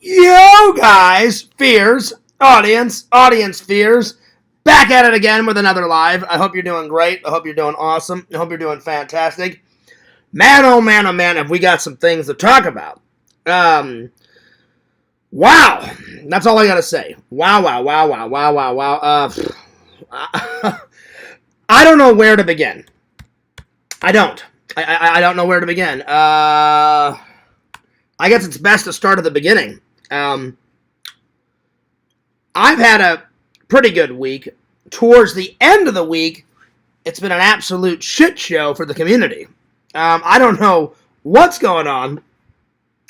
Yo, guys, fears, audience fears, back at it again with another live. I hope you're doing great. I hope you're doing awesome. I hope you're doing fantastic. Man, oh man, have we got some things to talk about. Wow. That's all I gotta say. Wow. I don't know where to begin. I don't know where to begin. I guess it's best to start at the beginning. I've had a pretty good week. Towards the end of the week, it's been an absolute shit show for the community. I don't know what's going on.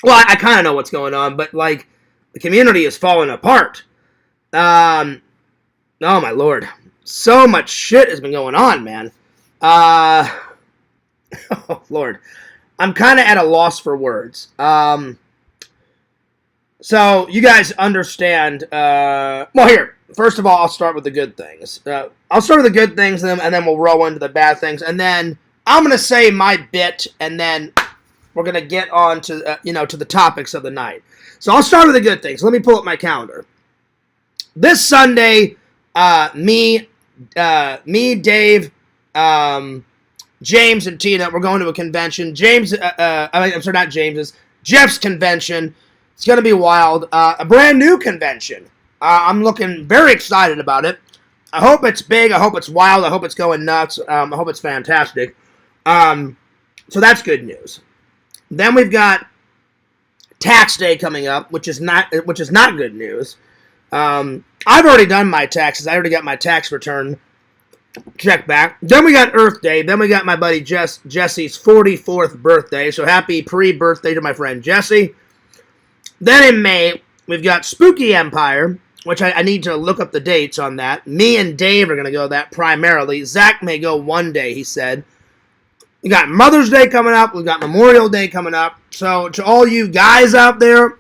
Well, I kind of know what's going on, but, like, the community is falling apart. Oh, my Lord. So much shit has been going on, man. Oh, Lord. I'm kind of at a loss for words. So, you guys understand, well, here, first of all, I'll start with the good things. I'll start with the good things, and then we'll roll into the bad things, and then I'm going to say my bit, and then we're going to get on to, to the topics of the night. So, I'll start with the good things. Let me pull up my calendar. This Sunday, me, Dave, James, and Tina, we're going to a convention. Not James's, Jeff's convention. It's going to be wild. A brand new convention. I'm looking very excited about it. I hope it's big. I hope it's wild. I hope it's going nuts. I hope it's fantastic. So that's good news. Then we've got tax day coming up, which is not good news. I've already done my taxes. I already got my tax return check back. Then we got Earth Day. Then we got my buddy Jesse's 44th birthday. So happy pre-birthday to my friend Jesse. Then in May, we've got Spooky Empire, which I need to look up the dates on that. Me and Dave are going to go that primarily. Zach may go one day, he said. We got Mother's Day coming up. We've got Memorial Day coming up. So to all you guys out there,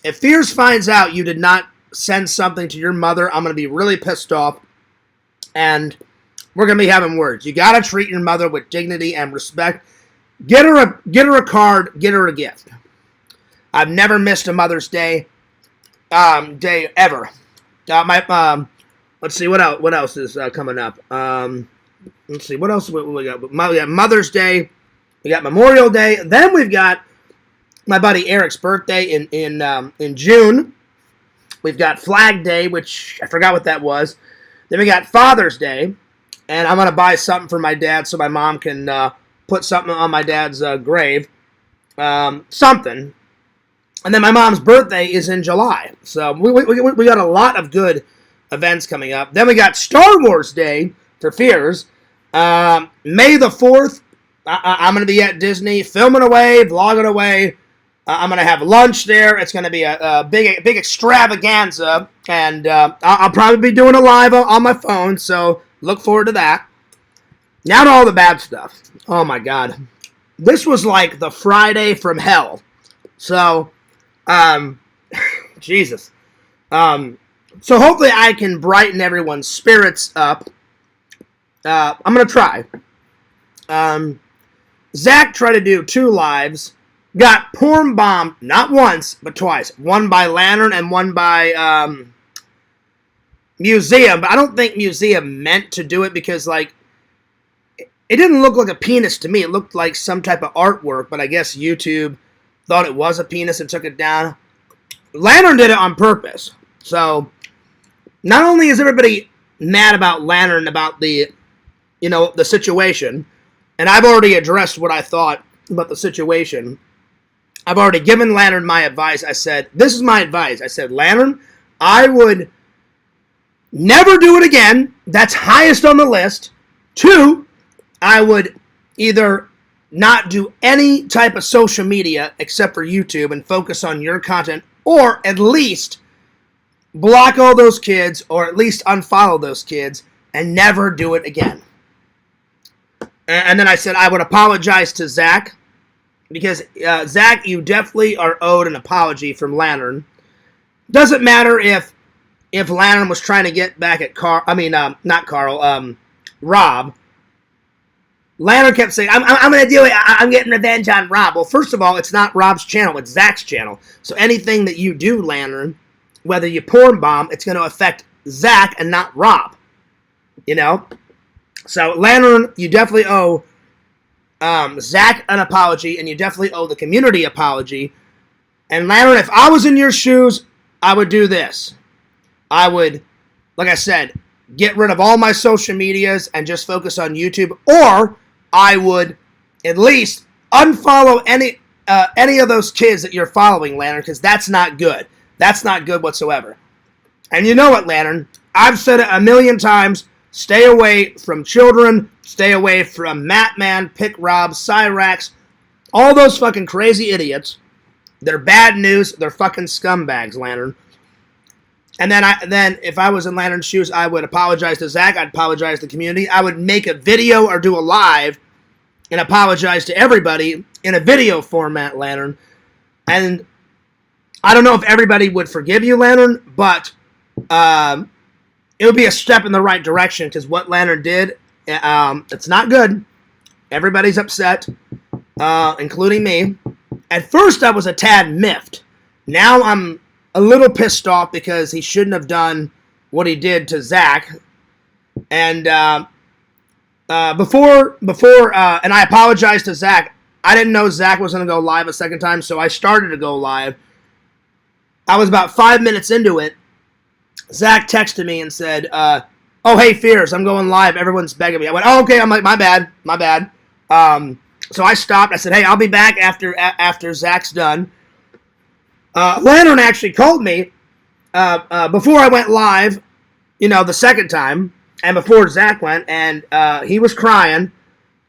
if Fears finds out you did not send something to your mother, I'm going to be really pissed off. And we're going to be having words. You got to treat your mother with dignity and respect. Get her a card. Get her a gift. I've never missed a Mother's Day ever. Let's see what else is coming up. Let's see what else we got. We got Mother's Day. We got Memorial Day. Then we've got my buddy Eric's birthday in June. We've got Flag Day, which I forgot what that was. Then we got Father's Day, and I'm gonna buy something for my dad so my mom can put something on my dad's grave. Something. And then my mom's birthday is in July. So we got a lot of good events coming up. Then we got Star Wars Day for Fears. May the 4th, I'm going to be at Disney filming away, vlogging away. I'm going to have lunch there. It's going to be a big extravaganza. And I'll probably be doing a live on my phone. So look forward to that. Now to all the bad stuff. Oh my God. This was like the Friday from hell. So... Jesus. So hopefully I can brighten everyone's spirits up. I'm going to try. Zach tried to do 2 lives. Got porn bombed, not once, but twice. One by Lantern and one by, Museum. But I don't think Museum meant to do it because, like, it didn't look like a penis to me. It looked like some type of artwork, but I guess YouTube thought it was a penis and took it down. Lantern did it on purpose. So, not only is everybody mad about Lantern, about the situation, and I've already addressed what I thought about the situation. I've already given Lantern my advice. I said, this is my advice. I said, Lantern, I would never do it again. That's highest on the list. 2, I would either not do any type of social media except for YouTube and focus on your content, or at least block all those kids, or at least unfollow those kids and never do it again. And then I said I would apologize to Zach, because Zach, you definitely are owed an apology from Lantern. Doesn't matter if Lantern was trying to get back at Rob. Lantern kept saying, I'm going to do it. I'm getting revenge on Rob. Well, first of all, it's not Rob's channel. It's Zach's channel. So anything that you do, Lantern, whether you porn bomb, it's going to affect Zach and not Rob. You know? So, Lantern, you definitely owe Zach an apology, and you definitely owe the community apology. And Lantern, if I was in your shoes, I would do this. I would, like I said, get rid of all my social medias and just focus on YouTube, or I would at least unfollow any of those kids that you're following, Lantern, because that's not good. That's not good whatsoever. And you know what, Lantern? I've said it a million times. Stay away from children. Stay away from Matman, Pick Rob, Cyrax, all those fucking crazy idiots. They're bad news. They're fucking scumbags, Lantern. And then if I was in Lantern's shoes, I would apologize to Zach. I'd apologize to the community. I would make a video or do a live and apologize to everybody in a video format, Lantern. And I don't know if everybody would forgive you, Lantern, but it would be a step in the right direction, because what Lantern did, it's not good. Everybody's upset, including me. At first, I was a tad miffed. Now I'm a little pissed off because he shouldn't have done what he did to Zach. And before, and I apologize to Zach. I didn't know Zach was going to go live a second time, so I started to go live. I was about 5 minutes into it. Zach texted me and said, oh, hey, Fierce, I'm going live. Everyone's begging me. I went, oh, okay. I'm like, my bad. So I stopped. I said, hey, I'll be back after Zach's done. Lantern actually called me before I went live, the second time, and before Zach went, and he was crying,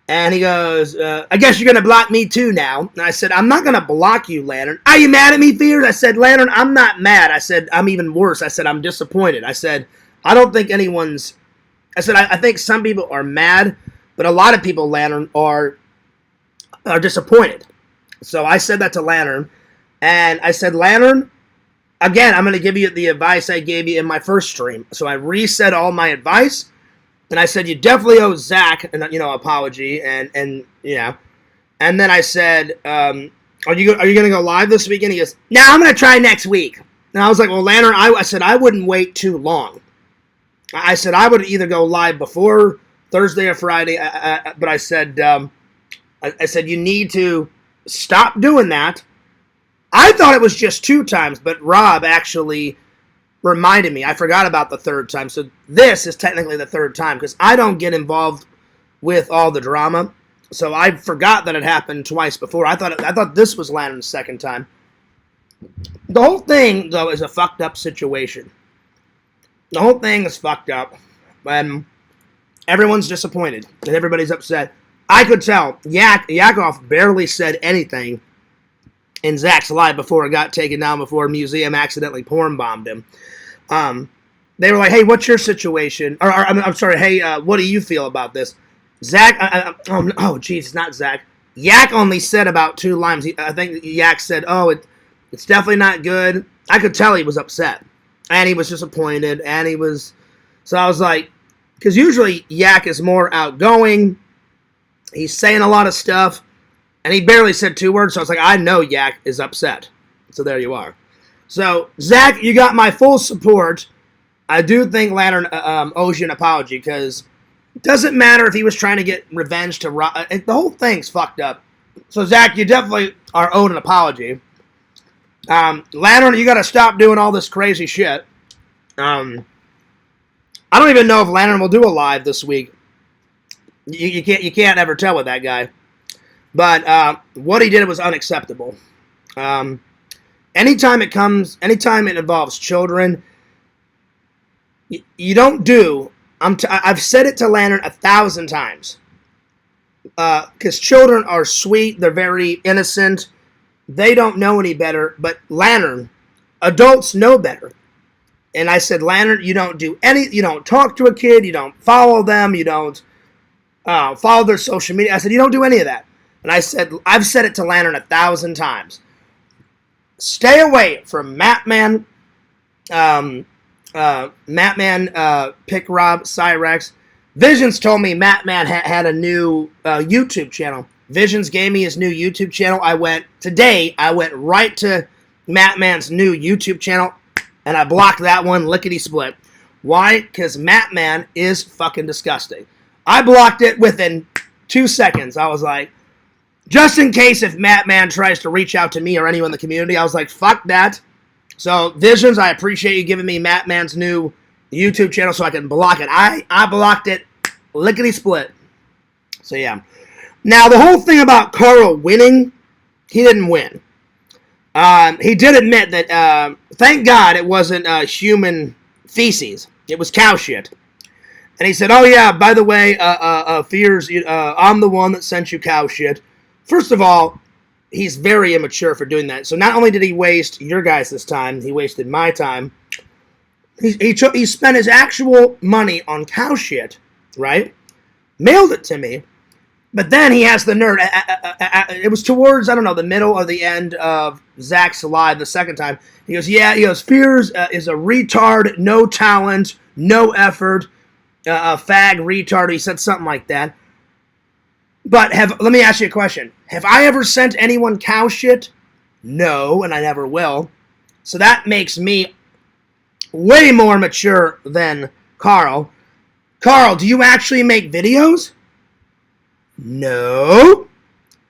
and he goes, I guess you're going to block me too now. And I said, I'm not going to block you, Lantern. Are you mad at me, Fears? I said, Lantern, I'm not mad. I said, I'm even worse. I said, I'm disappointed. I said, I don't think anyone's... I said, I think some people are mad, but a lot of people, Lantern, are disappointed. So I said that to Lantern. And I said, Lantern, again, I'm going to give you the advice I gave you in my first stream. So I reset all my advice. And I said, you definitely owe Zach an apology. And And then I said, are you going to go live this weekend? He goes, no, I'm going to try next week. And I was like, well, Lantern, I said I wouldn't wait too long. I said I would either go live before Thursday or Friday. But I said, you need to stop doing that. I thought it was just 2 times, but Rob actually reminded me. I forgot about the 3rd time. So this is technically the 3rd time, because I don't get involved with all the drama. So I forgot that it happened twice before. I thought this was Lantern's 2nd time. The whole thing, though, is a fucked up situation. The whole thing is fucked up. And everyone's disappointed. And everybody's upset. I could tell. Yakov barely said anything in Zach's live before it got taken down, before Museum accidentally porn bombed him. They were like, hey, what's your situation? I'm sorry, hey, what do you feel about this? Zach, it's not Zach. Yak only said about 2 lines. I think Yak said, it's definitely not good. I could tell he was upset. And he was disappointed. So I was like, because usually Yak is more outgoing. He's saying a lot of stuff. And he barely said 2 words, so I was like, I know Yak is upset. So there you are. So, Zach, you got my full support. I do think Lantern owes you an apology, because it doesn't matter if he was trying to get revenge to Rob. The whole thing's fucked up. So, Zach, you definitely are owed an apology. Lantern, you got to stop doing all this crazy shit. I don't even know if Lantern will do a live this week. You can't ever tell with that guy. But what he did was unacceptable. Anytime it involves children, you don't do. I've said it to Lantern 1,000 times. because children are sweet, they're very innocent, they don't know any better, but Lantern, adults know better. And I said, Lantern, you don't talk to a kid, you don't follow them, you don't follow their social media. I said, you don't do any of that. And I said, I've said it to Lantern 1,000 times. Stay away from Matman, Pick Rob, Cyrex. Visions told me Matman had a new YouTube channel. Visions gave me his new YouTube channel. I went right to Matman's new YouTube channel, and I blocked that one lickety-split. Why? Because Matman is fucking disgusting. I blocked it within 2 seconds. I was like, just in case if Matman tries to reach out to me or anyone in the community, I was like, fuck that. So, Visions, I appreciate you giving me Matman's new YouTube channel so I can block it. I blocked it lickety-split. So, yeah. Now, the whole thing about Carl winning, he didn't win. He did admit that, thank God it wasn't human feces. It was cow shit. And he said, oh, yeah, by the way, Fears, I'm the one that sent you cow shit. First of all, he's very immature for doing that. So not only did he waste your guys' time, he wasted my time. He spent his actual money on cow shit, right? Mailed it to me. But then he has the nerve. It was towards, I don't know, the middle or the end of Zach's live the second time. He goes, Fears is a retard, no talent, no effort, a fag retard. He said something like that. But let me ask you a question. Have I ever sent anyone cow shit? No, and I never will. So that makes me way more mature than Carl. Carl, do you actually make videos? No.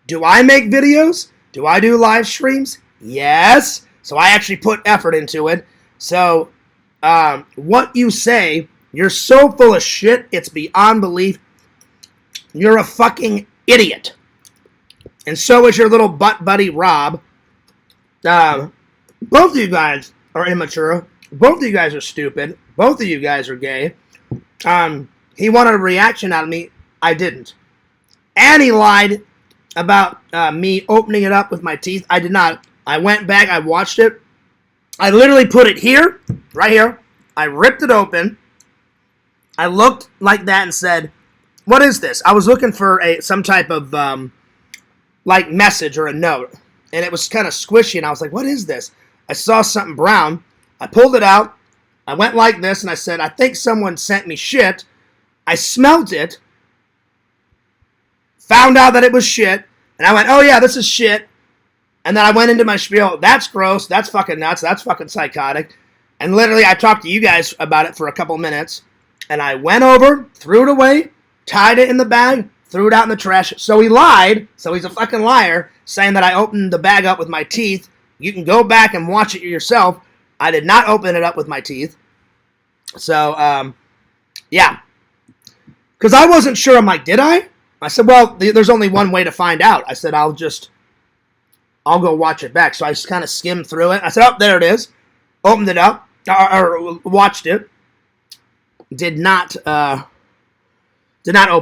Do I make videos? Do I do live streams? Yes. So I actually put effort into it. So what you say, you're so full of shit, it's beyond belief. You're a fucking idiot. And so is your little butt buddy, Rob. Both of you guys are immature. Both of you guys are stupid. Both of you guys are gay. He wanted a reaction out of me. I didn't. And he lied about me opening it up with my teeth. I did not. I went back. I watched it. I literally put it here, right here. I ripped it open. I looked like that and said, what is this? I was looking for some type of like message or a note, and it was kind of squishy, and I was like, what is this? I saw something brown. I pulled it out. I went like this, and I said, I think someone sent me shit. I smelt it, found out that it was shit, and I went, oh yeah, this is shit. And then I went into my spiel, that's gross, that's fucking nuts, that's fucking psychotic. And literally, I talked to you guys about it for a couple minutes, and I went over, threw it away, tied it in the bag, threw it out in the trash. So he lied, so he's a fucking liar, saying that I opened the bag up with my teeth. You can go back and watch it yourself. I did not open it up with my teeth. So, yeah. Because I wasn't sure. I'm like, did I? I said, well, there's only one way to find out. I said, I'll go watch it back. So I just kind of skimmed through it. I said, oh, there it is. Opened it up, or watched it. Did not open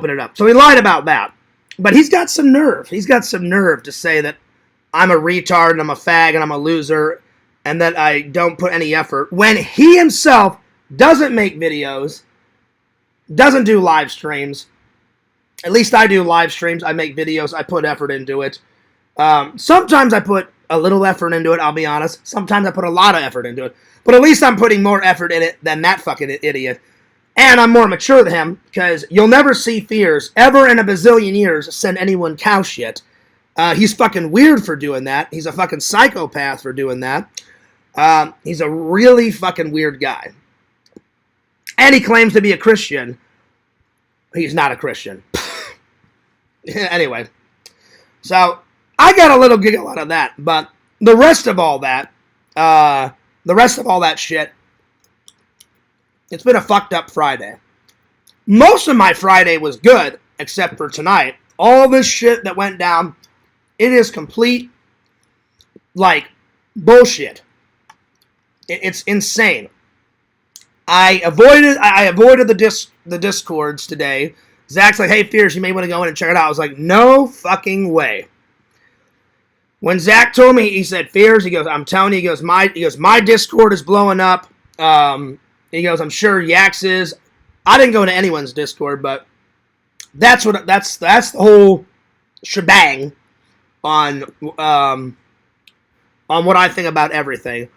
it up. So he lied about that. But he's got some nerve. He's got some nerve to say that I'm a retard and I'm a fag and I'm a loser and that I don't put any effort when he himself doesn't make videos, doesn't do live streams. At least I do live streams. I make videos. I put effort into it. Sometimes I put a little effort into it, I'll be honest. Sometimes I put a lot of effort into it. But at least I'm putting more effort in it than that fucking idiot. And I'm more mature than him, because you'll never see Fears ever in a bazillion years send anyone cow shit. He's fucking weird for doing that. He's a fucking psychopath for doing that. He's a really fucking weird guy. And he claims to be a Christian. He's not a Christian. Anyway. So, I got a little giggle out of that, but the rest of all that shit, it's been a fucked up Friday. Most of my Friday was good, except for tonight. All this shit that went down, it is complete, like, bullshit. It's insane. I avoided the discords today, Zach's like, hey, Fierce, you may want to go in and check it out. I was like, no fucking way. When Zach told me, he said, Fierce, he goes, I'm telling you, he goes, my Discord is blowing up. He goes, I'm sure Yax is. I didn't go into anyone's Discord, but that's the whole shebang on what I think about everything.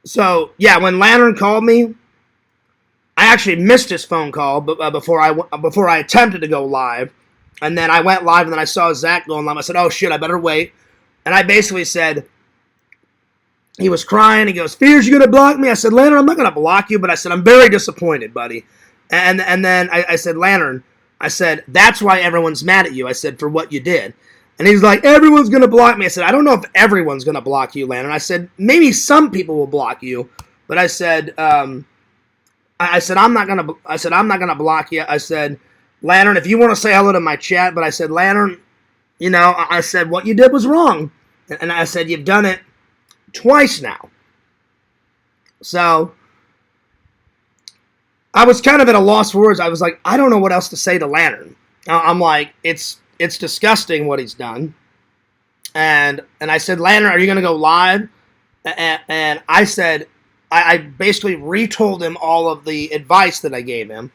So yeah, when Lantern called me, I actually missed his phone call before I attempted to go live, and then I went live, and then I saw Zach going live. I said, "Oh shit, I better wait." And I basically said, he was crying. He goes, "Fears, you gonna block me?" I said, "Lantern, I'm not gonna block you, but I said I'm very disappointed, buddy." And then I said, "Lantern," I said, "that's why everyone's mad at you." I said, "for what you did." And he's like, "Everyone's gonna block me." I said, "I don't know if everyone's gonna block you, Lantern." I said, "Maybe some people will block you," but I said, I said I'm not gonna block you. I said, "Lantern, if you want to say hello to my chat," but I said, "Lantern, you know," I said, "what you did was wrong," and I said, "You've done it twice now." So I was kind of at a loss for words. I was like, I don't know what else to say to Lantern. I'm like, it's disgusting what he's done. And I said, "Lantern, are you going to go live?" And I said, I basically retold him all of the advice that I gave him.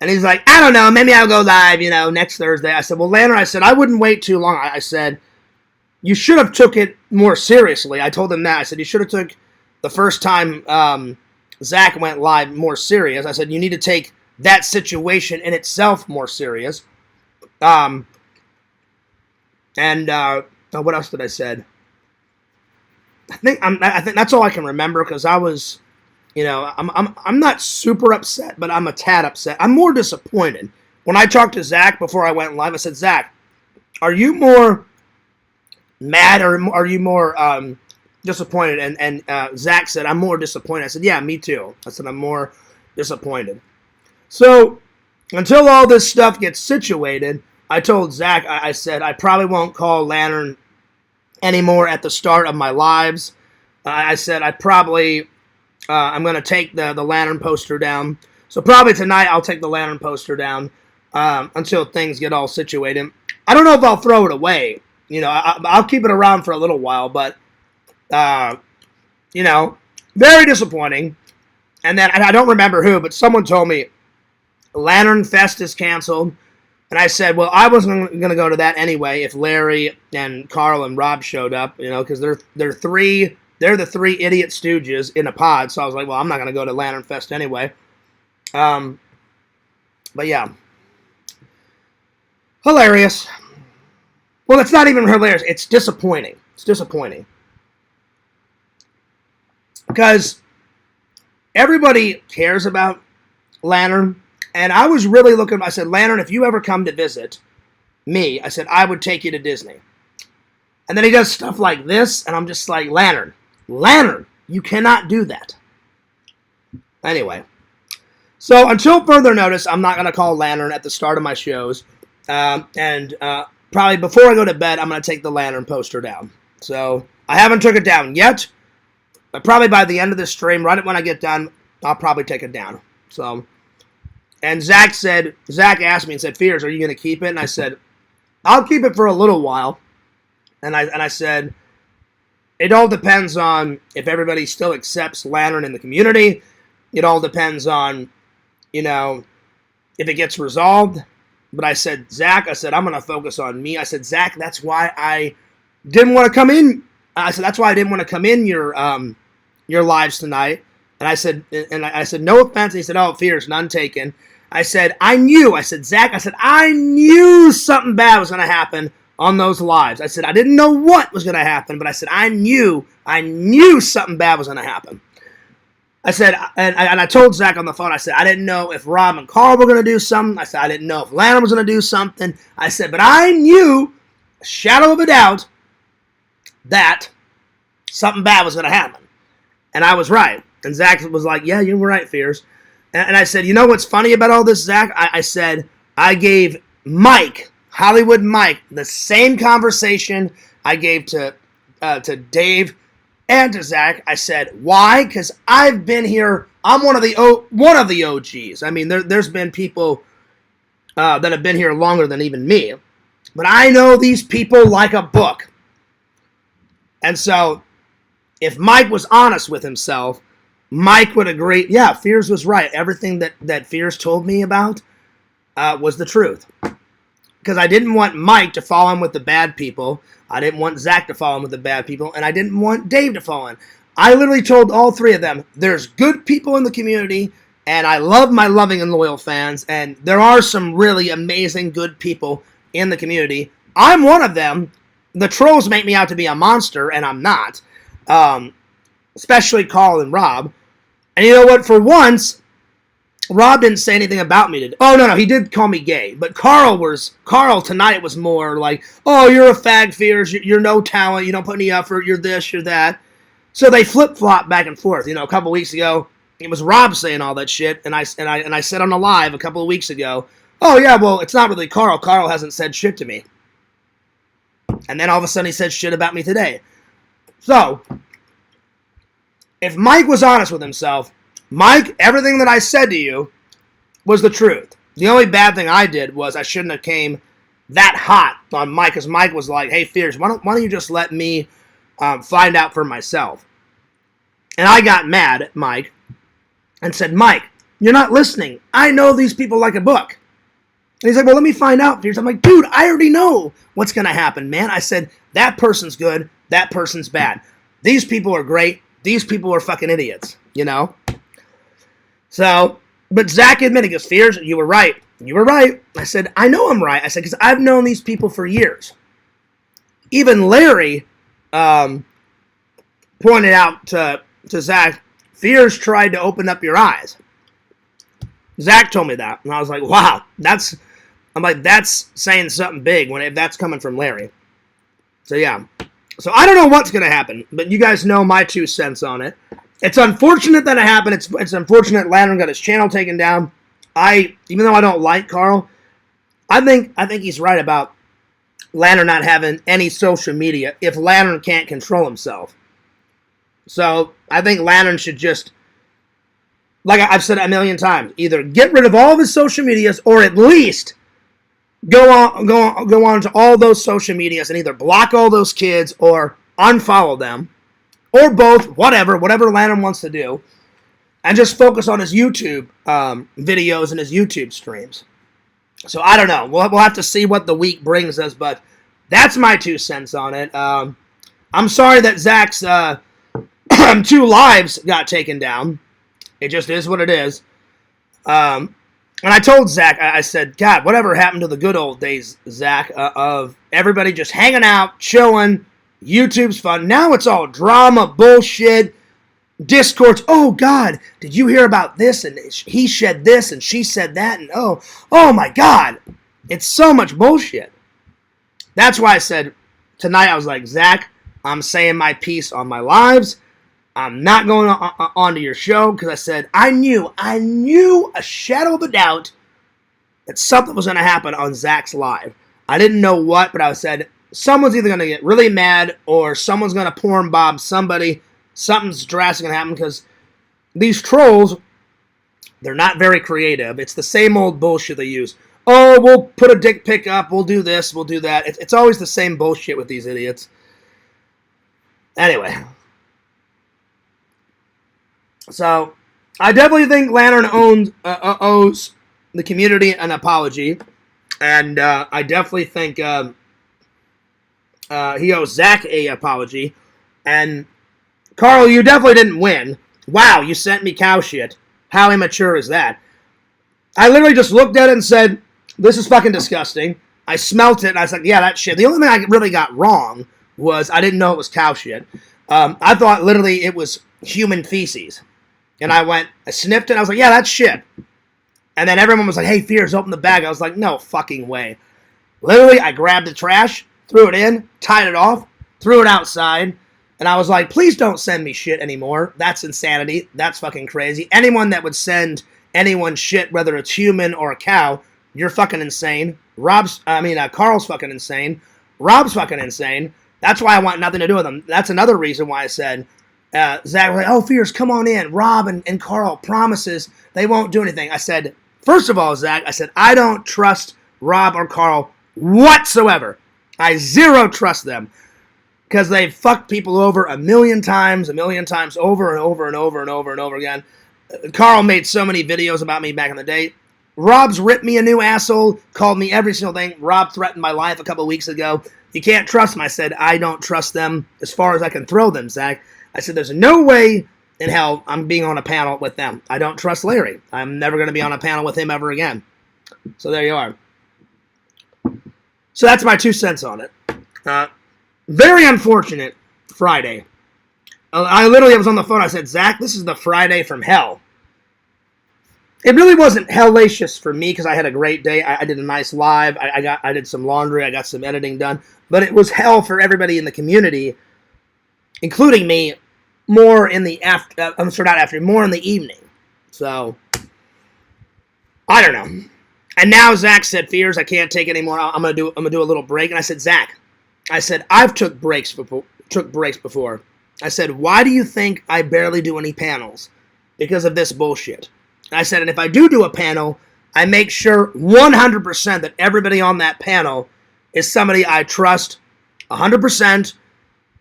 And he's like, "I don't know, maybe I'll go live, next Thursday." I said, "Well, Lantern," I said, "I wouldn't wait too long." I said, "You should have took it more seriously." I told him that. I said, "You should have took the first time Zach went live more serious." I said, "You need to take that situation in itself more serious." And what else did I said? I think that's all I can remember, because I was, I'm not super upset, but I'm a tad upset. I'm more disappointed. When I talked to Zach before I went live, I said, "Zach, are you more mad or are you more disappointed?" And Zach said, "I'm more disappointed." I said, "Yeah, me too." I said, "I'm more disappointed." So until all this stuff gets situated, I told Zach, I said, I probably won't call Lantern anymore at the start of my lives. I said, I'm going to take the Lantern poster down. So probably tonight I'll take the Lantern poster down until things get all situated. I don't know if I'll throw it away. I'll keep it around for a little while, but, very disappointing. And then, I don't remember who, but someone told me Lantern Fest is canceled. And I said, well, I wasn't going to go to that anyway if Larry and Carl and Rob showed up, because they're the three idiot stooges in a pod. So I was like, well, I'm not going to go to Lantern Fest anyway. But yeah. Hilarious. Well, it's not even hilarious. It's disappointing. It's disappointing. Because everybody cares about Lantern. And I was really looking, I said, "Lantern, if you ever come to visit me," I said, "I would take you to Disney." And then he does stuff like this, and I'm just like, Lantern, you cannot do that. Anyway. So until further notice, I'm not going to call Lantern at the start of my shows. And probably before I go to bed, I'm going to take the Lantern poster down. So I haven't took it down yet. But probably by the end of this stream, right when I get done, I'll probably take it down. So... And Zach asked me and said, "Fears, are you going to keep it?" And I said, "I'll keep it for a little while." And I said, it all depends on if everybody still accepts Lantern in the community. It all depends on, if it gets resolved. But I said, Zach, I'm going to focus on me. I said, Zach, that's why I didn't want to come in. I said, that's why I didn't want to come in your lives tonight. And I said, no offense. And he said, "Oh, Fears, none taken." I said, Zach, I knew something bad was going to happen on those lives. I said, I didn't know what was going to happen, but I said, I knew something bad was going to happen. I said, and I told Zach on the phone, I said, I didn't know if Rob and Carl were going to do something. I said, I didn't know if Lantern was going to do something. I said, but I knew, a shadow of a doubt, that something bad was going to happen. And I was right. And Zach was like, "Yeah, you were right, Fears." And I said, "You know what's funny about all this, Zach?" I said, I gave Hollywood Mike, the same conversation I gave to Dave and to Zach, I said, why? Because I've been here. I'm one of the OGs. I mean, there's been people that have been here longer than even me. But I know these people like a book. And so, if Mike was honest with himself, Mike would agree, yeah, Fears was right. Everything that Fears told me about was the truth. Because I didn't want Mike to fall in with the bad people. I didn't want Zach to fall in with the bad people. And I didn't want Dave to fall in. I literally told all three of them, there's good people in the community, and I love my loving and loyal fans, and there are some really amazing good people in the community. I'm one of them. The trolls make me out to be a monster, and I'm not. Especially Carl and Rob. And you know what? For once, Rob didn't say anything about me today. Oh, no, he did call me gay. But Carl tonight was more like, oh, you're a fag, Fears, you're no talent, you don't put any effort, you're this, you're that. So they flip-flop back and forth. You know, a couple weeks ago, it was Rob saying all that shit, and I said on the live a couple of weeks ago, oh, yeah, well, it's not really Carl. Carl hasn't said shit to me. And then all of a sudden he said shit about me today. So, if Mike was honest with himself, Mike, everything that I said to you was the truth. The only bad thing I did was I shouldn't have came that hot on Mike, because Mike was like, hey, Fears, why don't you just let me find out for myself? And I got mad at Mike and said, Mike, you're not listening. I know these people like a book. And he's like, well, let me find out, Fears. I'm like, dude, I already know what's going to happen, man. I said, that person's good, that person's bad. These people are great, these people are fucking idiots, you know? So, but Zach admitted, because Fears, you were right. You were right. I said, I know I'm right. I said, because I've known these people for years. Even Larry pointed out to Zach, Fears tried to open up your eyes. Zach told me that, and I was like, wow, that's saying something big if that's coming from Larry. So, yeah. So, I don't know what's going to happen, but you guys know my 2 cents on it. It's unfortunate that it happened. It's unfortunate Lantern got his channel taken down. Even though I don't like Carl, I think he's right about Lantern not having any social media if Lantern can't control himself. So, I think Lantern should just, like I've said a million times, either get rid of all of his social medias or at least go on to all those social medias and either block all those kids or unfollow them, or both, whatever Lantern wants to do, and just focus on his YouTube videos and his YouTube streams. So I don't know. We'll have to see what the week brings us, but that's my 2 cents on it. I'm sorry that Zach's 2 lives got taken down. It just is what it is. And I told Zach, I said, God, whatever happened to the good old days, Zach, of everybody just hanging out, chilling, YouTube's fun. Now it's all drama, bullshit, Discords. Oh, God, did you hear about this? And he said this, and she said that, and oh my God. It's so much bullshit. That's why I said tonight, I was like, Zach, I'm saying my piece on my lives. I'm not going on to your show, because I said, I knew a shadow of a doubt that something was going to happen on Zach's live. I didn't know what, but I said, someone's either going to get really mad, or someone's going to porn bomb somebody. Something's drastic going to happen, because these trolls, they're not very creative. It's the same old bullshit they use. Oh, we'll put a dick pic up, we'll do this, we'll do that. It's always the same bullshit with these idiots. Anyway. So, I definitely think Lantern owes the community an apology. And I definitely think he owes Zach an apology. And, Carl, you definitely didn't win. Wow, you sent me cow shit. How immature is that? I literally just looked at it and said, this is fucking disgusting. I smelt it, and I was like, yeah, that shit. The only thing I really got wrong was I didn't know it was cow shit. I thought literally it was human feces. And I sniffed it, and I was like, yeah, that's shit. And then everyone was like, hey, Fears, open the bag. I was like, no fucking way. Literally, I grabbed the trash, threw it in, tied it off, threw it outside, and I was like, please don't send me shit anymore. That's insanity. That's fucking crazy. Anyone that would send anyone shit, whether it's human or a cow, you're fucking insane. Carl's fucking insane. Rob's fucking insane. That's why I want nothing to do with them. That's another reason why I said, Zach was like, oh, Fierce, come on in. Rob and Carl promises they won't do anything. I said, first of all, Zach, I said, I don't trust Rob or Carl whatsoever. I zero trust them because they've fucked people over a million times over and over and over and over and over again. Carl made so many videos about me back in the day. Rob's ripped me a new asshole, called me every single thing. Rob threatened my life a couple of weeks ago. You can't trust them. I said, I don't trust them as far as I can throw them, Zach. I said, there's no way in hell I'm being on a panel with them. I don't trust Larry. I'm never going to be on a panel with him ever again. So there you are. So that's my 2 cents on it. Very unfortunate Friday. I literally was on the phone. I said, Zach, this is the Friday from hell. It really wasn't hellacious for me because I had a great day. I did a nice live. I did some laundry. I got some editing done. But it was hell for everybody in the community, including me, more in the more in the evening. So, I don't know. And now Zach said, Fears, I can't take it anymore. I'm gonna do a little break. And I said, Zach, I've took breaks before. I said, why do you think I barely do any panels? Because of this bullshit. I said, and if I do a panel, I make sure 100% that everybody on that panel is somebody I trust 100%,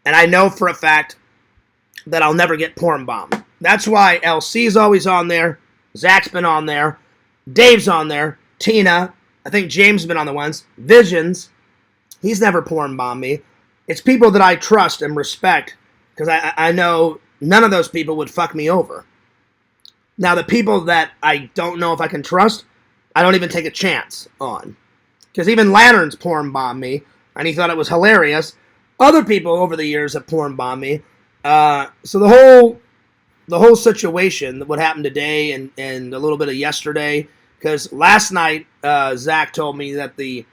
and I know for a fact that I'll never get porn bombed. That's why LC's always on there, Zach's been on there, Dave's on there, Tina, I think James has been on the ones, Visions, he's never porn bombed me. It's people that I trust and respect, because I know none of those people would fuck me over. Now, the people that I don't know if I can trust, I don't even take a chance on. Because even Lantern's porn bombed me, and he thought it was hilarious. Other people over the years have porn bombed me. So the whole situation, what happened today and a little bit of yesterday, because last night Zach told me that I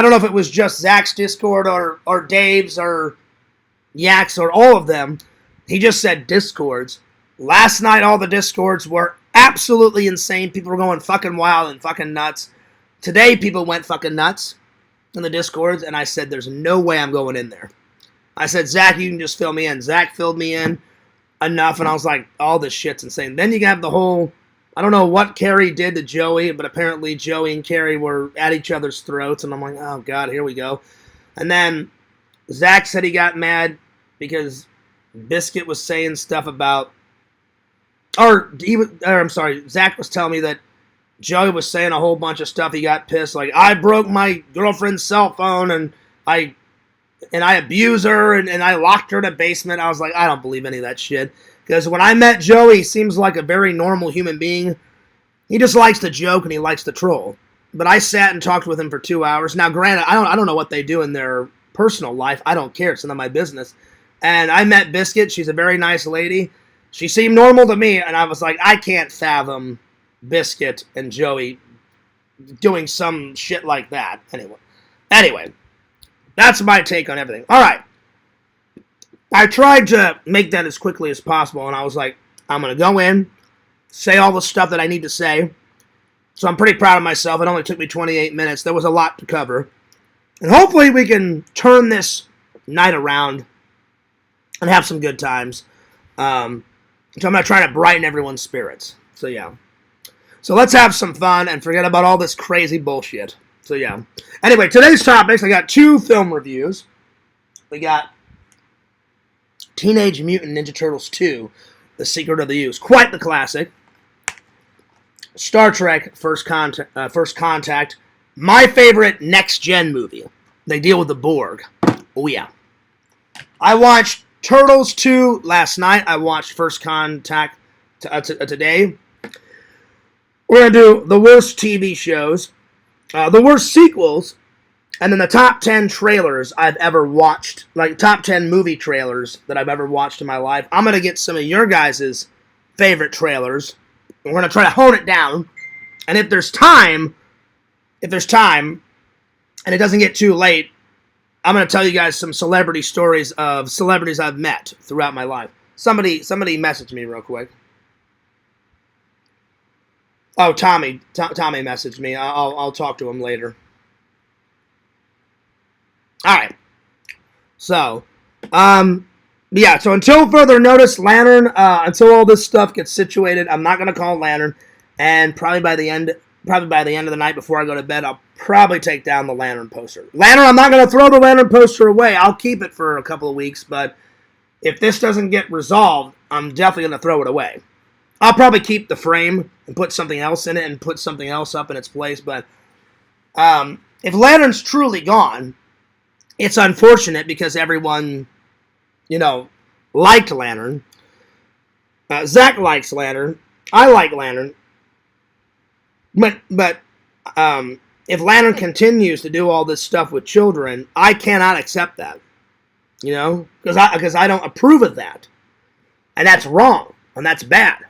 don't know if it was just Zach's Discord or Dave's or Yak's or all of them. He just said Discords. Last night, all the Discords were absolutely insane. People were going fucking wild and fucking nuts. Today, people went fucking nuts in the Discords, and I said, there's no way I'm going in there. I said, Zach, you can just fill me in. Zach filled me in enough, and I was like, all this shit's insane. Then you have the whole, I don't know what Carrie did to Joey, but apparently Joey and Carrie were at each other's throats, and I'm like, oh, God, here we go. And then Zach said he got mad because Biscuit was saying stuff about, Zach was telling me that Joey was saying a whole bunch of stuff. He got pissed, like, I broke my girlfriend's cell phone, and I abuse her, and I locked her in a basement. I was like, I don't believe any of that shit. Because when I met Joey, he seems like a very normal human being. He just likes to joke, and he likes to troll. But I sat and talked with him for 2 hours. Now, granted, I don't know what they do in their personal life. I don't care. It's none of my business. And I met Biscuit. She's a very nice lady. She seemed normal to me, and I was like, I can't fathom Biscuit and Joey doing some shit like that. Anyway, that's my take on everything. All right. I tried to make that as quickly as possible, and I was like, I'm going to go in, say all the stuff that I need to say. So I'm pretty proud of myself. It only took me 28 minutes. There was a lot to cover. And hopefully we can turn this night around and have some good times. So I'm going to try to brighten everyone's spirits. So, yeah. So let's have some fun and forget about all this crazy bullshit. So, yeah. Anyway, today's topics, I got 2 film reviews. We got Teenage Mutant Ninja Turtles 2, The Secret of the Ooze. Quite the classic. Star Trek, First Contact. My favorite next-gen movie. They deal with the Borg. Oh, yeah. I watched Turtles 2 last night. I watched First Contact today. We're going to do the worst TV shows, the worst sequels, and then the top 10 trailers I've ever watched, like top 10 movie trailers that I've ever watched in my life. I'm going to get some of your guys' favorite trailers. We're going to try to hone it down. And if there's time, and it doesn't get too late, I'm going to tell you guys some celebrity stories of celebrities I've met throughout my life. Somebody messaged me real quick. Oh, Tommy messaged me. I'll talk to him later. All right. So, yeah, so until further notice, Lantern, until all this stuff gets situated, I'm not going to call Lantern, and probably by the end of the night before I go to bed, I'll probably take down the Lantern poster. Lantern, I'm not going to throw the Lantern poster away. I'll keep it for a couple of weeks, but if this doesn't get resolved, I'm definitely going to throw it away. I'll probably keep the frame and put something else in it and put something else up in its place, but if Lantern's truly gone, it's unfortunate because everyone, liked Lantern. Zach likes Lantern. I like Lantern. But if Lantern continues to do all this stuff with children, I cannot accept that. Because I don't approve of that. And that's wrong. And that's bad.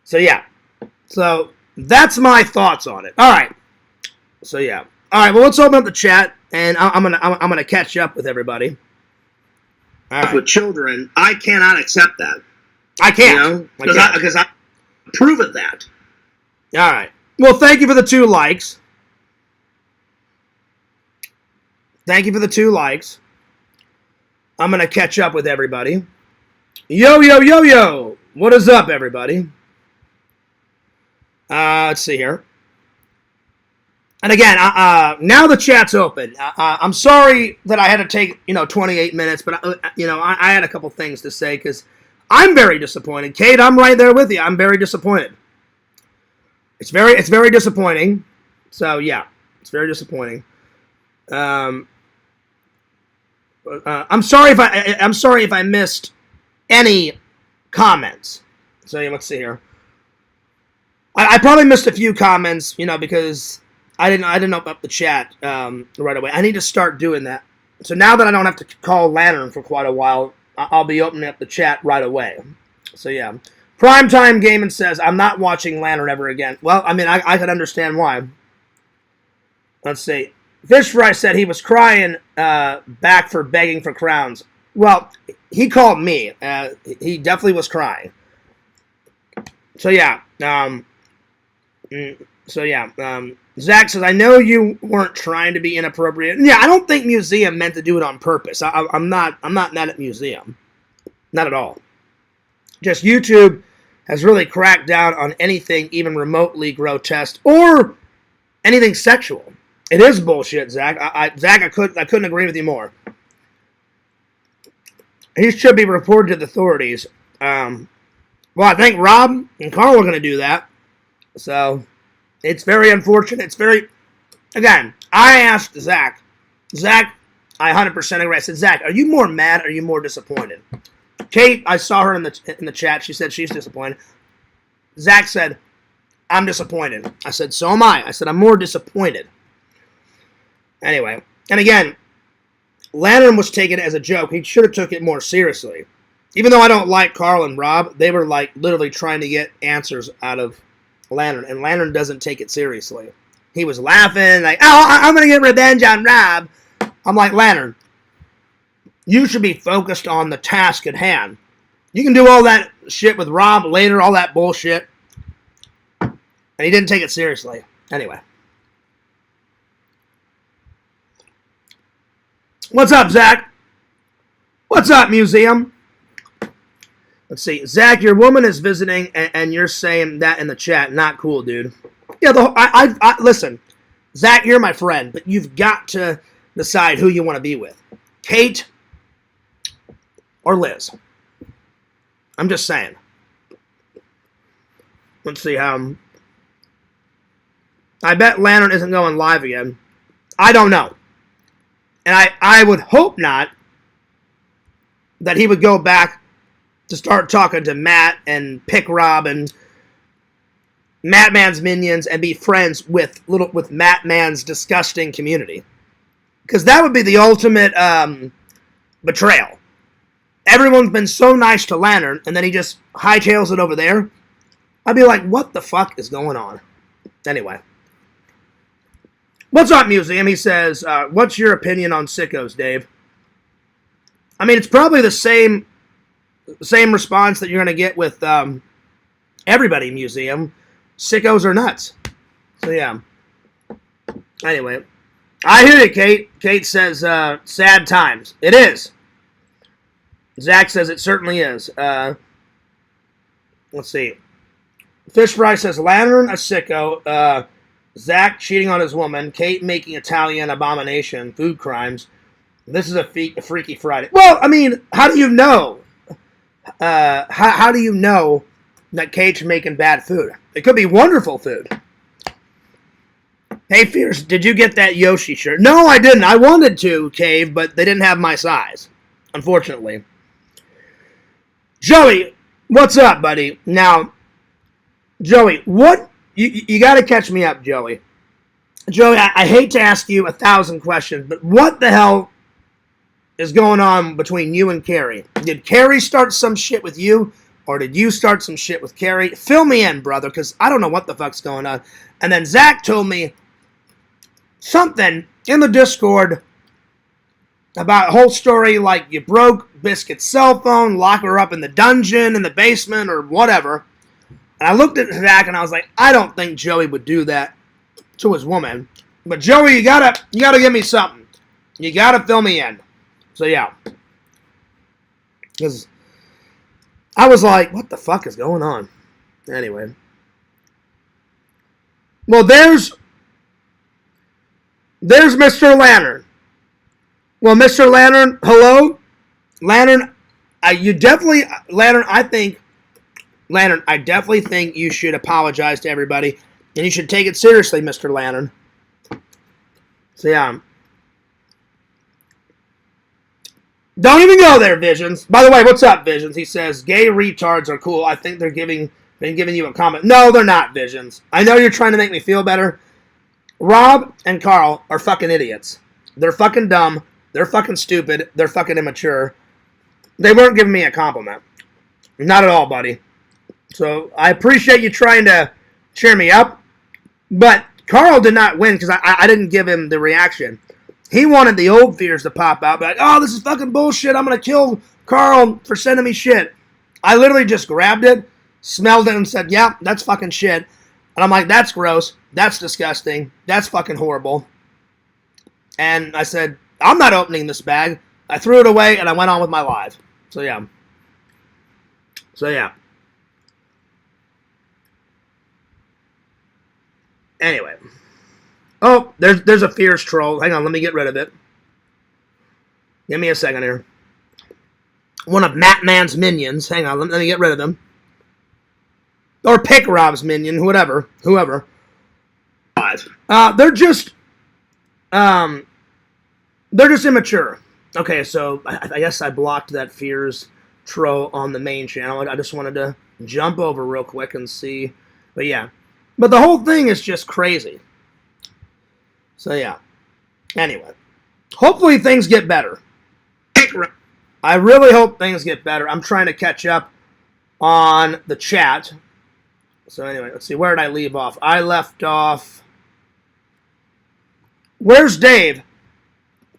So, yeah. So, that's my thoughts on it. All right. So, yeah. All right, well, let's open up the chat, and I'm gonna catch up with everybody. All right. With children, I cannot accept that. I can't. Because I approve of that. All right. Well, thank you for the 2 likes. Thank you for the 2 likes. I'm going to catch up with everybody. Yo, yo, yo, yo. What is up, everybody? Let's see here. And again, now the chat's open. I'm sorry that I had to take, 28 minutes, but, I had a couple things to say because I'm very disappointed. Kate, I'm right there with you. I'm very disappointed. It's very disappointing. So, yeah, it's very disappointing. I'm sorry if I missed any comments. So yeah, let's see here. I probably missed a few comments, because I didn't open up the chat right away. I need to start doing that. So now that I don't have to call Lantern for quite a while, I'll be opening up the chat right away. So yeah. Primetime Gaming says, I'm not watching Lantern ever again. Well, I mean, I could understand why. Let's see. Fish Fry said he was crying back for begging for crowns. Well, he called me. He definitely was crying. So yeah. Zach says, I know you weren't trying to be inappropriate. Yeah, I don't think Museum meant to do it on purpose. I'm not mad at Museum. Not at all. Just YouTube has really cracked down on anything even remotely grotesque or anything sexual. It is bullshit, Zach. Zach, I couldn't agree with you more. He should be reported to the authorities. Well, I think Rob and Carl are going to do that. So, it's very unfortunate. Again, I asked Zach. Zach, I 100% agree. I said, Zach, are you more mad or are you more disappointed? Kate, I saw her in the chat. She said she's disappointed. Zach said, I'm disappointed. I said, so am I. I said, I'm more disappointed. Anyway, and again, Lantern was taken as a joke. He should have took it more seriously. Even though I don't like Carl and Rob, they were like literally trying to get answers out of Lantern, and Lantern doesn't take it seriously. He was laughing like, oh, I'm going to get revenge on Rob. I'm like, Lantern, you should be focused on the task at hand. You can do all that shit with Rob later, all that bullshit. And he didn't take it seriously. Anyway. What's up, Zach? What's up, Museum? Let's see. Zach, your woman is visiting, and you're saying that in the chat. Not cool, dude. Yeah, listen. Zach, you're my friend, but you've got to decide who you want to be with. Kate or Liz. I'm just saying. Let's see how... I bet Lantern isn't going live again. I don't know. And I would hope not that he would go back to start talking to Matt and pick Rob and Matt Man's minions and be friends with Matt Man's disgusting community. Because that would be the ultimate betrayal. Everyone's been so nice to Lantern, and then he just hightails it over there. I'd be like, what the fuck is going on? Anyway. What's up, Museum? He says, what's your opinion on sickos, Dave? I mean, it's probably the same response that you're going to get with everybody, Museum. Sickos are nuts. So, yeah. Anyway. I hear you, Kate. Kate says, sad times. It is. Zach says it certainly is. Let's see. Fish Fry says, Lantern, a sicko. Zach cheating on his woman. Kate making Italian abomination. Food crimes. This is a Freaky Friday. Well, I mean, how do you know? How do you know that Kate's making bad food? It could be wonderful food. Hey, Fierce, did you get that Yoshi shirt? No, I didn't. I wanted to, Cave, but they didn't have my size, unfortunately. Joey, what's up, buddy? Now, Joey, what... You got to catch me up, Joey. Joey, I hate to ask you 1,000 questions, but what the hell is going on between you and Carrie? Did Carrie start some shit with you, or did you start some shit with Carrie? Fill me in, brother, because I don't know what the fuck's going on. And then Zach told me something in the Discord about a whole story like you broke Biscuit's cell phone, lock her up in the dungeon, in the basement, or whatever. And I looked at Zach and I was like, I don't think Joey would do that to his woman. But Joey, you gotta give me something. You gotta fill me in. So yeah. Because I was like, what the fuck is going on? Anyway. Well, there's Mr. Lantern. Well, Mr. Lantern, hello? Lantern, Lantern, I definitely think you should apologize to everybody, and you should take it seriously, Mr. Lantern. So, yeah. Don't even go there, Visions. By the way, what's up, Visions? He says, gay retards are cool. I think they're been giving you a comment. No, they're not, Visions. I know you're trying to make me feel better. Rob and Carl are fucking idiots. They're fucking dumb. They're fucking stupid. They're fucking immature. They weren't giving me a compliment. Not at all, buddy. So, I appreciate you trying to cheer me up. But Carl did not win because I didn't give him the reaction. He wanted the old fears to pop out. Be like, oh, this is fucking bullshit. I'm going to kill Carl for sending me shit. I literally just grabbed it, smelled it, and said, yeah, that's fucking shit. And I'm like, that's gross. That's disgusting. That's fucking horrible. And I said, I'm not opening this bag. I threw it away, and I went on with my life. So, yeah. Anyway. Oh, there's a fierce troll. Hang on, let me get rid of it. Give me a second here. One of Matt Man's minions. Hang on, let me get rid of him. Or pick Rob's minion, whoever. They're just immature. Okay, so I guess I blocked that Fears troll on the main channel. I just wanted to jump over real quick and see. But yeah. But the whole thing is just crazy. So yeah. Anyway. Hopefully things get better. I really hope things get better. I'm trying to catch up on the chat. So anyway, let's see. Where did I leave off? I left off... Where's Dave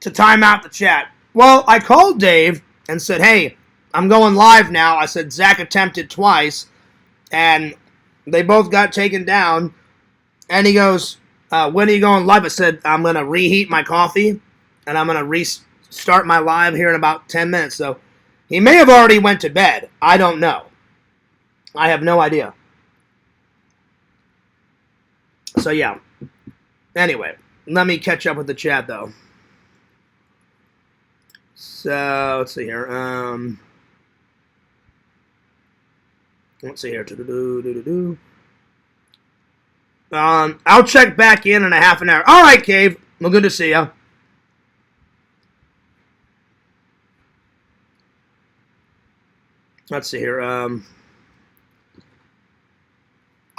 to time out the chat? Well, I called Dave and said, hey, I'm going live now. I said Zach attempted twice, and they both got taken down. And he goes, when are you going live? I said, I'm going to reheat my coffee, and I'm going to restart my live here in about 10 minutes. So he may have already went to bed. I don't know. I have no idea. So, yeah. Anyway, let me catch up with the chat, though. So, let's see here. Let's see here. I'll check back in a half an hour. All right, Cave. Well, good to see you. Let's see here.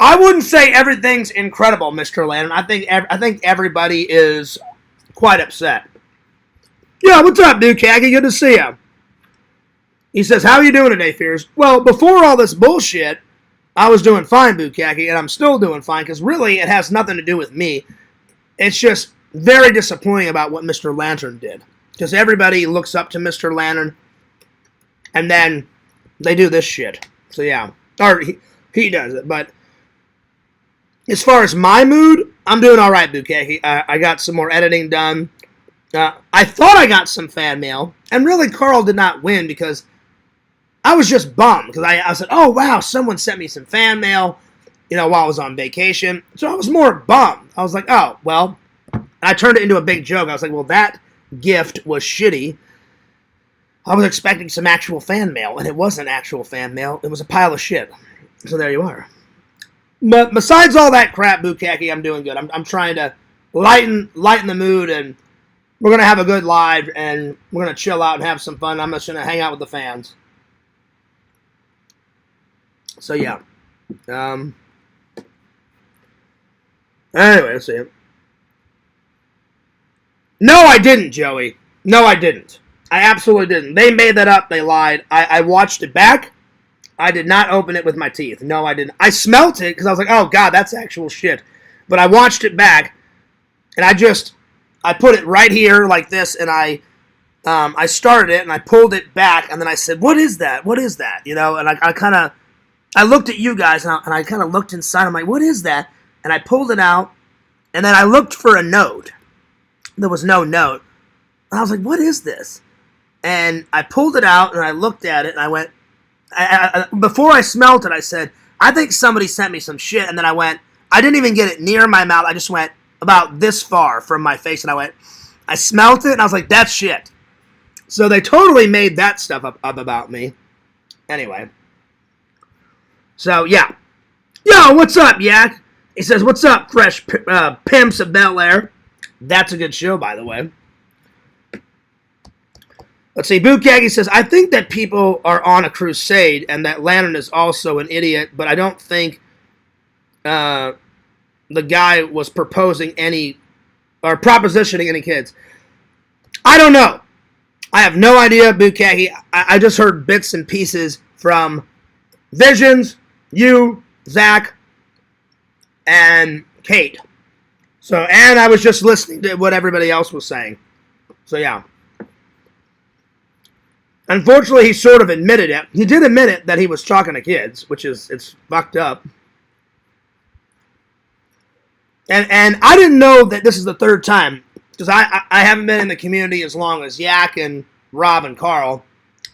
I wouldn't say everything's incredible, Mr. Landon. I think everybody is quite upset. Yeah, what's up, dude? Caggy? Good to see you. He says, how are you doing today, Fears? Well, before all this bullshit, I was doing fine, Bukaki, and I'm still doing fine, because really, it has nothing to do with me. It's just very disappointing about what Mr. Lantern did. Because everybody looks up to Mr. Lantern, and then they do this shit. So, yeah. Or he does it, but as far as my mood, I'm doing all right, Bukaki. I got some more editing done. I thought I got some fan mail, and really Carl did not win because I was just bummed because I said, oh, wow, someone sent me some fan mail, while I was on vacation. So I was more bummed. I was like, oh, well, and I turned it into a big joke. I was like, well, that gift was shitty. I was expecting some actual fan mail, and it wasn't actual fan mail. It was a pile of shit. So there you are. But besides all that crap, Bukaki, I'm doing good. I'm trying to lighten the mood, and we're going to have a good live, and we're going to chill out and have some fun. I'm just going to hang out with the fans. So, yeah. Anyway, let's see. No, I didn't, Joey. No, I didn't. I absolutely didn't. They made that up. They lied. I watched it back. I did not open it with my teeth. No, I didn't. I smelt it because I was like, oh, God, that's actual shit. But I watched it back, and I put it right here like this, and I started it, and I pulled it back, and then I said, what is that? What is that? And I looked at you guys, and I kind of looked inside. I'm like, what is that? And I pulled it out, and then I looked for a note. There was no note. And I was like, what is this? And I pulled it out, and I looked at it, and I went, before I smelt it, I said, I think somebody sent me some shit. And then I didn't even get it near my mouth. I just went about this far from my face, and I smelt it, and I was like, that's shit. So they totally made that stuff up about me. Anyway. So, yeah. Yo, what's up, Yak? He says, what's up, fresh pimps of Bel Air? That's a good show, by the way. Let's see, Bukagi says, I think that people are on a crusade and that Lantern is also an idiot, but I don't think the guy was propositioning any kids. I don't know. I have no idea, Bukagi. I just heard bits and pieces from Visions, you, Zach, and Kate. And I was just listening to what everybody else was saying. So, yeah. Unfortunately, he sort of admitted it. He did admit it that he was talking to kids, which it's fucked up. And I didn't know that this is the third time, because I haven't been in the community as long as Yak and Rob and Carl.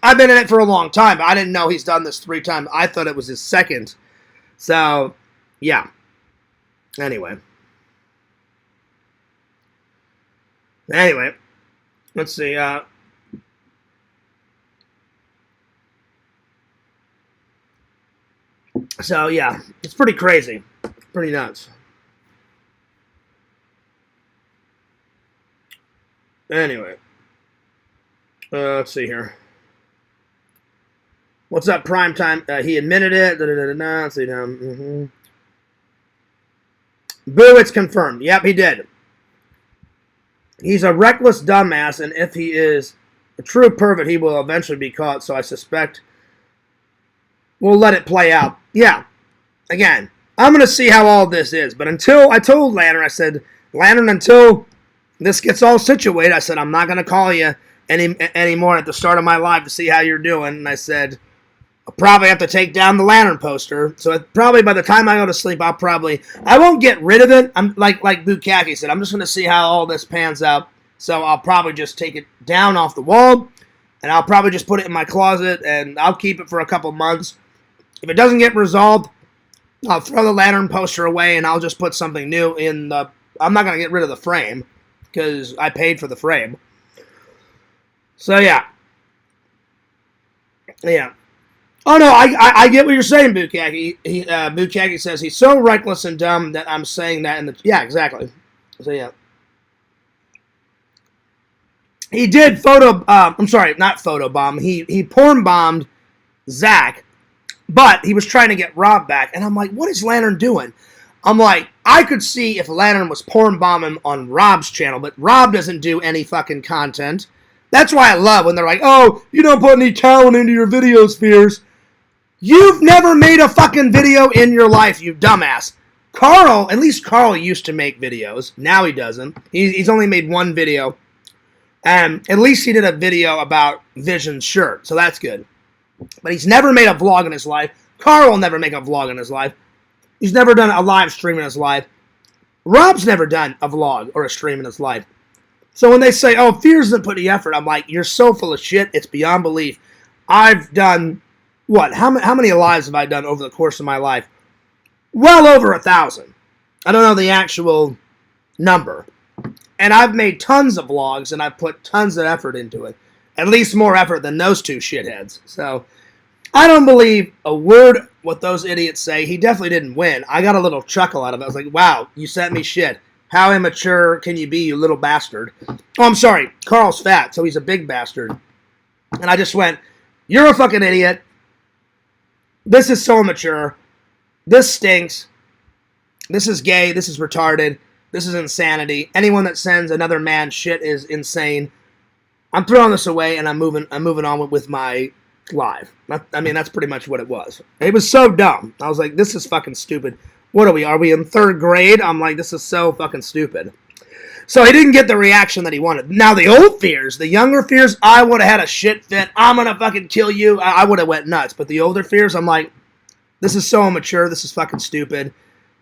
I've been in it for a long time, but I didn't know he's done this 3 times. I thought it was his second. So, yeah. Anyway, let's see. So, yeah, it's pretty crazy. Pretty nuts. Anyway. Let's see here. What's up, Primetime? He admitted it. Let's see. Boo, it's confirmed. Yep, he did. He's a reckless dumbass, and if he is a true pervert, he will eventually be caught, so I suspect we'll let it play out. Yeah. Again, I'm going to see how all this is. But until I told Lantern, I said, Lantern, until this gets all situated, I said, I'm not going to call you anymore at the start of my live to see how you're doing. And I said, I'll probably have to take down the Lantern poster. So probably by the time I go to sleep, I won't get rid of it. I'm like Bukaki said, I'm just going to see how all this pans out. So I'll probably just take it down off the wall. And I'll probably just put it in my closet. And I'll keep it for a couple months. If it doesn't get resolved, I'll throw the Lantern poster away and I'll just put something new in the... I'm not going to get rid of the frame because I paid for the frame. So, yeah. Yeah. Oh, no, I get what you're saying, Bukaki. Bukaki says he's so reckless and dumb that I'm saying that in the... Yeah, exactly. So, yeah. He did I'm sorry, not photobomb. He porn bombed Zach. But he was trying to get Rob back, and I'm like, what is Lantern doing? I'm like, I could see if Lantern was porn bombing on Rob's channel, but Rob doesn't do any fucking content. That's why I love when they're like, oh, you don't put any talent into your video spheres. You've never made a fucking video in your life, you dumbass. Carl, at least Carl used to make videos. Now he doesn't. He's only made one video. And at least he did a video about Vision's shirt, so that's good. But he's never made a vlog in his life. Carl will never make a vlog in his life. He's never done a live stream in his life. Rob's never done a vlog or a stream in his life. So when they say, oh, Fears doesn't put the effort, I'm like, you're so full of shit, it's beyond belief. I've done, what, how many lives have I done over the course of my life? Well over 1,000. I don't know the actual number. And I've made tons of vlogs, and I've put tons of effort into it. At least more effort than those two shitheads. So, I don't believe a word what those idiots say. He definitely didn't win. I got a little chuckle out of it. I was like, wow, you sent me shit. How immature can you be, you little bastard? Oh, I'm sorry. Carl's fat, so he's a big bastard. And I just went, you're a fucking idiot. This is so immature. This stinks. This is gay. This is retarded. This is insanity. Anyone that sends another man shit is insane. I'm throwing this away, and I'm moving on with my live. I mean, that's pretty much what it was. It was so dumb. I was like, this is fucking stupid. What are we? Are we in 3rd grade? I'm like, this is so fucking stupid. So he didn't get the reaction that he wanted. Now, the old Fears, the younger Fears, I would have had a shit fit. I'm going to fucking kill you. I would have went nuts. But the older Fears, I'm like, this is so immature. This is fucking stupid.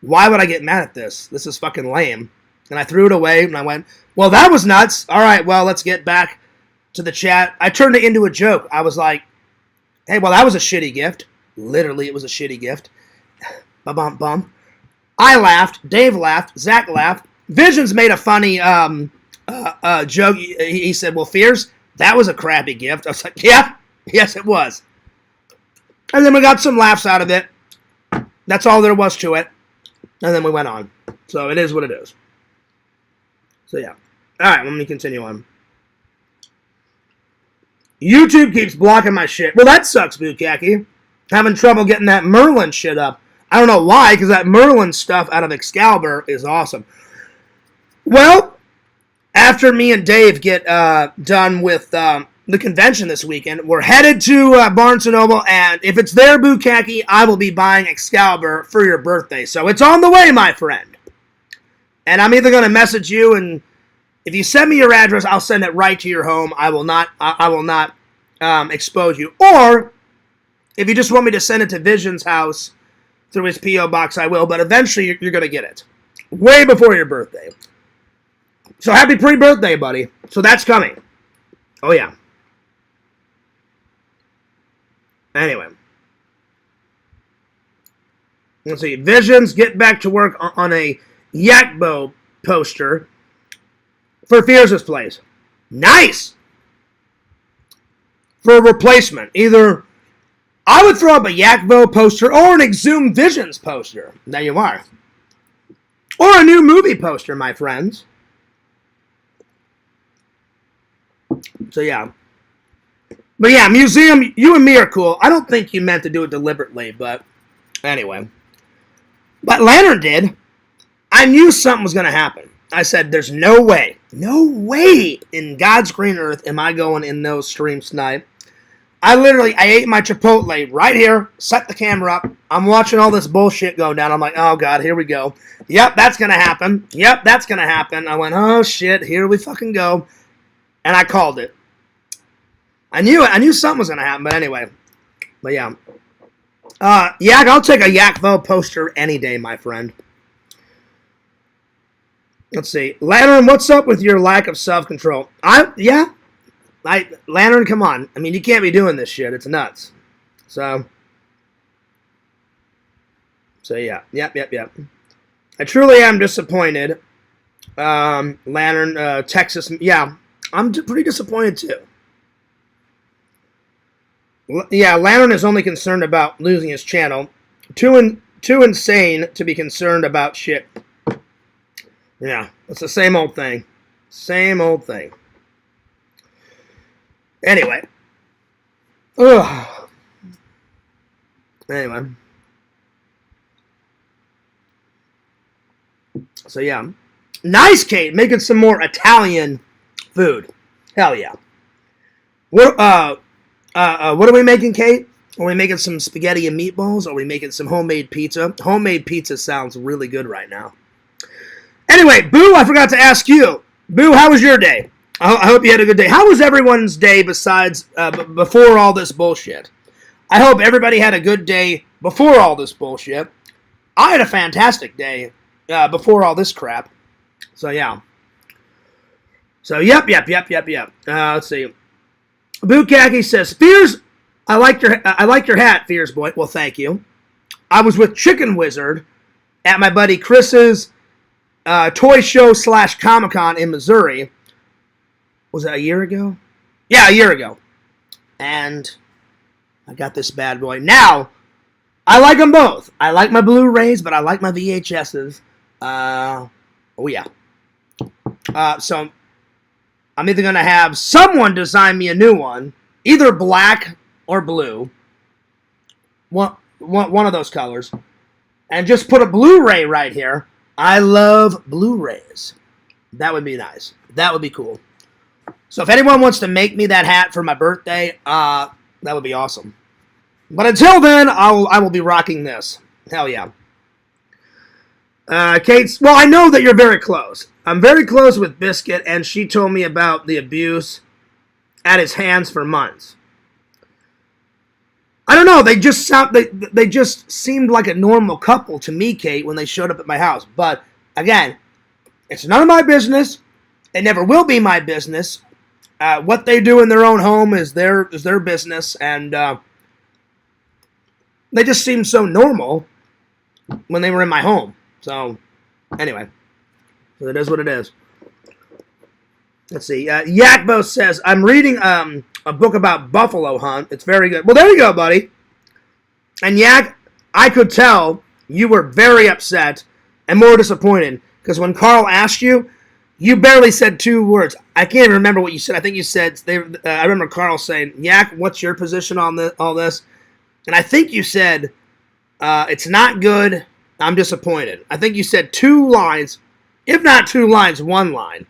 Why would I get mad at this? This is fucking lame. And I threw it away, and I went, well, that was nuts. All right, well, let's get back to the chat. I turned it into a joke. I was like, hey, well, that was a shitty gift. Literally, it was a shitty gift. Bump, bump. I laughed. Dave laughed. Zach laughed. Visions made a funny joke. He said, well, Fears, that was a crappy gift. I was like, yeah, yes, it was. And then we got some laughs out of it. That's all there was to it. And then we went on. So it is what it is. So yeah. Alright, let me continue on. YouTube keeps blocking my shit. Well, that sucks, Bukaki. Having trouble getting that Merlin shit up. I don't know why, because that Merlin stuff out of Excalibur is awesome. Well, after me and Dave get done with the convention this weekend, we're headed to Barnes & Noble, and if it's there, Bukaki, I will be buying Excalibur for your birthday. So it's on the way, my friend. And I'm either going to message you, and if you send me your address, I'll send it right to your home. I will not expose you. Or, if you just want me to send it to Vision's house through his P.O. box, I will. But eventually, you're going to get it. Way before your birthday. So happy pre-birthday, buddy. So that's coming. Oh, yeah. Anyway. Let's see. Visions get back to work on a Yakbo poster for Fears' place. Nice! For a replacement. Either I would throw up a Yakbo poster or an Exhumed Visions poster. There you are. Or a new movie poster, my friends. So, yeah. But, yeah, museum, you and me are cool. I don't think you meant to do it deliberately, but anyway. But Lantern did. I knew something was going to happen. I said, there's no way in God's green earth am I going in those streams tonight. I ate my Chipotle right here, set the camera up. I'm watching all this bullshit go down. I'm like, oh, God, here we go. Yep, that's going to happen. Yep, that's going to happen. I went, oh, shit, here we fucking go. And I called it. I knew it. I knew something was going to happen, but anyway. But, yeah. Yak, I'll take a Yakvo poster any day, my friend. Let's see. Lantern, what's up with your lack of self-control? Lantern, come on. I mean, you can't be doing this shit. It's nuts. So yeah. Yep. I truly am disappointed. Lantern, Texas, yeah. I'm pretty disappointed, too. Yeah, Lantern is only concerned about losing his channel. Too insane to be concerned about shit. Yeah, it's the same old thing. Same old thing. Anyway. Ugh. Anyway. So, yeah. Nice, Kate. Making some more Italian food. Hell yeah. What are we making, Kate? Are we making some spaghetti and meatballs? Are we making some homemade pizza? Homemade pizza sounds really good right now. Anyway, Boo, I forgot to ask you. Boo, how was your day? I hope you had a good day. How was everyone's day besides before all this bullshit? I hope everybody had a good day before all this bullshit. I had a fantastic day before all this crap. So, yeah. So, yep. Let's see. Bukaki says, Fears, I like your hat, Fears Boy. Well, thank you. I was with Chicken Wizard at my buddy Chris's toy show / Comic-Con in Missouri. Was it a year ago? Yeah, a year ago. And I got this bad boy. Now, I like them both. I like my Blu-rays, but I like my VHSs. Oh, yeah. So, I'm either going to have someone design me a new one, either black or blue, one of those colors, and just put a Blu-ray right here. I love Blu-rays. That would be nice. That would be cool. So if anyone wants to make me that hat for my birthday, that would be awesome. But until then, I will be rocking this. Hell yeah. Kate, well, I know that you're very close. I'm very close with Biscuit, and she told me about the abuse at his hands for months. I don't know. They just seemed like a normal couple to me, Kate, when they showed up at my house. But again, it's none of my business. It never will be my business. What they do in their own home is their business, and they just seemed so normal when they were in my home. So, anyway, so it is what it is. Let's see. Yakbo says, I'm reading a book about buffalo hunt. It's very good. Well, there you go, buddy. And Yak, I could tell you were very upset and more disappointed because when Carl asked you, you barely said 2 words. I can't even remember what you said. I think you said, I remember Carl saying, Yak, what's your position on all this? And I think you said, it's not good. I'm disappointed. I think you said 2 lines, if not 2 lines, 1 line.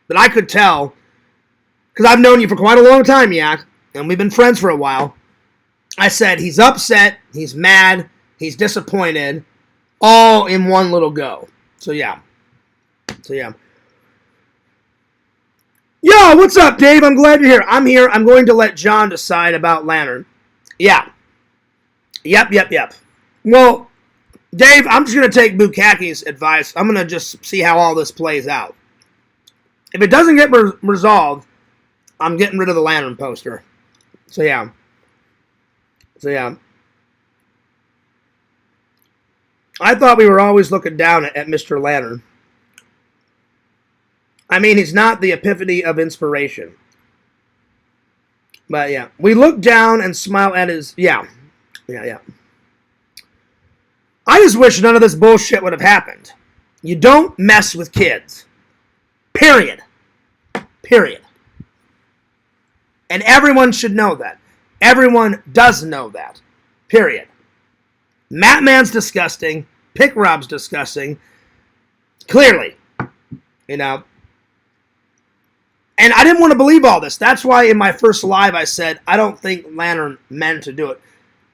But I could tell, because I've known you for quite a long time, Yak, and we've been friends for a while. I said he's upset, he's mad, he's disappointed, all in one little go. So, yeah. Yo, what's up, Dave? I'm glad you're here. I'm here. I'm going to let John decide about Lantern. Yeah. Yep. Well, Dave, I'm just going to take Bukaki's advice. I'm going to just see how all this plays out. If it doesn't get resolved, I'm getting rid of the Lantern poster. So, yeah. I thought we were always looking down at Mr. Lantern. I mean, he's not the epiphany of inspiration. But, yeah. We look down and smile at his... Yeah. I just wish none of this bullshit would have happened. You don't mess with kids. Period. And everyone should know that. Everyone does know that. Period. Matman's disgusting. Pick Rob's disgusting. Clearly. You know. And I didn't want to believe all this. That's why in my first live I said, I don't think Lantern meant to do it.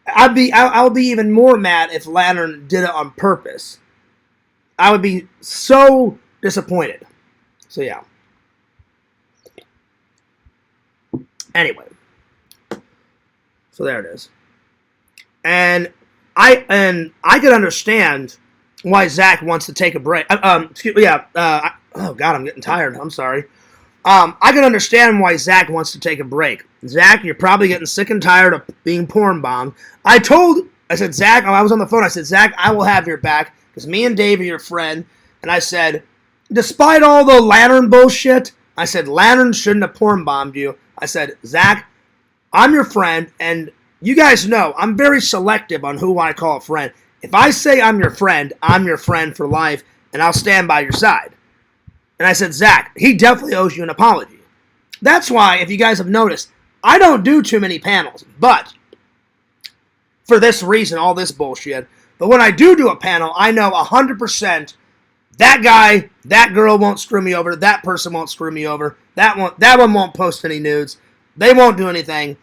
I'll be even more mad if Lantern did it on purpose. I would be so disappointed. So yeah. Anyway. So there it is. And I can understand why Zach wants to take a break. Oh God, I'm getting tired. I'm sorry. I can understand why Zach wants to take a break. Zach, you're probably getting sick and tired of being porn bombed. I said, Zach, I was on the phone. I said, Zach, I will have your back because me and Dave are your friend. And I said, despite all the Lantern bullshit, I said, Lantern shouldn't have porn bombed you. I said, Zach, I'm your friend, and you guys know I'm very selective on who I call a friend. If I say I'm your friend for life, and I'll stand by your side. And I said, Zach, he definitely owes you an apology. That's why, if you guys have noticed, I don't do too many panels. But, for this reason, all this bullshit. But when I do a panel, I know 100% that guy, that girl won't screw me over. That person won't screw me over. That one won't post any nudes. They won't do anything.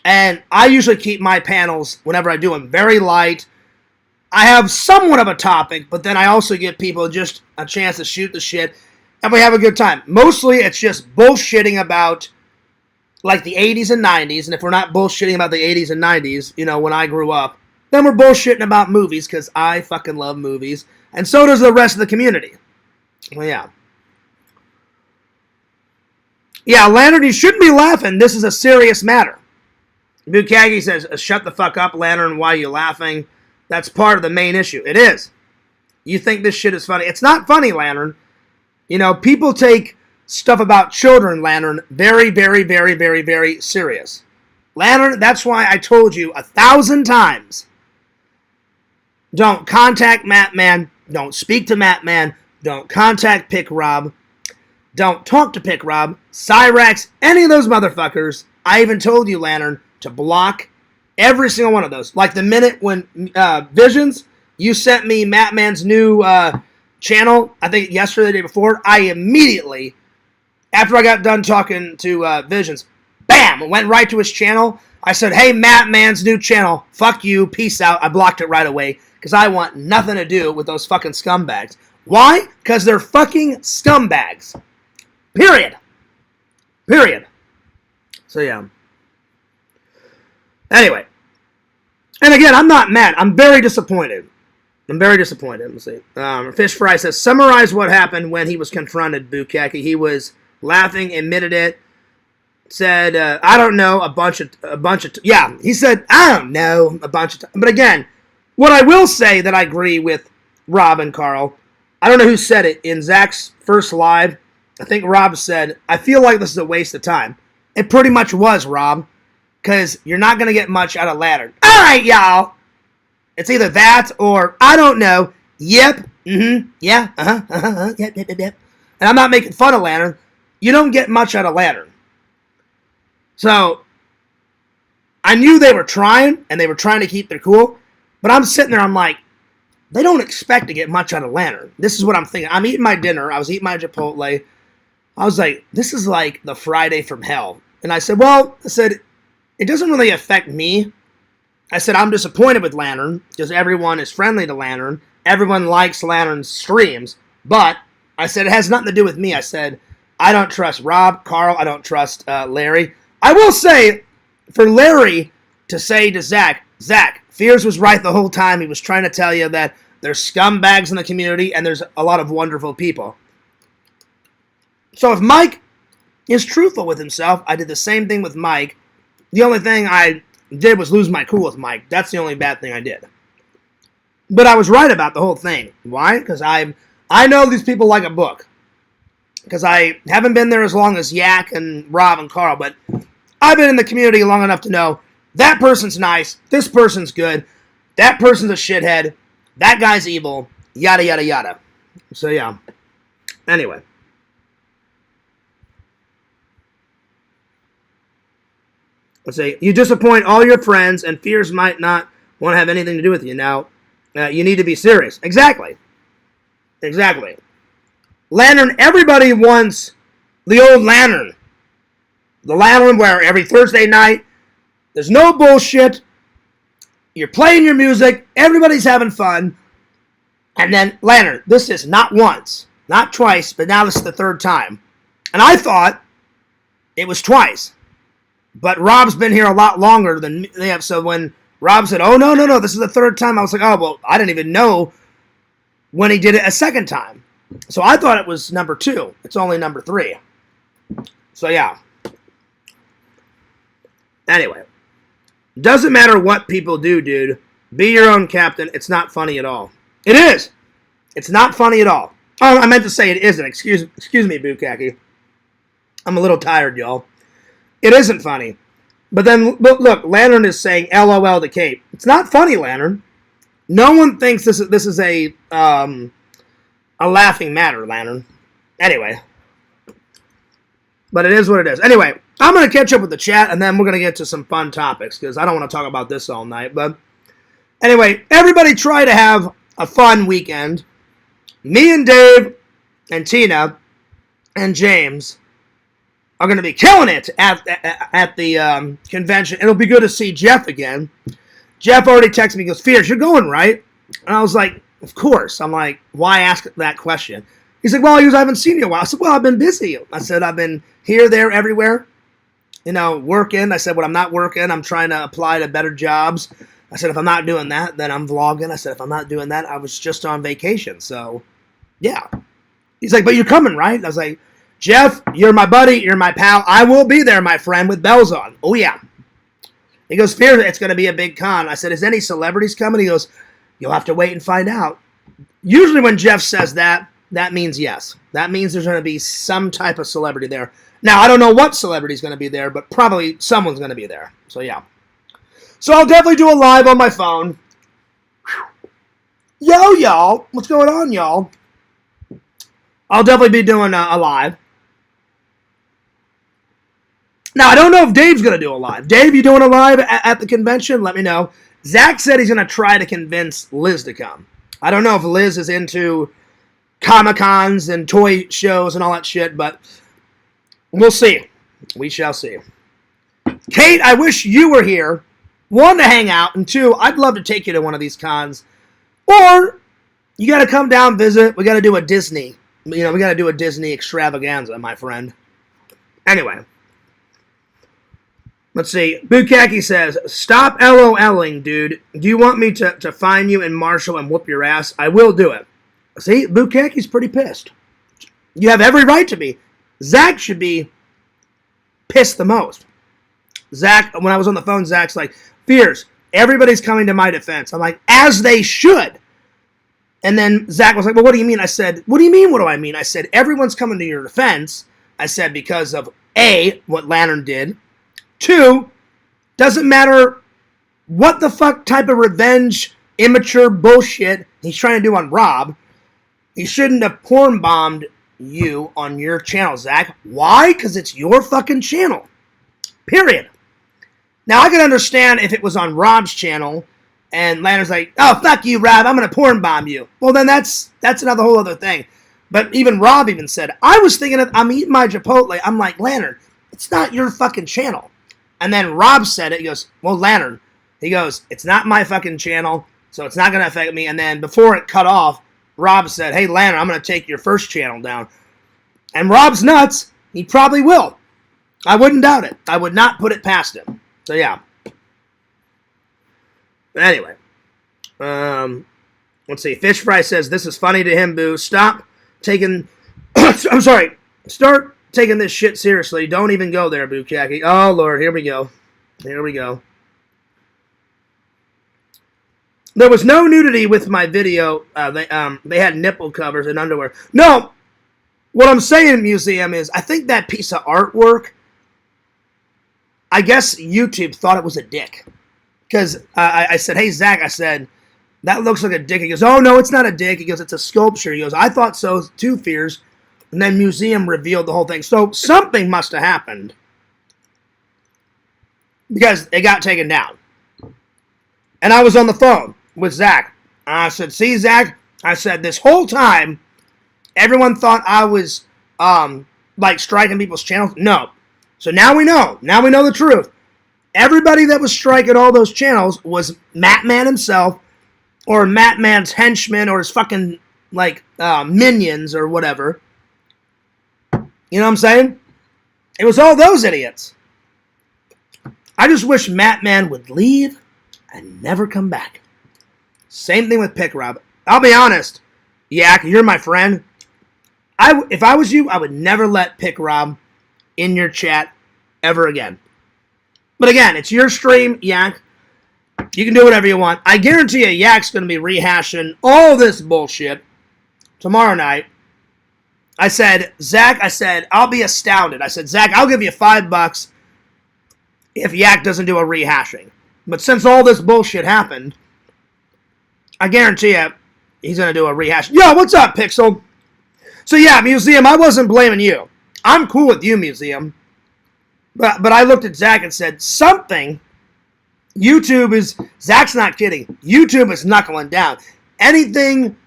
And I usually keep my panels, whenever I do them, very light. I have somewhat of a topic, but then I also give people just a chance to shoot the shit, and we have a good time. Mostly, it's just bullshitting about, like, the 80s and 90s, and if we're not bullshitting about the 80s and 90s, you know, when I grew up, Then we're bullshitting about movies, because I fucking love movies. And so does the rest of the community. Well, yeah. Yeah, Lantern, you shouldn't be laughing. This is a serious matter. Bukagi says, shut the fuck up, Lantern. Why are you laughing? That's part of the main issue. It is. You think this shit is funny. It's not funny, Lantern. You know, people take stuff about children, Lantern, very, very, very, very, very serious. Lantern, that's why I told you 1,000 times. Don't contact Mattman. Don't speak to Mattman. Don't contact Pick Rob. Don't talk to Pick Rob. Cyrax, any of those motherfuckers. I even told you, Lantern, to block every single one of those. Like the minute when Visions, you sent me Mattman's new channel, I think yesterday, the day before, I immediately, after I got done talking to Visions, bam, went right to his channel. I said, hey, Mattman's new channel, fuck you, peace out. I blocked it right away because I want nothing to do with those fucking scumbags. Why? Because they're fucking scumbags. Period. Period. So, yeah. Anyway. And again, I'm not mad. I'm very disappointed. I'm very disappointed. Let's see. Fish Fry says, summarize what happened when he was confronted, Bukaki. He was laughing, admitted it, said, I don't know, a bunch of, yeah, he said, I don't know, a bunch of times. But again, what I will say that I agree with Rob and Carl, I don't know who said it, in Zach's first live, I think Rob said, I feel like this is a waste of time. It pretty much was, Rob, because you're not going to get much out of Lantern. All right, y'all. It's either that or, I don't know, yep, yeah, yep. And I'm not making fun of Lantern. You don't get much out of Lantern. So, I knew they were trying, and they were trying to keep their cool, but I'm sitting there, I'm like, they don't expect to get much out of Lantern. This is what I'm thinking. I'm eating my dinner. I was eating my Chipotle. I was like, this is like the Friday from hell. And I said, it doesn't really affect me. I said, I'm disappointed with Lantern, because everyone is friendly to Lantern. Everyone likes Lantern's streams. But, I said, it has nothing to do with me. I said, I don't trust Rob, Carl, I don't trust Larry. I will say, for Larry to say to Zach, Fears was right the whole time. He was trying to tell you that there's scumbags in the community and there's a lot of wonderful people. So if Mike is truthful with himself, I did the same thing with Mike. The only thing I did was lose my cool with Mike. That's the only bad thing I did. But I was right about the whole thing. Why? Because I know these people like a book. Because I haven't been there as long as Yak and Rob and Carl, but I've been in the community long enough to know that person's nice, this person's good, that person's a shithead, that guy's evil, yada, yada, yada. So, yeah. Anyway. Let's say, you disappoint all your friends, and Fears might not want to have anything to do with you. Now, you need to be serious. Exactly. Exactly. Lantern, everybody wants the old Lantern. The Lantern where every Thursday night, there's no bullshit, you're playing your music, everybody's having fun, and then, Lantern, this is not once, not twice, but now this is the third time. And I thought it was twice. But Rob's been here a lot longer than they have, so when Rob said, oh, no, this is the third time, I was like, oh, well, I didn't even know when he did it a second time. So I thought it was number 2. It's only number 3. So, yeah. Anyway. Doesn't matter what people do, dude. Be your own captain. It's not funny at all. It is. It's not funny at all. Oh, I meant to say it isn't. Excuse me, Bukaki. I'm a little tired, y'all. It isn't funny. But then, look, Lantern is saying LOL to Kate. It's not funny, Lantern. No one thinks this is a laughing matter, Lantern. Anyway. But it is what it is. Anyway, I'm going to catch up with the chat, and then we're going to get to some fun topics, because I don't want to talk about this all night. But anyway, everybody try to have a fun weekend. Me and Dave and Tina and James are going to be killing it at the convention. It'll be good to see Jeff again. Jeff already texted me, he goes, Fears, you're going, right? And I was like, of course. I'm like, why ask that question? He's like, well, I haven't seen you in a while. I said, well, I've been busy. I said, I've been here, there, everywhere, working. I said, when I'm not working, I'm trying to apply to better jobs. I said, if I'm not doing that, then I'm vlogging. I said, if I'm not doing that, I was just on vacation. So, yeah. He's like, but you're coming, right? I was like, Jeff, you're my buddy. You're my pal. I will be there, my friend, with bells on. Oh, yeah. He goes, fear it's going to be a big con. I said, is any celebrities coming? He goes, you'll have to wait and find out. Usually when Jeff says that, that means yes. That means there's going to be some type of celebrity there. Now, I don't know what celebrity's going to be there, but probably someone's going to be there. So, yeah. So, I'll definitely do a live on my phone. Yo, y'all. What's going on, y'all? I'll definitely be doing a live. Now, I don't know if Dave's going to do a live. Dave, you doing a live at the convention? Let me know. Zach said he's going to try to convince Liz to come. I don't know if Liz is into Comic-Cons and toy shows and all that shit, but we'll see. We shall see. Kate, I wish you were here. One, to hang out, and two, I'd love to take you to one of these cons. Or, you got to come down, visit. We got to do a Disney. We got to do a Disney extravaganza, my friend. Anyway. Let's see. Bukaki says, stop LOLing, dude. Do you want me to find you in Marshall and whoop your ass? I will do it. See, Bukaki's pretty pissed. You have every right to be. Zach should be pissed the most. Zach, when I was on the phone, Zach's like, Fears, everybody's coming to my defense. I'm like, as they should. And then Zach was like, well, what do you mean? I said, what do you mean, what do I mean? I said, everyone's coming to your defense. I said, because of A, what Lantern did. 2, doesn't matter what the fuck type of revenge, immature bullshit he's trying to do on Rob. He shouldn't have porn bombed you on your channel, Zach. Why? Because it's your fucking channel. Period. Now, I could understand if it was on Rob's channel and Lantern's like, oh, fuck you, Rob, I'm going to porn bomb you. Well, then that's another whole other thing. But even Rob even said, I was thinking I'm eating my Chipotle. I'm like, Lantern, it's not your fucking channel. And then Rob said it. He goes, well, Lantern. He goes, it's not my fucking channel, so it's not going to affect me. And then before it cut off, Rob said, hey, Lantern, I'm going to take your first channel down. And Rob's nuts. He probably will. I wouldn't doubt it. I would not put it past him. So, yeah. But anyway. Let's see. Fish Fry says, this is funny to him, Boo. Stop taking... I'm sorry. Start taking this shit seriously. Don't even go there, Bukaki. Oh, Lord. Here we go. Here we go. There was no nudity with my video. They had nipple covers and underwear. No! What I'm saying, Museum, is I think that piece of artwork, I guess YouTube thought it was a dick. Because I said, hey, Zach, I said, that looks like a dick. He goes, oh, no, it's not a dick. He goes, it's a sculpture. He goes, I thought so too, Fears. And then Museum revealed the whole thing. So something must have happened. Because it got taken down. And I was on the phone with Zach. I said, see, Zach? I said, this whole time, everyone thought I was, like, striking people's channels. No. So now we know. Now we know the truth. Everybody that was striking all those channels was Matt Man himself, or Matt Man's henchmen, or his fucking, like, minions, or whatever. You know what I'm saying? It was all those idiots. I just wish Matt Man would leave and never come back. Same thing with Pick Rob. I'll be honest. Yak, you're my friend. If I was you, I would never let Pick Rob in your chat ever again. But again, it's your stream, Yak. You can do whatever you want. I guarantee you, Yak's going to be rehashing all this bullshit tomorrow night. I said, Zach, I'll be astounded. I said, Zach, I'll give you $5 if Yak doesn't do a rehashing. But since all this bullshit happened, I guarantee you he's going to do a rehash. Yo, what's up, Pixel? So yeah, Museum, I wasn't blaming you. I'm cool with you, Museum. But I looked at Zach and said, something, YouTube is, Zach's not kidding, YouTube is knuckling down. Anything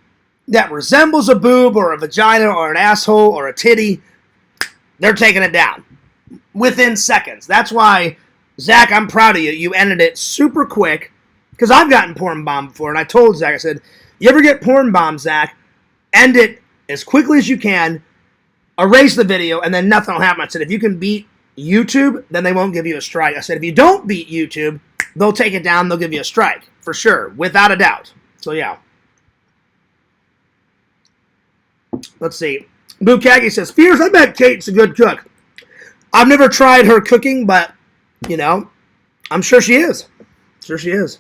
that resembles a boob or a vagina or an asshole or a titty, they're taking it down within seconds. That's why, Zach, I'm proud of you. You ended it super quick, because I've gotten porn bombed before, and I told Zach, I said, you ever get porn bombed, Zach, end it as quickly as you can, erase the video, and then nothing will happen. I said, if you can beat YouTube, then they won't give you a strike. I said, if you don't beat YouTube, they'll take it down, they'll give you a strike. for sure, without a doubt. So, yeah. Let's see. Bukagi says, Fears, I bet Kate's a good cook. I've never tried her cooking, but, you know, I'm sure she is. Sure she is.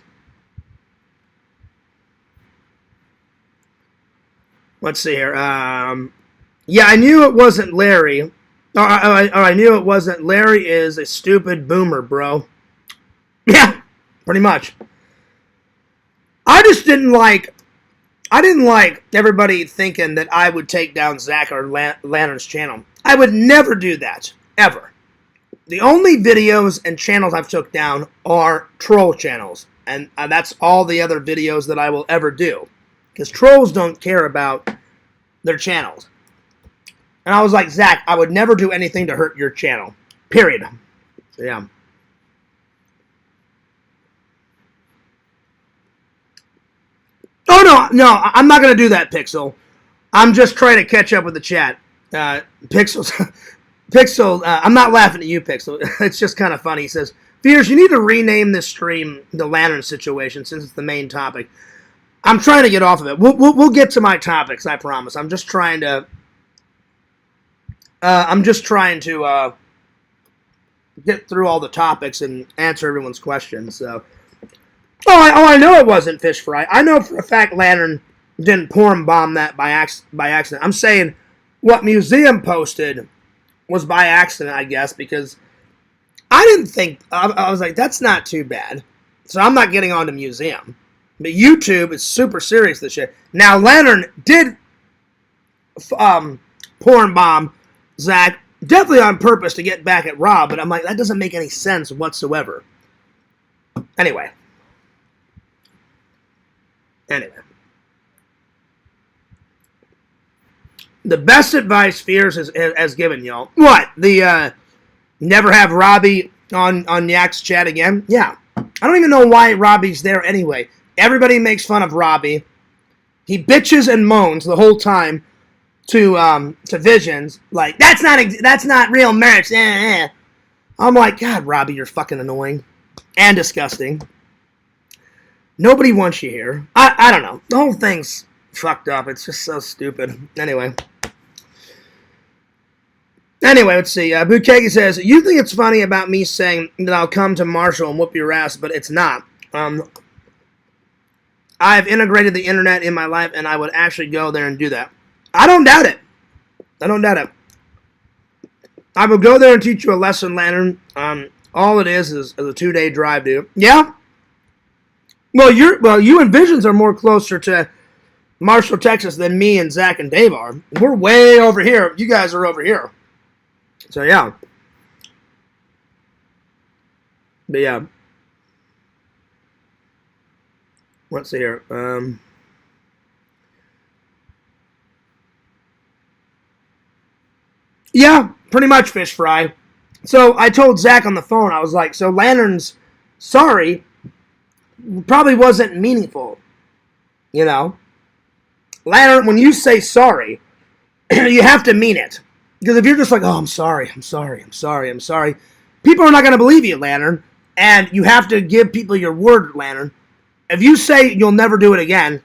Let's see here. Yeah, I knew it wasn't Larry. I knew it wasn't. Larry is a stupid boomer, bro. Yeah, pretty much. I didn't like everybody thinking that I would take down Zach or Lantern's channel. I would never do that, ever. The only videos and channels I've took down are troll channels, and that's all the other videos that I will ever do, because trolls don't care about their channels. And I was like, Zach, I would never do anything to hurt your channel. Period. So, yeah. Oh, no, I'm not going to do that, Pixel. I'm just trying to catch up with the chat. Pixel, I'm not laughing at you, Pixel. It's just kind of funny. He says, Fears, you need to rename this stream the Lantern situation since it's the main topic. I'm trying to get off of it. We'll get to my topics, I promise. I'm just trying to get through all the topics and answer everyone's questions. So, I know it wasn't Fish Fry. I know for a fact Lantern didn't porn bomb that by accident. I'm saying what Museum posted was by accident, I guess, because I didn't think, I was like, that's not too bad. So I'm not getting on to Museum. But YouTube is super serious this shit. Now, Lantern did porn bomb Zach, definitely on purpose to get back at Rob, but I'm like, that doesn't make any sense whatsoever. Anyway. The best advice Fears has given y'all. What? The never have Robbie on Yak's chat again? Yeah. I don't even know why Robbie's there anyway. Everybody makes fun of Robbie. He bitches and moans the whole time to Visions, like, that's not real merch. I'm like, God, Robbie, you're fucking annoying and disgusting. Nobody wants you here. I don't know. The whole thing's fucked up. It's just so stupid. Anyway, let's see. Bukegi says, you think it's funny about me saying that I'll come to Marshall and whoop your ass, but it's not. I've integrated the internet in my life, and I would actually go there and do that. I don't doubt it. I will go there and teach you a lesson, Lantern. All it is a 2-day drive, dude. Yeah? Well, you and Visions are more closer to Marshall, Texas than me and Zach and Dave are. We're way over here. You guys are over here. So, yeah. But, yeah. Let's see here. Yeah, pretty much, Fish Fry. So I told Zach on the phone, I was like, so Lantern's sorry probably wasn't meaningful. You know? Lantern, when you say sorry, you have to mean it. Because if you're just like, oh, I'm sorry, people are not going to believe you, Lantern. And you have to give people your word, Lantern. If you say you'll never do it again,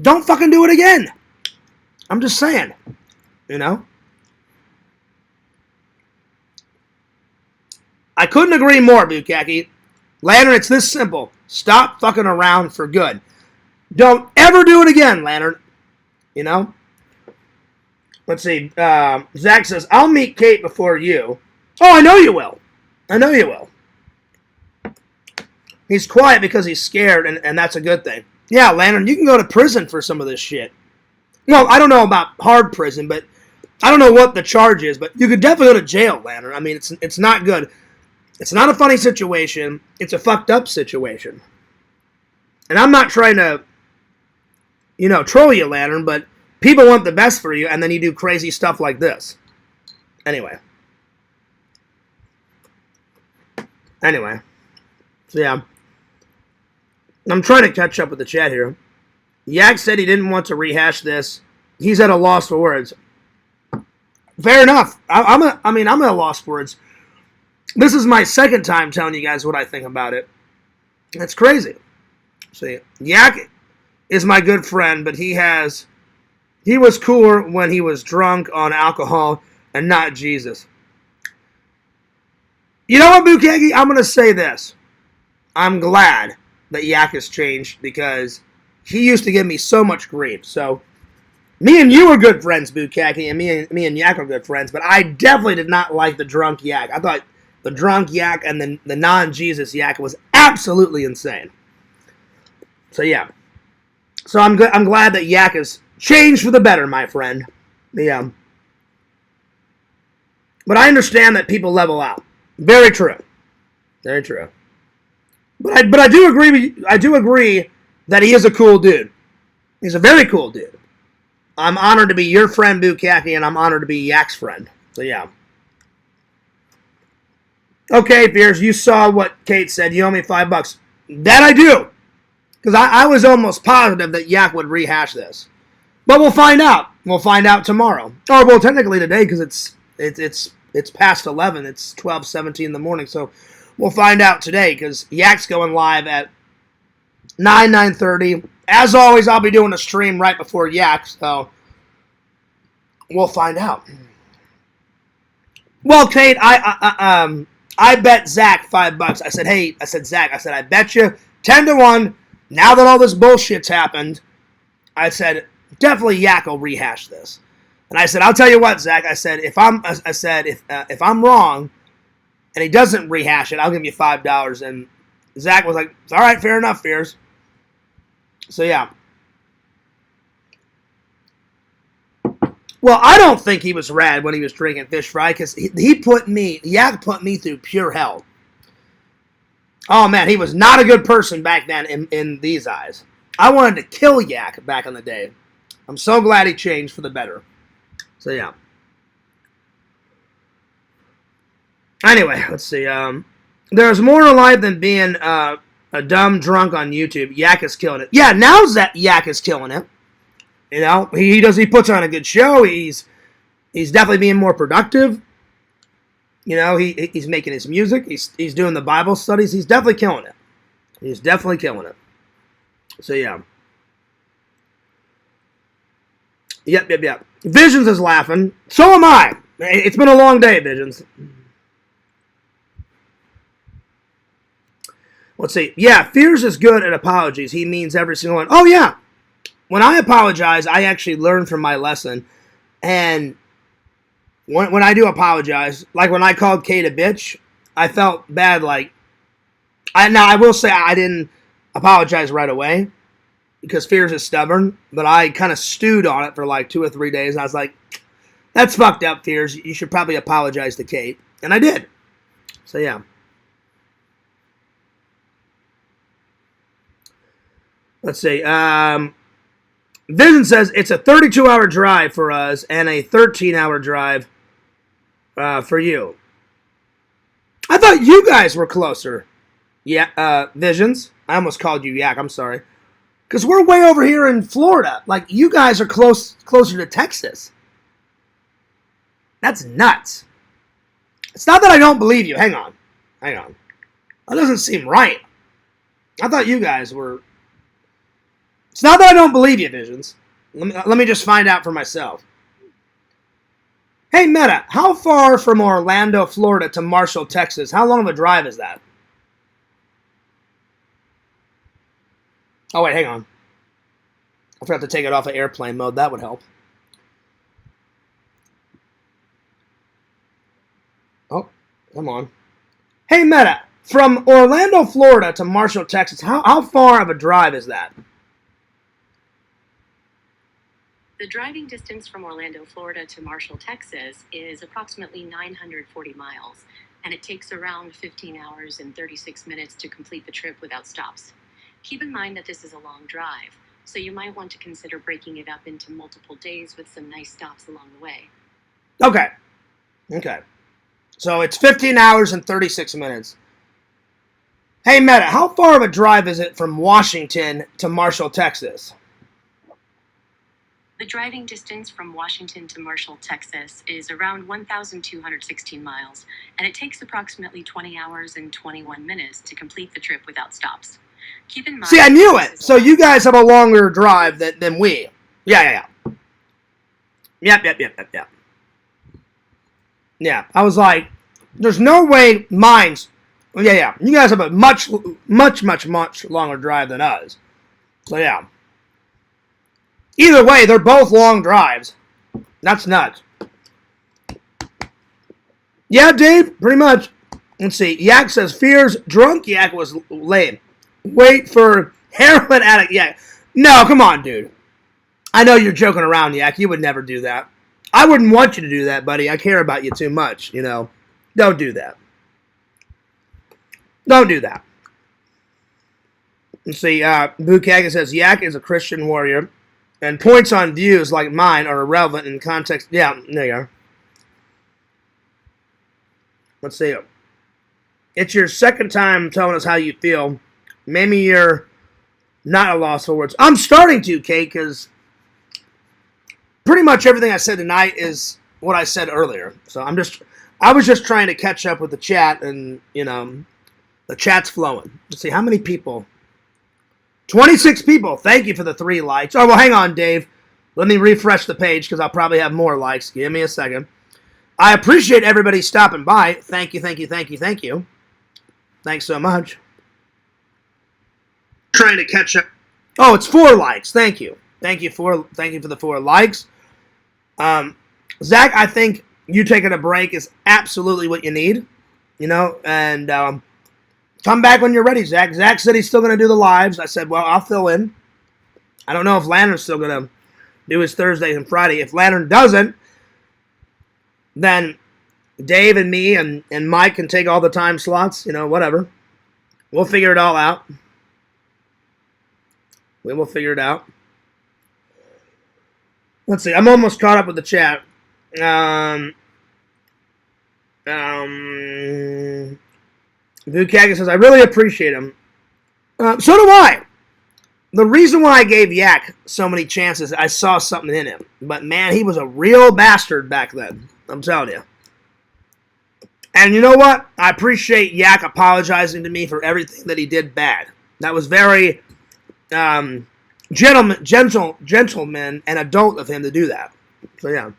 don't fucking do it again. I'm just saying. You know? I couldn't agree more, Bukaki. Lantern, it's this simple. Stop fucking around for good. Don't ever do it again, Lantern. You know? Let's see. Zach says, I'll meet Kate before you. Oh, I know you will. He's quiet because he's scared, and that's a good thing. Yeah, Lantern, you can go to prison for some of this shit. Well, I don't know about hard prison, but I don't know what the charge is, but you could definitely go to jail, Lantern. I mean, it's not good. It's not a funny situation. It's a fucked up situation. And I'm not trying to, troll you, Lantern, but people want the best for you, and then you do crazy stuff like this. Anyway. So, yeah. I'm trying to catch up with the chat here. Yak said he didn't want to rehash this. He's at a loss for words. Fair enough. I'm at a loss for words. This is my second time telling you guys what I think about it. It's crazy. See, Yak is my good friend, but he was cooler when he was drunk on alcohol and not Jesus. You know what, Bukegi? I'm going to say this. I'm glad that Yak has changed because he used to give me so much grief. So, me and you were good friends, Bukaki, and me and Yak are good friends, but I definitely did not like the drunk Yak. I thought the drunk Yak and the non-Jesus Yak was absolutely insane. So, yeah. So, I'm glad that Yak has changed for the better, my friend. Yeah. But I understand that people level out. Very true. Very true. But I do agree that he is a cool dude. He's a very cool dude. I'm honored to be your friend, Bukaki, and I'm honored to be Yak's friend. So, yeah. Okay, Fears, you saw what Kate said. You owe me $5. That I do. Because I was almost positive that Yak would rehash this. But we'll find out. We'll find out tomorrow. Or, well, technically today, because it's past 11. It's 12:17 in the morning. So, we'll find out today, because Yak's going live at 9:30. As always, I'll be doing a stream right before Yak, so we'll find out. Well, Kate, I bet Zach $5. I said, Zach, I bet you 10-1. Now that all this bullshit's happened, I said, definitely Yak will rehash this. And I said, I'll tell you what, Zach. I said, if I'm wrong and he doesn't rehash it, I'll give you $5. And Zach was like, all right, fair enough, Fears. So, yeah. Well, I don't think he was rad when he was drinking fish fry because Yak put me through pure hell. Oh, man, he was not a good person back then in these eyes. I wanted to kill Yak back in the day. I'm so glad he changed for the better. So, yeah. Anyway, let's see. There's more to life than being a dumb drunk on YouTube. Yak is killing it. Yeah, now that Yak is killing it. You know, he puts on a good show. He's definitely being more productive. You know, he's making his music. He's doing the Bible studies. He's definitely killing it. He's definitely killing it. So, yeah. Yep. Visions is laughing. So am I. It's been a long day, Visions. Let's see. Yeah, Fears is good at apologies. He means every single one. Oh, yeah. When I apologize, I actually learn from my lesson. And when I do apologize, like when I called Kate a bitch, I felt bad. I will say I didn't apologize right away because Fears is stubborn. But I kind of stewed on it for like 2 or 3 days. And I was like, that's fucked up, Fears. You should probably apologize to Kate. And I did. So, yeah. Let's see. Vision says it's a 32-hour drive for us and a 13-hour drive for you. I thought you guys were closer. Yeah, Visions. I almost called you Yak. I'm sorry. Because we're way over here in Florida. Like, you guys are closer to Texas. That's nuts. It's not that I don't believe you. Hang on. That doesn't seem right. I thought you guys were... It's not that I don't believe you, Visions. Let me just find out for myself. Hey, Meta, how far from Orlando, Florida to Marshall, Texas? How long of a drive is that? Oh, wait, hang on. I forgot to take it off of airplane mode. That would help. Oh, come on. Hey, Meta, from Orlando, Florida to Marshall, Texas, how far of a drive is that? The driving distance from Orlando, Florida to Marshall, Texas is approximately 940 miles, and it takes around 15 hours and 36 minutes to complete the trip without stops. Keep in mind that this is a long drive, so you might want to consider breaking it up into multiple days with some nice stops along the way. Okay. So it's 15 hours and 36 minutes. Hey, Meta, how far of a drive is it from Washington to Marshall, Texas? The driving distance from Washington to Marshall, Texas is around 1,216 miles, and it takes approximately 20 hours and 21 minutes to complete the trip without stops. Keep in mind. See, I knew it. So you guys have a longer drive than we. Yeah. Yep. Yeah, I was like, there's no way mine's. Yeah. You guys have a much longer drive than us. So yeah. Either way, they're both long drives. That's nuts. Yeah, Dave, pretty much. Let's see. Yak says, fears drunk Yak was lame. Wait for heroin addict Yak. No, come on, dude. I know you're joking around, Yak. You would never do that. I wouldn't want you to do that, buddy. I care about you too much, you know. Don't do that. Don't do that. Let's see. Bukaga says, Yak is a Christian warrior, and points on views like mine are irrelevant in context. Yeah, there you are. Let's see. It's your second time telling us how you feel. Maybe you're not at a loss for words. I'm starting to, Kate, because pretty much everything I said tonight is what I said earlier. So I was just trying to catch up with the chat, and, you know, the chat's flowing. Let's see, how many people? 26 people. Thank you for the 3 likes. Oh, well, hang on, Dave. Let me refresh the page because I'll probably have more likes. Give me a second. I appreciate everybody stopping by. Thank you. Thanks so much. Trying to catch up. Oh, it's 4 likes. Thank you. Thank you for the 4 likes. Zach, I think you taking a break is absolutely what you need. You know, and come back when you're ready, Zach. Zach said he's still going to do the lives. I said, well, I'll fill in. I don't know if Lantern's still going to do his Thursday and Friday. If Lantern doesn't, then Dave and me and Mike can take all the time slots, you know, whatever. We'll figure it all out. We will figure it out. Let's see. I'm almost caught up with the chat. Bukaga says, I really appreciate him. So do I. The reason why I gave Yak so many chances, I saw something in him. But, man, he was a real bastard back then. I'm telling you. And you know what? I appreciate Yak apologizing to me for everything that he did bad. That was very gentleman and adult of him to do that. So, yeah.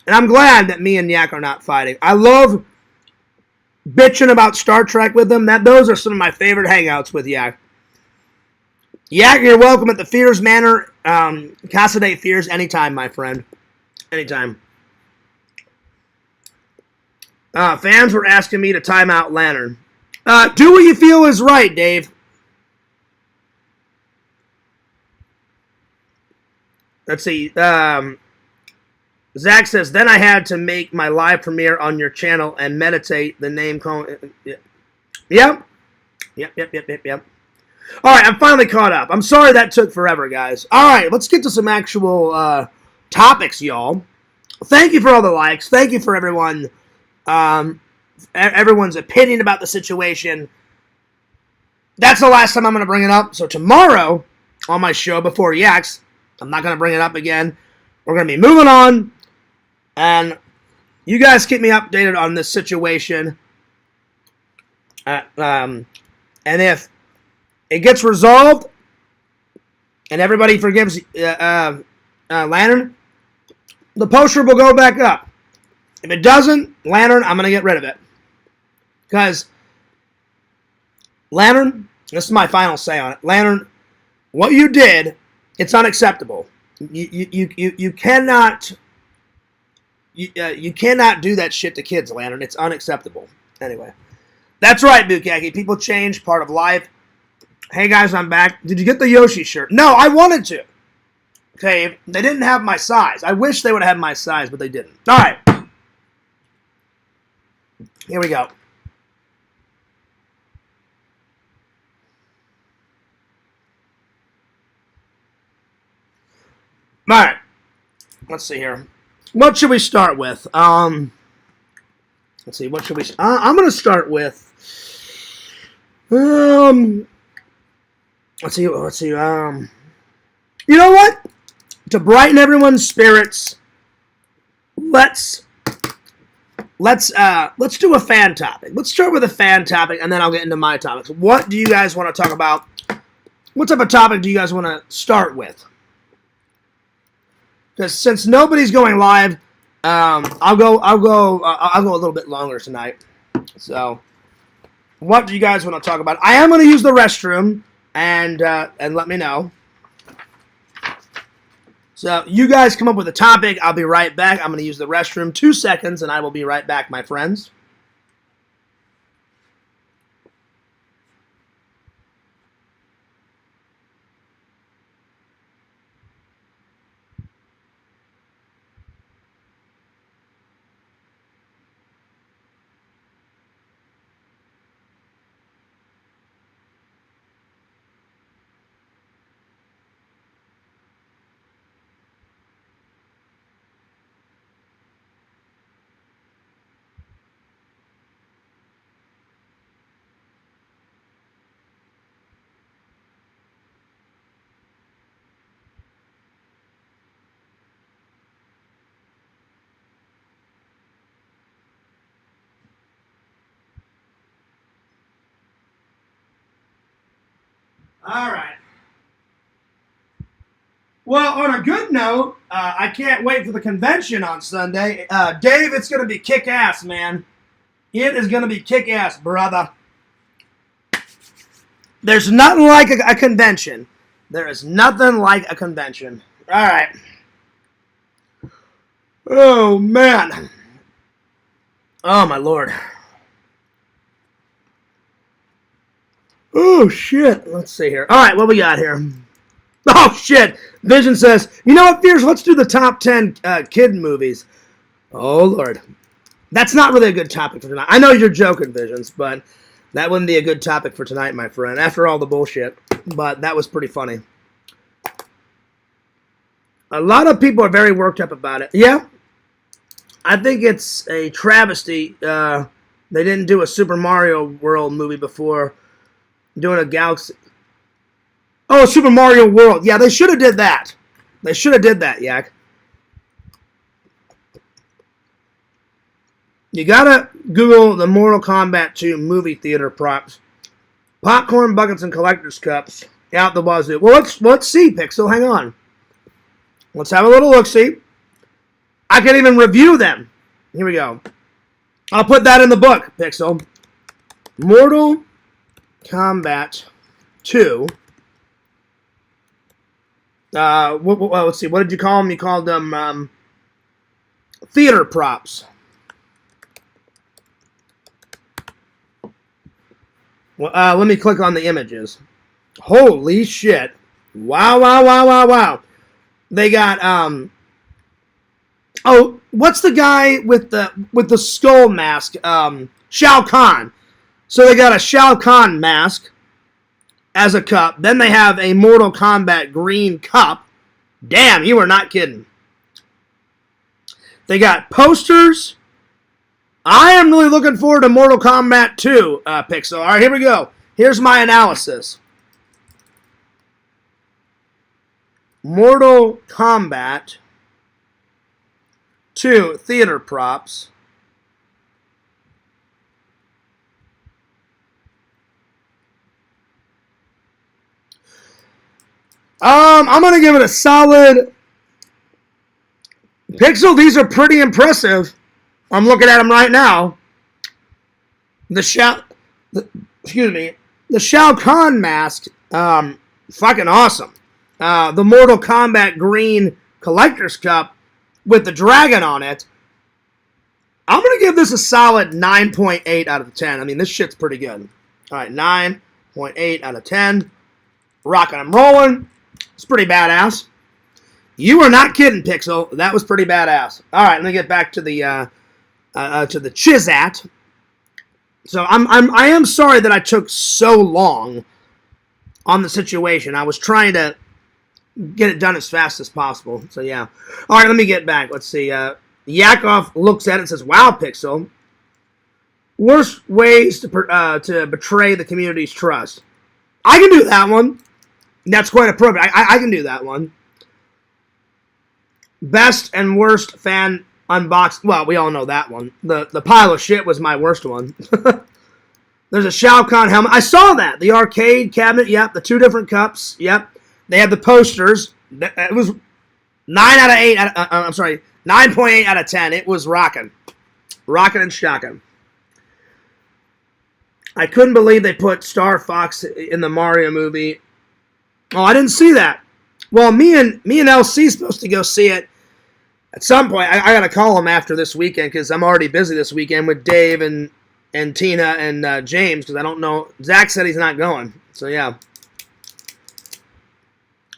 And I'm glad that me and Yak are not fighting. I love bitching about Star Trek with him. Those are some of my favorite hangouts with Yak. Yak, you're welcome at the Fears Manor. Casa de Fears anytime, my friend. Anytime. Fans were asking me to time out Lantern. Do what you feel is right, Dave. Let's see. Zach says, then I had to make my live premiere on your channel and meditate the name. Yep. All right, I'm finally caught up. I'm sorry that took forever, guys. All right, let's get to some actual topics, y'all. Thank you for all the likes. Thank you for everyone's opinion about the situation. That's the last time I'm going to bring it up. So tomorrow on my show before Yaks, I'm not going to bring it up again. We're going to be moving on. And you guys keep me updated on this situation. And if it gets resolved and everybody forgives Lantern, the poster will go back up. If it doesn't, Lantern, I'm going to get rid of it. Because Lantern, this is my final say on it. Lantern, what you did, it's unacceptable. You cannot do that shit to kids, Lantern. It's unacceptable. Anyway, that's right, Bukaki. People change, part of life. Hey guys, I'm back. Did you get the Yoshi shirt? No, I wanted to. Okay, they didn't have my size. I wish they would have had my size, but they didn't. All right, here we go. All right, let's see here. What should we start with? Let's see. What should we? I'm gonna start with. Let's see. You know what? To brighten everyone's spirits, let's do a fan topic. Let's start with a fan topic, and then I'll get into my topics. What do you guys want to talk about what type of topic do you guys want to start with? Because since nobody's going live, I'll go a little bit longer tonight. So, what do you guys want to talk about? I am going to use the restroom, and let me know. So, you guys come up with a topic. I'll be right back. I'm going to use the restroom. 2 seconds, and I will be right back, my friends. All right. Well, on a good note, I can't wait for the convention on Sunday. Dave, it's going to be kick-ass, man. It is going to be kick-ass, brother. There's nothing like a convention. There is nothing like a convention. All right. Oh, man. Oh, my Lord. Oh, shit. Let's see here. All right, what we got here? Oh, shit. Vision says, you know what, Fierce? Let's do the top 10 kid movies. Oh, Lord. That's not really a good topic for tonight. I know you're joking, Visions, but that wouldn't be a good topic for tonight, my friend, after all the bullshit. But that was pretty funny. A lot of people are very worked up about it. Yeah. I think it's a travesty. They didn't do a Super Mario World movie before doing a Galaxy. Oh, Super Mario World. Yeah, they should have did that. They should have did that, Yak. You gotta Google the Mortal Kombat 2 movie theater props. Popcorn buckets and collector's cups. Out the wazoo. Well, let's see, Pixel. Hang on. Let's have a little look-see. I can even review them. Here we go. I'll put that in the book, Pixel. Mortal Kombat 2. Let's see. What did you call them? You called them theater props. Well, let me click on the images. Holy shit! Wow! Wow! Wow! Wow! Wow! They got oh, what's the guy with the skull mask? Shao Kahn. So they got a Shao Kahn mask as a cup. Then they have a Mortal Kombat green cup. Damn, you are not kidding. They got posters. I am really looking forward to Mortal Kombat 2, Pixel. All right, here we go. Here's my analysis. Mortal Kombat 2 theater props. I'm going to give it a solid Pixel. These are pretty impressive. I'm looking at them right now. The Shao Kahn mask, fucking awesome. The Mortal Kombat green collector's cup with the dragon on it. I'm going to give this a solid 9.8 out of 10. I mean, this shit's pretty good. All right, 9.8 out of 10. Rocking, I'm rolling. It's pretty badass. You are not kidding, Pixel. That was pretty badass. All right, let me get back to the Chizat. So I am sorry that I took so long on the situation. I was trying to get it done as fast as possible. So yeah. All right, let me get back. Let's see. Yakov looks at it and says, "Wow, Pixel. Worst ways to betray the community's trust." I can do that one. That's quite appropriate. I can do that one. Best and worst fan unboxed. Well, we all know that one. The pile of shit was my worst one. There's a Shao Kahn helmet. I saw that. The arcade cabinet, yep. The 2 different cups, yep. They had the posters. It was 9 out of 8. I'm sorry, 9.8 out of 10. It was rocking. Rocking and shocking. I couldn't believe they put Star Fox in the Mario movie. Oh, I didn't see that. Well, me and LC supposed to go see it at some point. I gotta call him after this weekend because I'm already busy this weekend with Dave and Tina and James because I don't know. Zach said he's not going. So yeah.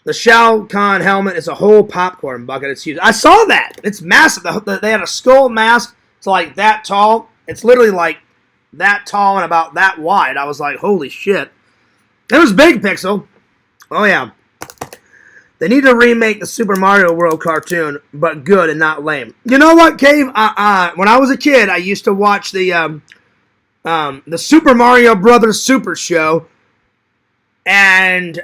The Shao Kahn helmet is a whole popcorn bucket. It's huge. I saw that. It's massive. They had a skull mask. It's like that tall. It's literally like that tall and about that wide. I was like, holy shit. It was big, Pixel. Oh, yeah. They need to remake the Super Mario World cartoon, but good and not lame. You know what, Cave? When I was a kid, I used to watch the Super Mario Brothers Super Show, and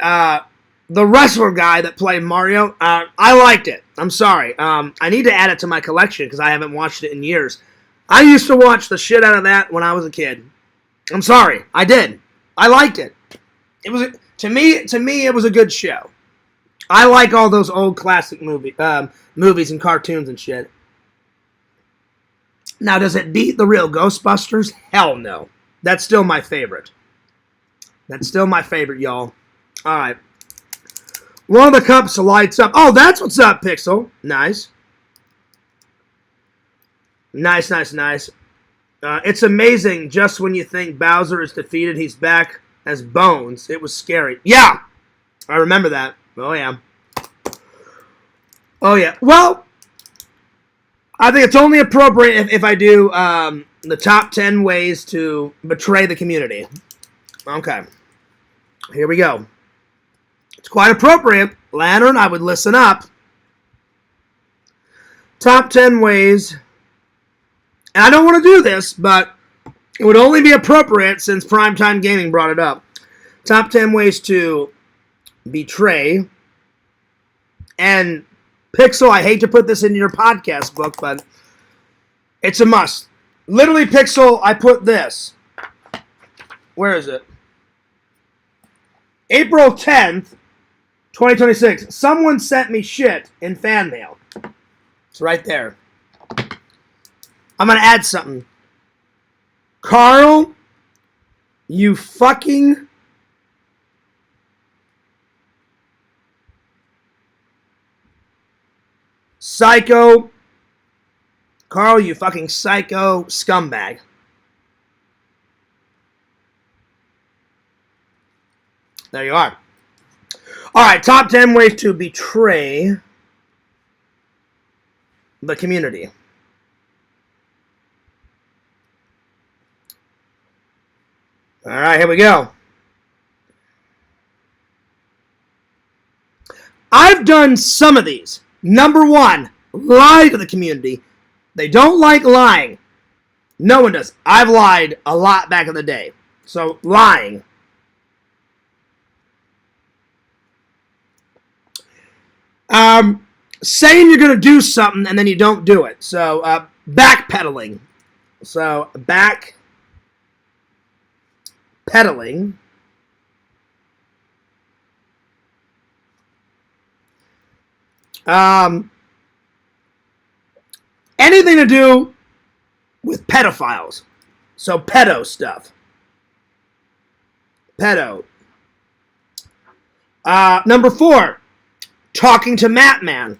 the wrestler guy that played Mario, I liked it. I'm sorry. I need to add it to my collection because I haven't watched it in years. I used to watch the shit out of that when I was a kid. I'm sorry. I did. I liked it. It was to me, it was a good show. I like all those old classic movies and cartoons and shit. Now, does it beat the real Ghostbusters? Hell no. That's still my favorite. That's still my favorite, y'all. All right. One of the cups lights up. Oh, that's what's up, Pixel. Nice. Nice, nice, nice. It's amazing just when you think Bowser is defeated, he's back as Bones. It was scary. Yeah, I remember that. Oh, yeah. Oh, yeah. Well, I think it's only appropriate if I do the top 10 ways to betray the community. Okay. Here we go. It's quite appropriate. Lantern, I would listen up. Top 10 ways. And I don't want to do this, but it would only be appropriate since Primetime Gaming brought it up. Top 10 ways to betray. And Pixel, I hate to put this into your podcast book, but it's a must. Literally, Pixel, I put this. Where is it? April 10th, 2026. Someone sent me shit in fan mail. It's right there. I'm going to add something. Carl, you fucking psycho. Carl, you fucking psycho scumbag. There you are. All right, top 10 ways to betray the community. All right, here we go. I've done some of these. Number 1, lie to the community. They don't like lying. No one does. I've lied a lot back in the day. So, lying. Saying you're going to do something and then you don't do it. So, backpedaling. So, backpedaling. Anything to do with pedophiles. So, pedo stuff. Pedo. Number 4, talking to Matman.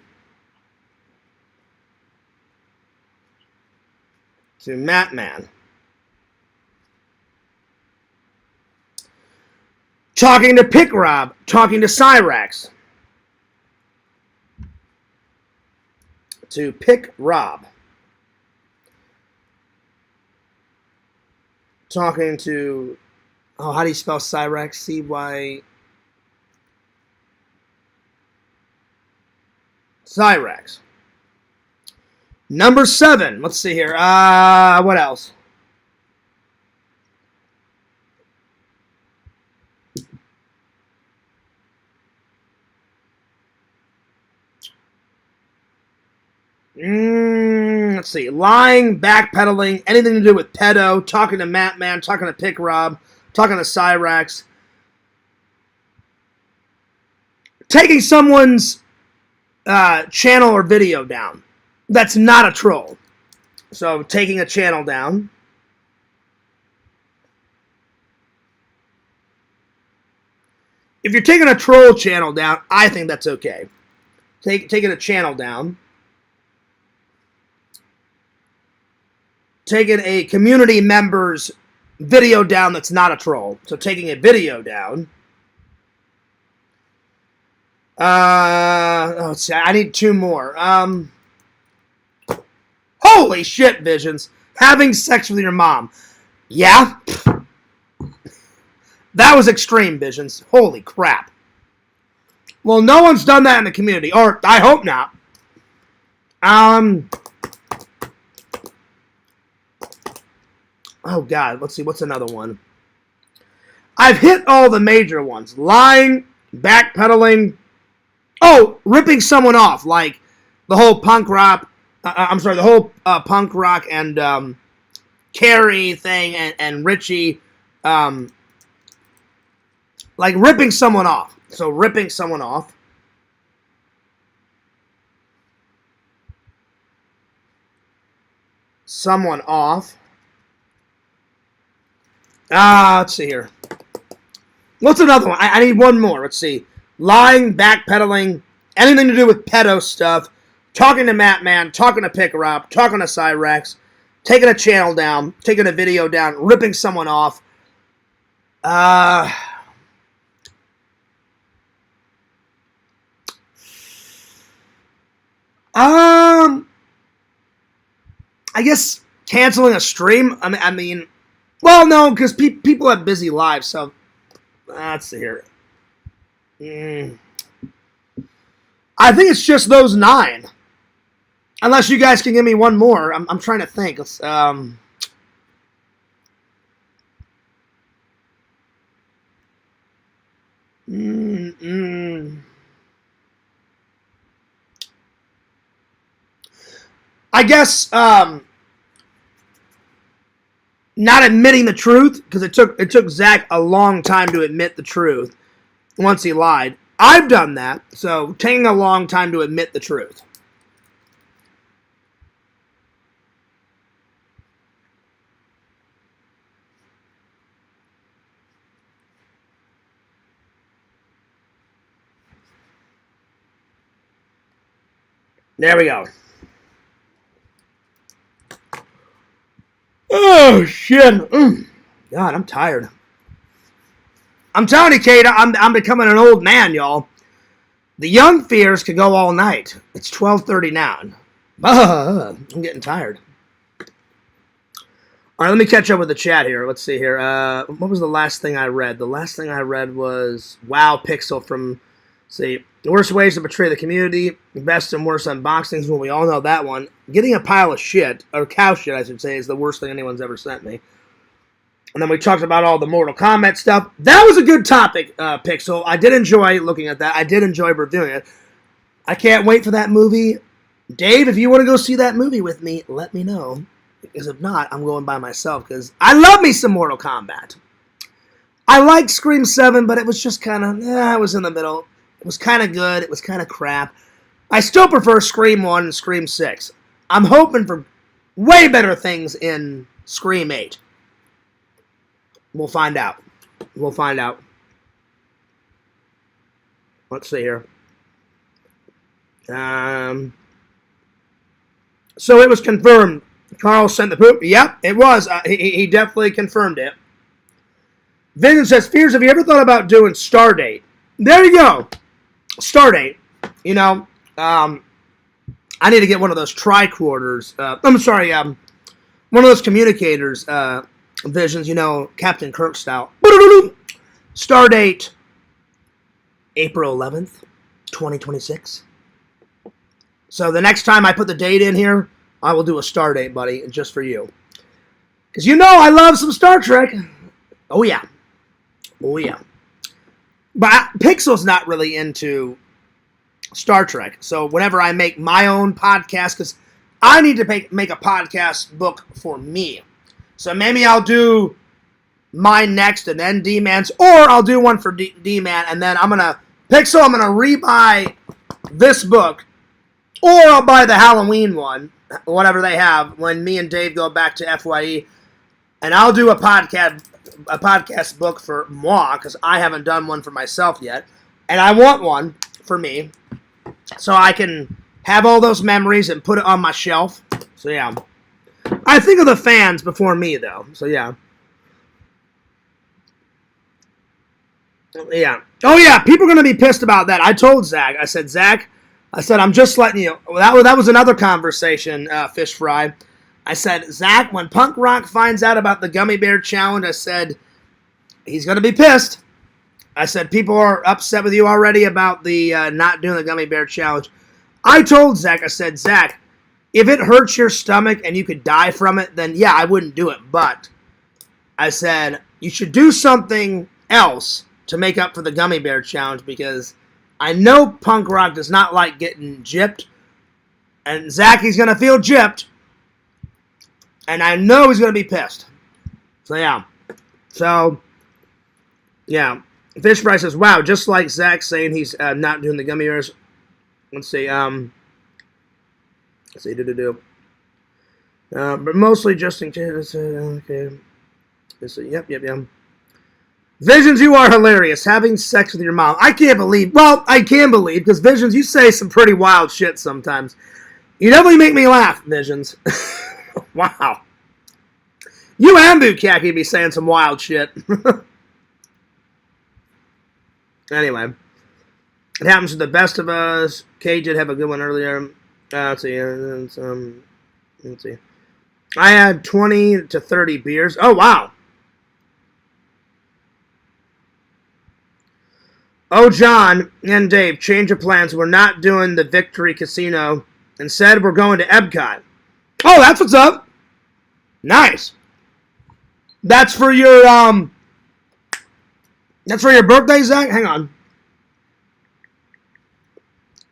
To Matman. Talking to Pick Rob. Talking to Cyrax. To Pick Rob. Talking to... Oh, how do you spell Cyrax? C-Y... Cyrax. Number 7. Let's see here. What else? let's see, lying, backpedaling, anything to do with pedo, talking to Matman, talking to Pick Rob, talking to Cyrax, taking someone's channel or video down. That's not a troll. So taking a channel down. If you're taking a troll channel down, I think that's okay. Taking a channel down. Taking a community member's video down that's not a troll. So taking a video down. Let's see. I need two more. Holy shit, Visions. Having sex with your mom. Yeah? That was extreme, Visions. Holy crap. Well, no one's done that in the community. Or, I hope not. Oh, God. Let's see. What's another one? I've hit all the major ones. Lying, backpedaling. Oh, ripping someone off. Like the whole punk rock. The whole punk rock and Carrie thing and Richie. Like ripping someone off. So ripping someone off. Someone off. Let's see here. What's another one? I need one more. Let's see. Lying, backpedaling, anything to do with pedo stuff, talking to Matman, talking to Pick Rob, talking to Cyrax, taking a channel down, taking a video down, ripping someone off. I guess canceling a stream. I mean, well, no, because people have busy lives. So let's see here. I think it's just those 9. Unless you guys can give me one more. I'm trying to think. I guess not admitting the truth, because it took Zach a long time to admit the truth once he lied. I've done that, so taking a long time to admit the truth. There we go. Oh, shit. God, I'm tired. I'm telling you, Kate, I'm becoming an old man, y'all. The young fears could go all night. It's 12:30 now. I'm getting tired. All right, let me catch up with the chat here. Let's see here. What was the last thing I read? The last thing I read was Wow Pixel from, see, the worst ways to betray the community, best and worst unboxings. Well, we all know that one. Getting a pile of shit, or cow shit, I should say, is the worst thing anyone's ever sent me. And then we talked about all the Mortal Kombat stuff. That was a good topic, Pixel. I did enjoy looking at that. I did enjoy reviewing it. I can't wait for that movie. Dave, if you want to go see that movie with me, let me know. Because if not, I'm going by myself. Because I love me some Mortal Kombat. I liked Scream 7, but it was just kind of, I was in the middle. It was kind of good. It was kind of crap. I still prefer Scream 1 and Scream 6. I'm hoping for way better things in Scream 8. We'll find out. We'll find out. Let's see here. So it was confirmed. Carl sent the poop. Yep, it was. He definitely confirmed it. Vincent says, Fears, have you ever thought about doing Stardate? There you go. Stardate. You know, I need to get one of those tricorders. I'm sorry, one of those communicators, Visions, you know, Captain Kirk style. Stardate, April 11th, 2026. So the next time I put the date in here, I will do a Stardate, buddy, just for you. Because you know I love some Star Trek. Oh, yeah. Oh, yeah. But Pixel's not really into Star Trek. So whenever I make my own podcast, because I need to make a podcast book for me. So maybe I'll do mine next and then D-Man's, or I'll do one for D-Man, and then I'm going to Pixel, I'm going to rebuy this book, or I'll buy the Halloween one, whatever they have, when me and Dave go back to FYE, and I'll do a podcast book for moi, because I haven't done one for myself yet, and I want one for me, so I can have all those memories and put it on my shelf. So yeah, I think of the fans before me, though, so yeah. Yeah. Oh, yeah. People are going to be pissed about that. I told Zach. I said, Zach, I'm just letting you know. That was another conversation, Fish Fry. I said, Zach, when Punk Rock finds out about the Gummy Bear Challenge, I said, he's going to be pissed. I said, people are upset with you already about the not doing the Gummy Bear Challenge. I told Zach, I said, Zach, if it hurts your stomach and you could die from it, then yeah, I wouldn't do it. But I said, you should do something else to make up for the Gummy Bear Challenge, because I know Punk Rock does not like getting gypped, and Zachy's going to feel gypped, and I know he's going to be pissed. So, yeah. Fish Fry says, wow, just like Zach saying he's not doing the Gummy Bears. Let's see, but mostly just in case, okay. Let's see, yep. Visions, you are hilarious. Having sex with your mom. I can believe, because Visions, you say some pretty wild shit sometimes. You definitely make me laugh, Visions. Wow. You and Bukaki be saying some wild shit. Anyway. It happens to the best of us. Kay did have a good one earlier. Let's see. I had 20 to 30 beers. Oh, wow. Oh, John and Dave, change of plans. We're not doing the Victory Casino. Instead, we're going to Epcot. Oh, that's what's up. Nice. That's for your birthday, Zach? Hang on.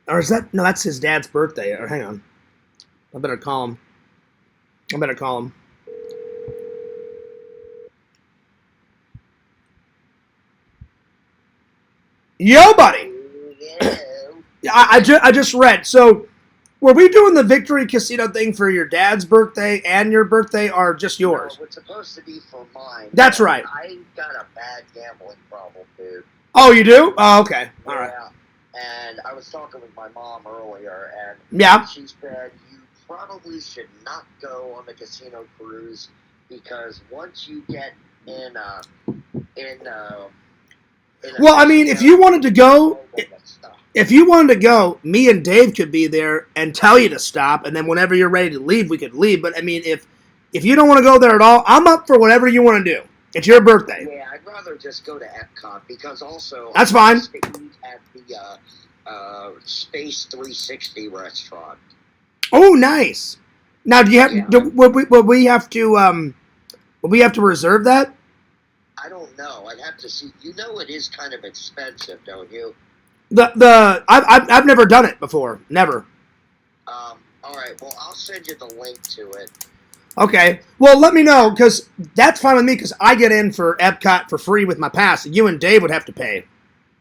Or is that, no, that's his dad's birthday. Or hang on. I better call him. Yo, buddy. Yeah. I just read. So, were we doing the Victory Casino thing for your dad's birthday and your birthday, or just yours? No, it's supposed to be for mine. That's right. I got a bad gambling problem, dude. Oh, you do? Oh, okay. All right. And I was talking with my mom earlier, and she said you probably should not go on the casino cruise, because once you get in well, I mean, if you wanted to go, me and Dave could be there and tell you to stop, and then whenever you're ready to leave, we could leave. But I mean, if you don't want to go there at all, I'm up for whatever you want to do. It's your birthday. Yeah, I'd rather just go to Epcot, because also that's fine. At the Space 360 restaurant. Oh, nice. Now, do you have? Yeah. Will we have to reserve that? I don't know. I'd have to see. You know, it is kind of expensive, don't you? I've never done it before. Never. All right. Well, I'll send you the link to it. Okay. Well, let me know, because that's fine with me, because I get in for Epcot for free with my pass. You and Dave would have to pay.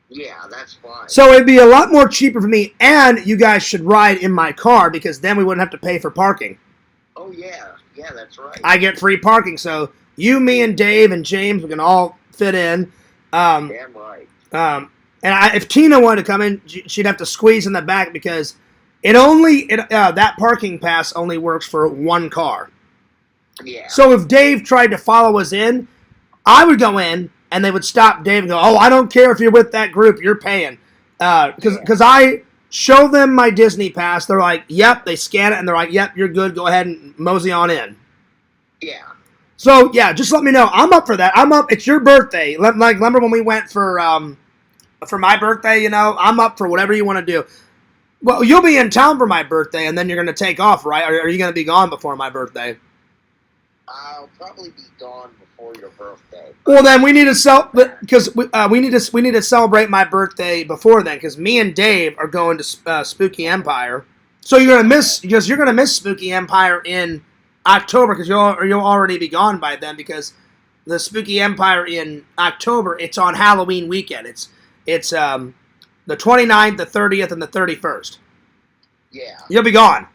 Yeah, that's fine. So it'd be a lot more cheaper for me, and you guys should ride in my car, because then we wouldn't have to pay for parking. Oh, yeah. Yeah, that's right. I get free parking, so you, me, and Dave, and James, we can all fit in. Damn right. And if Tina wanted to come in, she'd have to squeeze in the back, because that parking pass only works for one car. Yeah. So if Dave tried to follow us in, I would go in, and they would stop Dave and go, oh, I don't care if you're with that group, you're paying. Because I show them my Disney pass. They're like, yep. They scan it, and they're like, yep, you're good. Go ahead and mosey on in. Yeah. So, yeah, just let me know. I'm up for that. I'm up. It's your birthday. Like, remember when we went for my birthday, you know? I'm up for whatever you want to do. Well, you'll be in town for my birthday, and then you're going to take off, right? Or are you going to be gone before my birthday? I'll probably be gone before your birthday. Well, then we need to because we need to celebrate my birthday before then, because me and Dave are going to Spooky Empire. So you're gonna miss because you're gonna miss Spooky Empire in October because you'll already be gone by then because the Spooky Empire in October it's on Halloween weekend. It's the 29th, the 30th, and the 31st. Yeah. You'll be gone.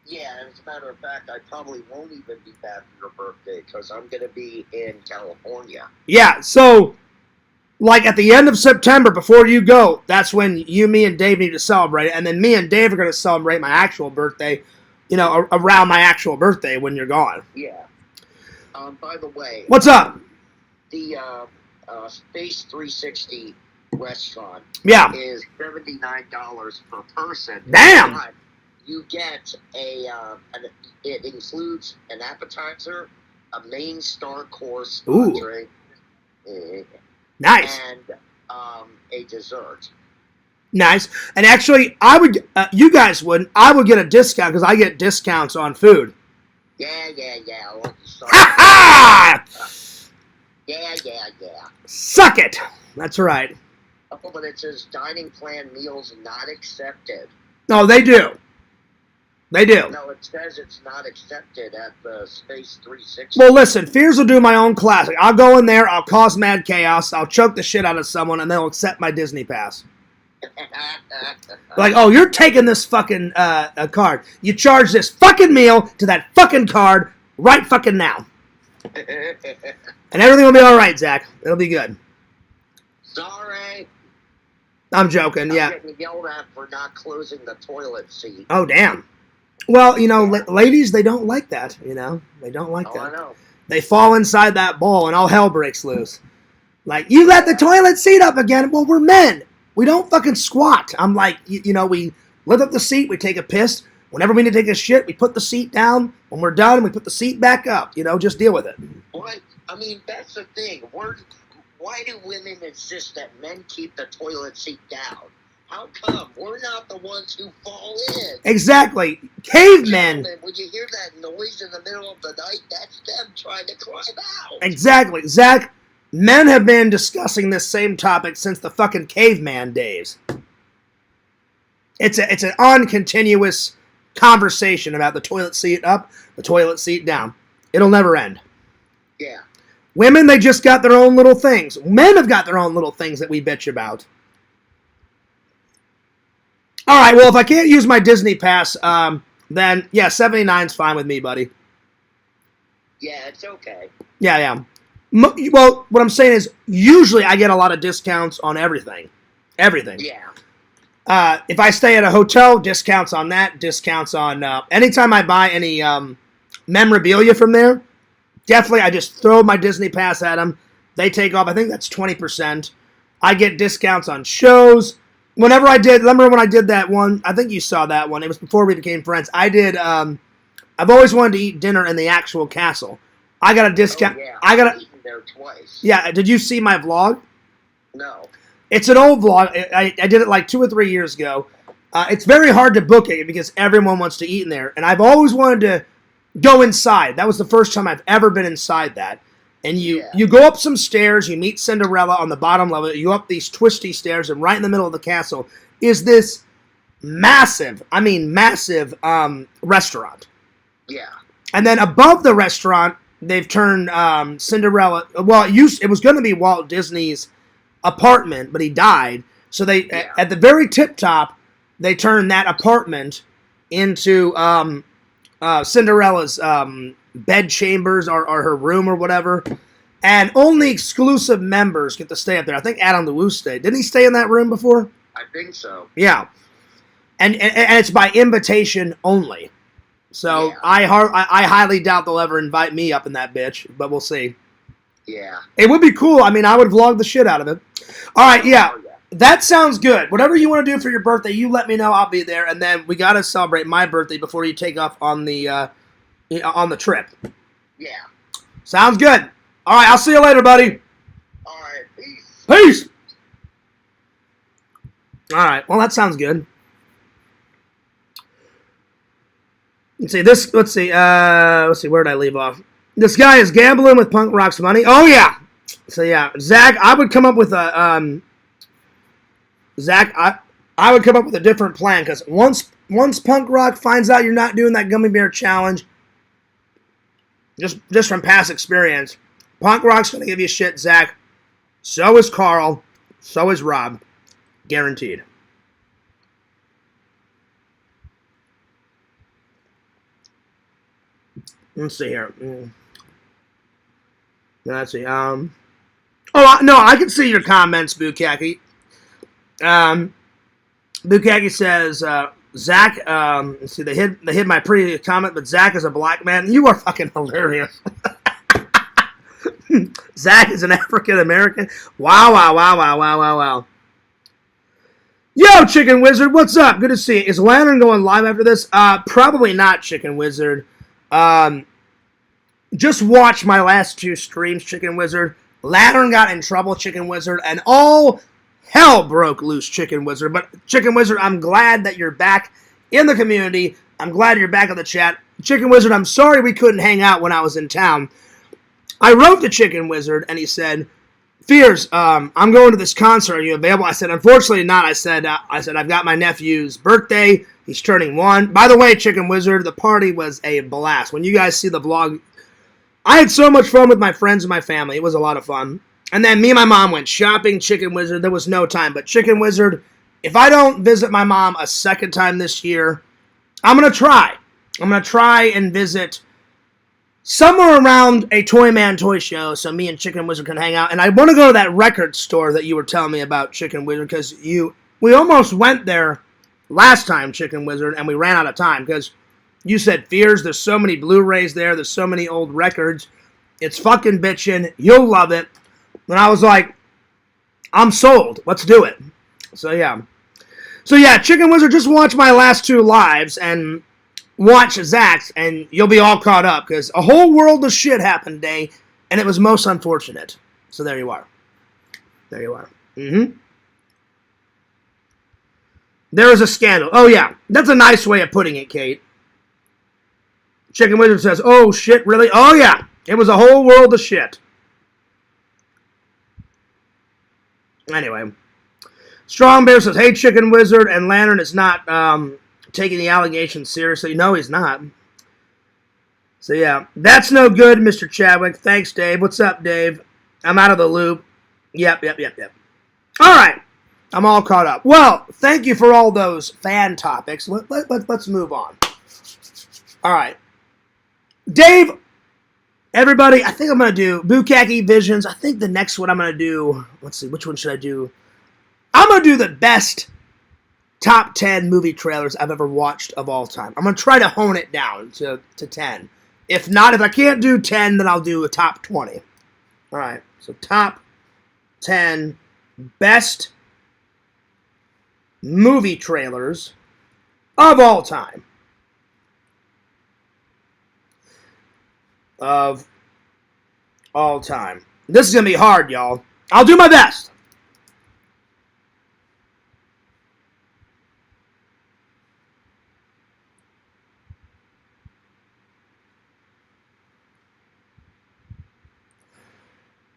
Yeah, as a matter of fact, I probably won't even be back for your birthday because I'm going to be in California. Yeah, so, like, at the end of September, before you go, that's when you, me, and Dave need to celebrate it, and then me and Dave are going to celebrate my actual birthday, around my actual birthday when you're gone. Yeah. By the way... What's up? The Space 360 restaurant is $79 per person. Damn! But you get it includes an appetizer, a main star course drink, nice, and a dessert. Nice. And actually, I would. You guys wouldn't. I would get a discount because I get discounts on food. Yeah. Ha ha! Yeah. Suck it. That's right. Oh, but it says dining plan meals not accepted. No, they do. They do. No, it says it's not accepted at the Space 360. Well, listen, Fears will do my own classic. I'll go in there, I'll cause mad chaos, I'll choke the shit out of someone, and they'll accept my Disney pass. Like, oh, you're taking this fucking card. You charge this fucking meal to that fucking card right fucking now. And everything will be alright, Zach. It'll be good. Sorry. I'm joking, yeah. I'm getting yelled at for not closing the toilet seat. Oh, damn. Well, ladies, they don't like that, They don't like that. I know. They fall inside that bowl and all hell breaks loose. Like, you let the toilet seat up again. Well, we're men. We don't fucking squat. I'm like, we lift up the seat, we take a piss. Whenever we need to take a shit, we put the seat down. When we're done, we put the seat back up. Just deal with it. What? I mean, that's the thing. Why do women insist that men keep the toilet seat down? How come? We're not the ones who fall in. Exactly. Cavemen. When you hear that noise in the middle of the night, that's them trying to climb out. Exactly. Zach, men have been discussing this same topic since the fucking caveman days. It's an uncontinuous conversation about the toilet seat up, the toilet seat down. It'll never end. Yeah. Women, they just got their own little things. Men have got their own little things that we bitch about. All right, well, if I can't use my Disney pass, then, yeah, $79's fine with me, buddy. Yeah, it's okay. Yeah. Well, what I'm saying is, usually I get a lot of discounts on everything. Everything. Yeah. If I stay at a hotel, discounts on that, discounts on... anytime I buy any memorabilia from there, definitely I just throw my Disney pass at them. They take off, I think that's 20%. I get discounts on shows. Remember when I did that one? I think you saw that one. It was before we became friends. I did, I've always wanted to eat dinner in the actual castle. I got a discount. Oh, yeah. I've eaten there twice. Yeah, did you see my vlog? No. It's an old vlog. I did it like 2 or 3 years ago. It's very hard to book it because everyone wants to eat in there. And I've always wanted to go inside. That was the first time I've ever been inside that. And you go up some stairs, you meet Cinderella on the bottom level, you go up these twisty stairs, and right in the middle of the castle is this massive restaurant. Yeah. And then above the restaurant, they've turned Cinderella, well, it was going to be Walt Disney's apartment, but he died. So at the very tip top, they turned that apartment into Cinderella's bed chambers or her room or whatever, and only exclusive members get to stay up there. I think Adam LeWoo stayed. Didn't he stay in that room before? I think so. Yeah, and it's by invitation only. So yeah. I highly doubt they'll ever invite me up in that bitch, but we'll see. Yeah, it would be cool. I mean, I would vlog the shit out of it. All right, yeah. That sounds good. Whatever you want to do for your birthday, you let me know. I'll be there, and then we got to celebrate my birthday before you take off on the trip. Yeah. Sounds good. All right, I'll see you later, buddy. All right, peace. Peace. All right, well, that sounds good. Let's see, where did I leave off? This guy is gambling with punk rock's money. Oh, yeah. So, yeah, Zach, I would come up with a, I would come up with a different plan, because once Punk Rock finds out you're not doing that gummy bear challenge, just from past experience, Punk Rock's going to give you shit, Zach. So is Carl. So is Rob. Guaranteed. Let's see here. Let's see. Oh, no, I can see your comments, Bukaki. Bukaki says, Zach, let's see, they hid my previous comment, but Zach is a black man. You are fucking hilarious. Zach is an African American. Wow. Yo, Chicken Wizard, what's up? Good to see you. Is Lantern going live after this? Probably not, Chicken Wizard. Just watch my last 2 streams, Chicken Wizard. Lantern got in trouble, Chicken Wizard, and all hell broke loose, Chicken Wizard. But, Chicken Wizard, I'm glad that you're back in the community. I'm glad you're back in the chat. Chicken Wizard, I'm sorry we couldn't hang out when I was in town. I wrote to Chicken Wizard, and he said, Fears, I'm going to this concert. Are you available? I said, unfortunately not. I said, I've got my nephew's birthday. He's turning 1. By the way, Chicken Wizard, the party was a blast. When you guys see the vlog, I had so much fun with my friends and my family. It was a lot of fun. And then me and my mom went shopping, Chicken Wizard. There was no time. But Chicken Wizard, if I don't visit my mom a second time this year, I'm going to try. I'm going to try and visit somewhere around a Toy Man Toy Show so me and Chicken Wizard can hang out. And I want to go to that record store that you were telling me about, Chicken Wizard, because we almost went there last time, Chicken Wizard, and we ran out of time because you said, Fears, there's so many Blu-rays there, there's so many old records. It's fucking bitchin'. You'll love it. And I was like, I'm sold. Let's do it. So, yeah. Chicken Wizard, just watch my last 2 lives and watch Zach's, and you'll be all caught up, because a whole world of shit happened today, and it was most unfortunate. So there you are. There you are. There is a scandal. Oh, yeah. That's a nice way of putting it, Kate. Chicken Wizard says, oh, shit, really? Oh, yeah. It was a whole world of shit. Anyway. Strong Bear says, hey, Chicken Wizard, and Lantern is not taking the allegations seriously. No, he's not. So, yeah. That's no good, Mr. Chadwick. Thanks, Dave. What's up, Dave? I'm out of the loop. Yep. All right. I'm all caught up. Well, thank you for all those fan topics. Let's move on. All right. Dave, everybody, I think I'm going to do Bukkake Visions. I think the next one I'm going to do, let's see, which one should I do? I'm going to do the best top 10 movie trailers I've ever watched of all time. I'm going to try to hone it down to 10. If not, if I can't do 10, then I'll do a top 20. All right, so top 10 best movie trailers of all time. Of all time. This is going to be hard, y'all. I'll do my best.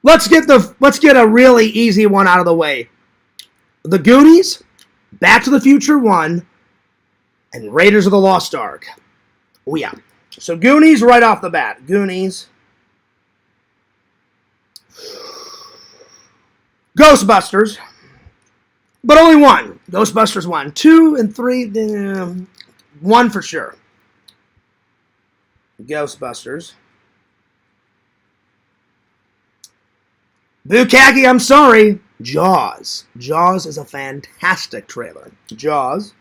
Let's get a really easy one out of the way. The Goonies, Back to the Future 1, and Raiders of the Lost Ark. Oh, yeah. So Goonies right off the bat. Goonies. Ghostbusters. But only one. Ghostbusters 1. 2 and 3, 1 for sure. Ghostbusters. Bukkake, I'm sorry. Jaws. Jaws is a fantastic trailer. Jaws.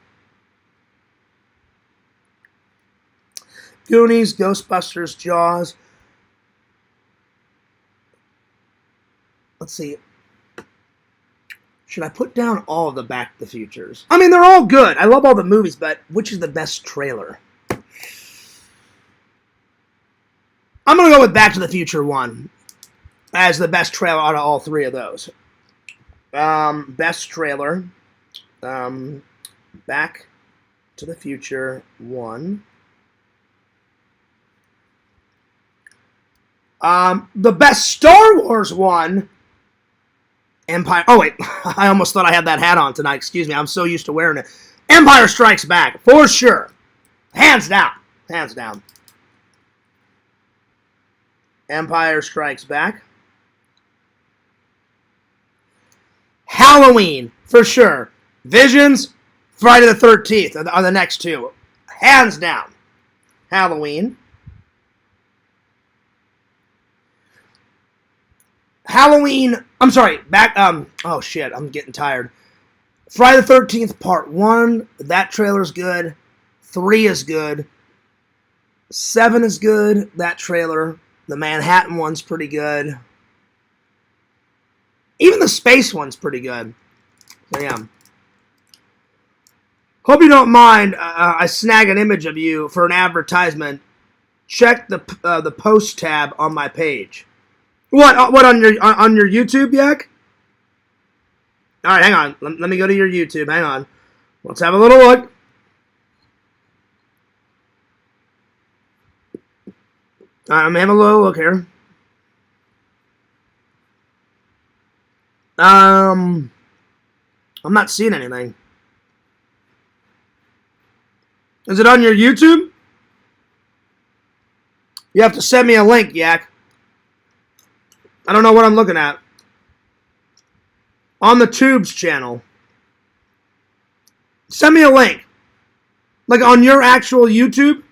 Goonies, Ghostbusters, Jaws. Let's see. Should I put down all of the Back to the Futures? I mean, they're all good. I love all the movies, but which is the best trailer? I'm going to go with Back to the Future 1 as the best trailer out of all 3 of those. Best trailer. Back to the Future 1. The best Star Wars one, Empire. Oh, wait. I almost thought I had that hat on tonight. Excuse me. I'm so used to wearing it. Empire Strikes Back. For sure. Hands down. Hands down. Empire Strikes Back. Halloween. For sure. Visions. Friday the 13th are the next two. Hands down. Halloween. Halloween. I'm sorry. Back. Oh shit. I'm getting tired. Friday the 13th Part 1. That trailer's good. 3 is good. 7 is good. That trailer. The Manhattan one's pretty good. Even the space one's pretty good. So yeah. Hope you don't mind. I snag an image of you for an advertisement. Check the post tab on my page. What on your YouTube, Yak? All right, hang on. Let me go to your YouTube. Hang on. Let's have a little look. All right, I'm having a little look here. I'm not seeing anything. Is it on your YouTube? You have to send me a link, Yak. I don't know what I'm looking at. On the Tubes channel. Send me a link. Like on your actual YouTube?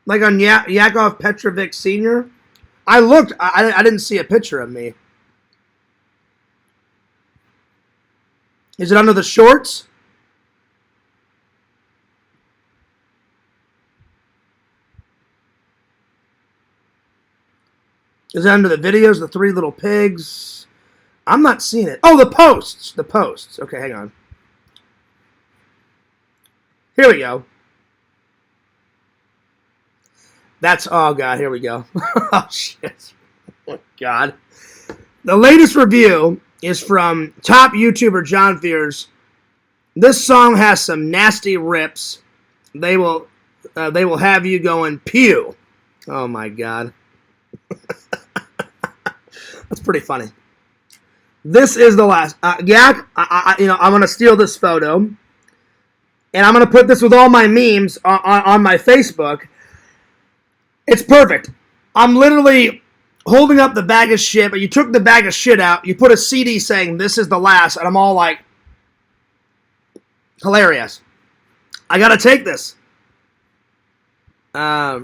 Like on Yakov Petrovic Sr.? I looked. I didn't see a picture of me. Is it under the shorts? Is it under the videos, the 3 little pigs? I'm not seeing it. Oh, the posts. The posts. Okay, hang on. Here we go. That's, oh God, here we go. Oh shit. Oh God. The latest review is from top YouTuber John Fears. This song has some nasty rips. They will have you going pew. Oh my God. That's pretty funny. This is the last. Yak, I'm gonna steal this photo, and I'm gonna put this with all my memes on my Facebook. It's perfect. I'm literally holding up the bag of shit, but you took the bag of shit out. You put a CD saying this is the last, and I'm all like, hilarious. I gotta take this. I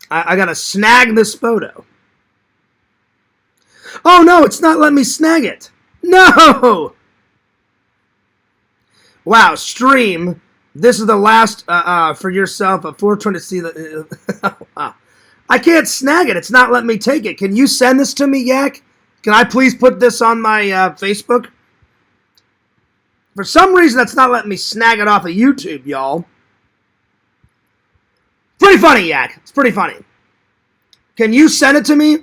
gotta snag this photo. Oh no, it's not letting me snag it. No! Wow, stream. This is the last for yourself. A 420 to see the. Wow. I can't snag it. It's not letting me take it. Can you send this to me, Yak? Can I please put this on my Facebook? For some reason, that's not letting me snag it off of YouTube, y'all. Pretty funny, Yak. It's pretty funny. Can you send it to me?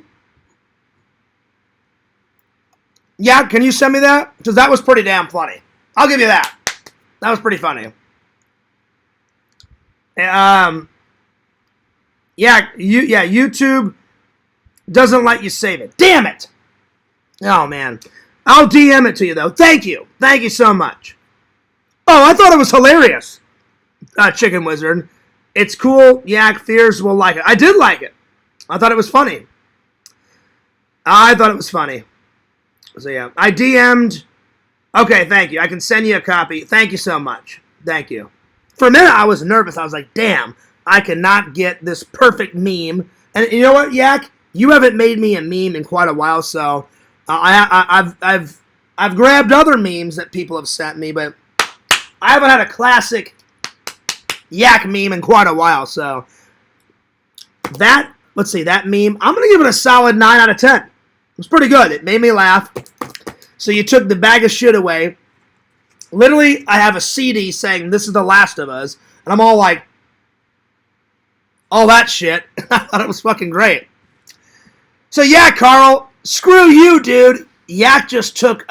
Yeah, can you send me that? Because that was pretty damn funny. I'll give you that. That was pretty funny. YouTube doesn't let you save it. Damn it! Oh, man. I'll DM it to you, though. Thank you. Thank you so much. Oh, I thought it was hilarious. Chicken Wizard. It's cool. Yak Fears will like it. I did like it. I thought it was funny. So, yeah. I DM'd. Okay, thank you. I can send you a copy. Thank you so much. Thank you. For a minute, I was nervous. I was like, damn, I cannot get this perfect meme. And you know what, Yak? You haven't made me a meme in quite a while, so I've grabbed other memes that people have sent me, but I haven't had a classic Yak meme in quite a while, so let's see, that meme, I'm going to give it a solid 9 out of 10. It was pretty good. It made me laugh. So you took the bag of shit away. Literally, I have a CD saying, this is The Last of Us. And I'm all like, all that shit. I thought it was fucking great. So yeah, Carl, screw you, dude. Yak just took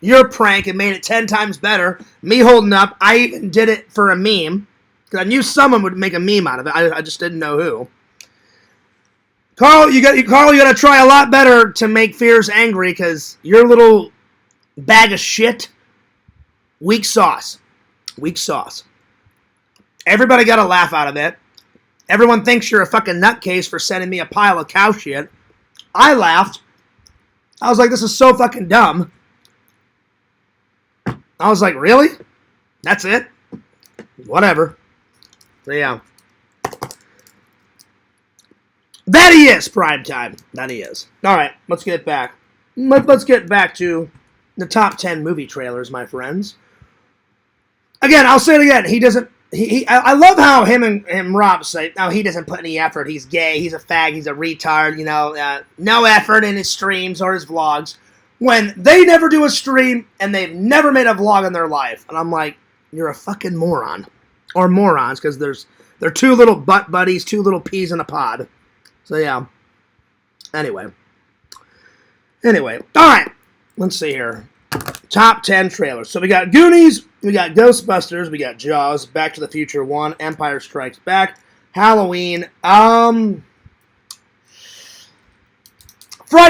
your prank and made it 10 times better. Me holding up. I even did it for a meme. Because I knew someone would make a meme out of it. I just didn't know who. Carl, you got to try a lot better to make Fears angry because your little bag of shit, weak sauce. Weak sauce. Everybody got a laugh out of it. Everyone thinks you're a fucking nutcase for sending me a pile of cow shit. I laughed. I was like, this is so fucking dumb. I was like, really? That's it? Whatever. So, yeah. That he is, prime time. That he is. All right, let's get back. Let's get back to the top 10 movie trailers, my friends. Again, I'll say it again. He doesn't. I love how him and Rob say, no, he doesn't put any effort. He's gay. He's a fag. He's a retard. You know, no effort in his streams or his vlogs. When they never do a stream and they've never made a vlog in their life, and I'm like, you're a fucking moron, or morons, because they're two little butt buddies, two little peas in a pod. So yeah. Anyway, all right. Let's see here. Top 10 trailers. So we got Goonies, we got Ghostbusters, we got Jaws, Back to the Future 1, Empire Strikes Back, Halloween, Friday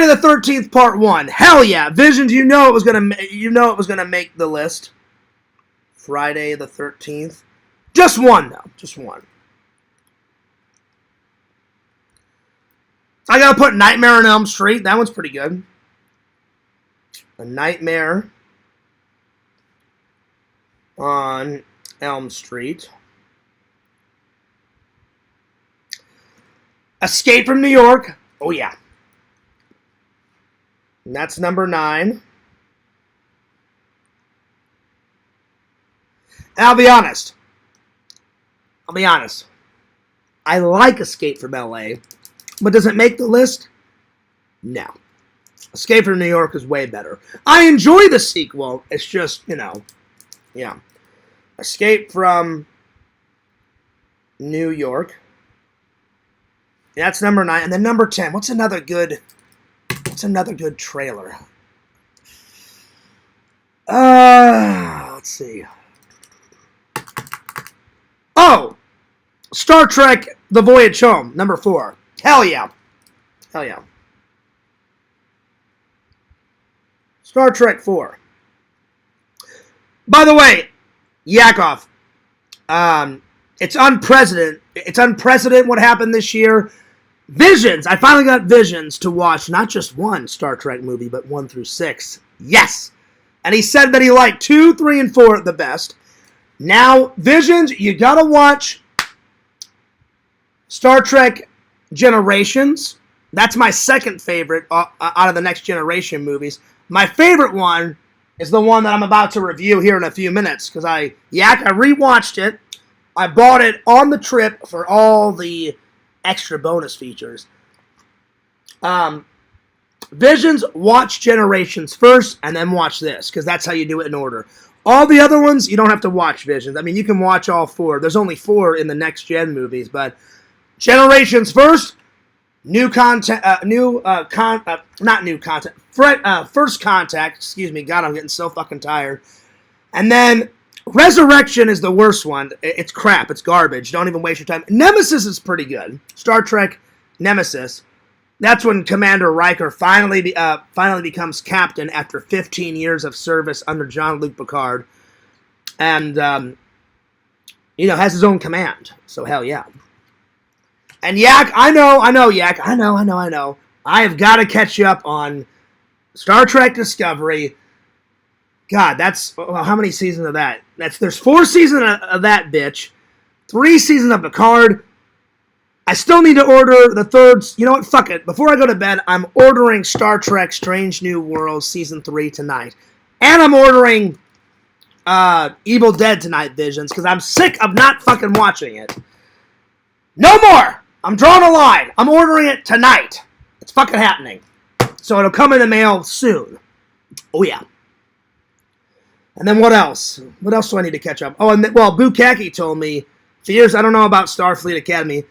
the 13th Part 1. Hell yeah. Visions, you know it was gonna make the list. Friday the 13th. Just one though. Just one. I gotta put Nightmare on Elm Street. That one's pretty good. A Nightmare on Elm Street. Escape from New York. Oh, yeah. And that's number 9. And I'll be honest. I like Escape from L.A., but does it make the list? No. Escape from New York is way better. I enjoy the sequel. It's just, yeah. Escape from New York. That's number 9. And then number 10. What's another good trailer? Let's see. Oh! Star Trek The Voyage Home, number 4. Hell yeah. Star Trek 4. By the way, Yakov, it's unprecedented. It's unprecedented what happened this year. Visions. I finally got Visions to watch not just one Star Trek movie, but 1 through 6. Yes. And he said that he liked 2, 3, and 4 the best. Now, Visions, you gotta watch Star Trek Generations. That's my second favorite out of the Next Generation movies. My favorite one is the one that I'm about to review here in a few minutes, because I rewatched it. I bought it on the trip for all the extra bonus features. Visions, watch Generations first, and then watch this, because that's how you do it in order. All the other ones, you don't have to watch Visions. I mean, you can watch all 4. There's only 4 in the Next Gen movies, but Generations first, First Contact, excuse me, God, I'm getting so fucking tired. And then Resurrection is the worst one. It's crap. It's garbage. Don't even waste your time. Nemesis is pretty good. Star Trek Nemesis. That's when Commander Riker finally becomes captain after 15 years of service under Jean-Luc Picard. And, has his own command. So, hell yeah. And Yak, I know, Yak. I know. I have got to catch you up on Star Trek Discovery. God, that's, how many seasons of that? There's 4 seasons of that bitch. 3 seasons of Picard. I still need to order the third. You know what? Fuck it. Before I go to bed, I'm ordering Star Trek Strange New Worlds Season 3 tonight. And I'm ordering Evil Dead tonight, Visions, because I'm sick of not fucking watching it. No more! I'm drawing a line. I'm ordering it tonight. It's fucking happening. So it'll come in the mail soon. Oh, yeah. And then what else? What else do I need to catch up? Oh, and Bukaki told me, Fears, I don't know about Starfleet Academy.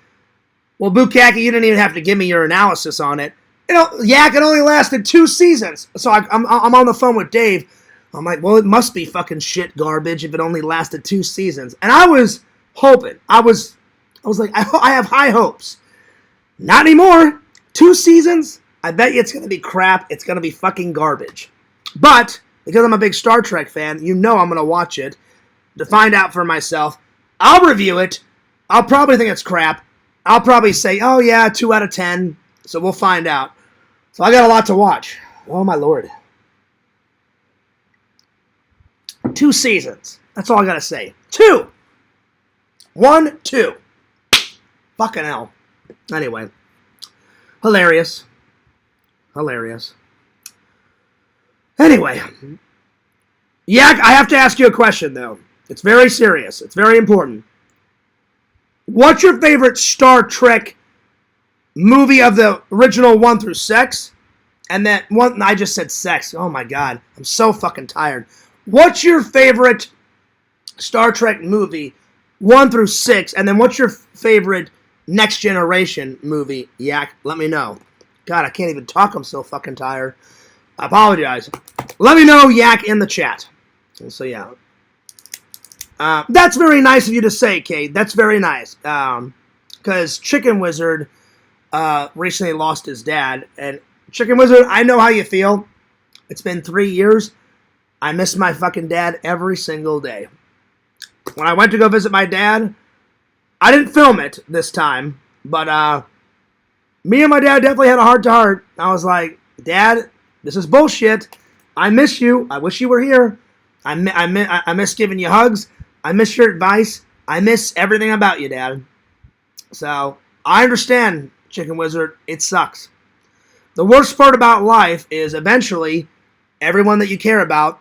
Well, Bukaki, you didn't even have to give me your analysis on it. Yak, it only lasted 2 seasons. So I'm on the phone with Dave. I'm like, well, it must be fucking shit garbage if it only lasted 2 seasons. And I was hoping. I was like, I have high hopes. Not anymore. 2 seasons, I bet you it's going to be crap. It's going to be fucking garbage. But because I'm a big Star Trek fan, you know I'm going to watch it to find out for myself. I'll review it. I'll probably think it's crap. I'll probably say, oh yeah, 2 out of 10. So we'll find out. So I got a lot to watch. Oh my lord. 2 seasons. That's all I got to say. 2. 1, 2. Fucking hell. Anyway. Hilarious. Hilarious. Anyway. Yak, I have to ask you a question, though. It's very serious. It's very important. What's your favorite Star Trek movie of the original 1 through 6? And then one, I just said sex. Oh my god. I'm so fucking tired. What's your favorite Star Trek movie 1 through 6? And then what's your favorite Next Generation movie? Yak, let me know. God, I can't even talk. I'm so fucking tired. I apologize. Let me know, Yak, in the chat. So, yeah. That's very nice of you to say, Kate. That's very nice. Because Chicken Wizard recently lost his dad. And Chicken Wizard, I know how you feel. It's been 3 years. I miss my fucking dad every single day. When I went to go visit my dad, I didn't film it this time. But me and my dad definitely had a heart-to-heart. I was like, Dad, this is bullshit. I miss you. I wish you were here. I miss giving you hugs. I miss your advice. I miss everything about you, Dad. So, I understand, Chicken Wizard. It sucks. The worst part about life is eventually everyone that you care about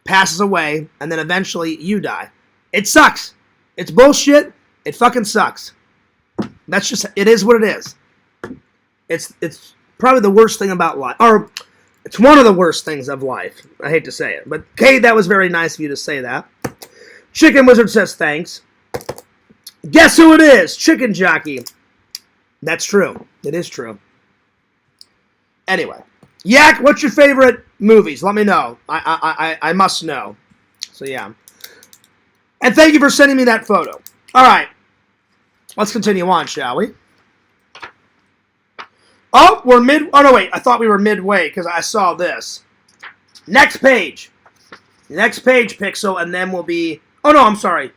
passes away, and then eventually you die. It sucks. It's bullshit. It fucking sucks. That's just, it is what it is. It's probably the worst thing about life. Or, it's one of the worst things of life. I hate to say it. But, Kate, that was very nice of you to say that. Chicken Wizard says thanks. Guess who it is? Chicken Jockey. That's true. It is true. Anyway. Yak, what's your favorite movies? Let me know. I must know. So, yeah. And thank you for sending me that photo. All right. Let's continue on, shall we? Oh, we're mid... Oh, no, wait. I thought we were midway because I saw this. Next page. Next page, Pixel, and then we'll be... Oh, no, I'm sorry.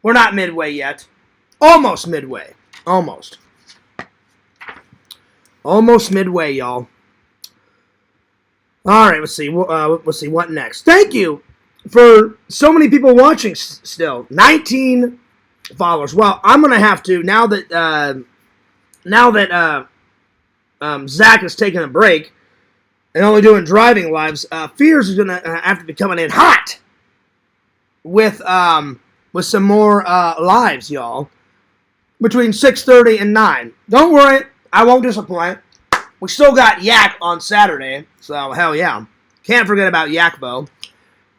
We're not midway yet. Almost midway. Almost. Almost midway, y'all. All right, let's see. Let's see what next. Thank you for so many people watching still. 19 followers. Well, I'm going to have to, now that Zach is taking a break and only doing driving lives, Fears is going to have to be coming in hot with some more lives, y'all, between 6:30 and 9. Don't worry, I won't disappoint. We still got Yak on Saturday, so hell yeah. Can't forget about Yakbo.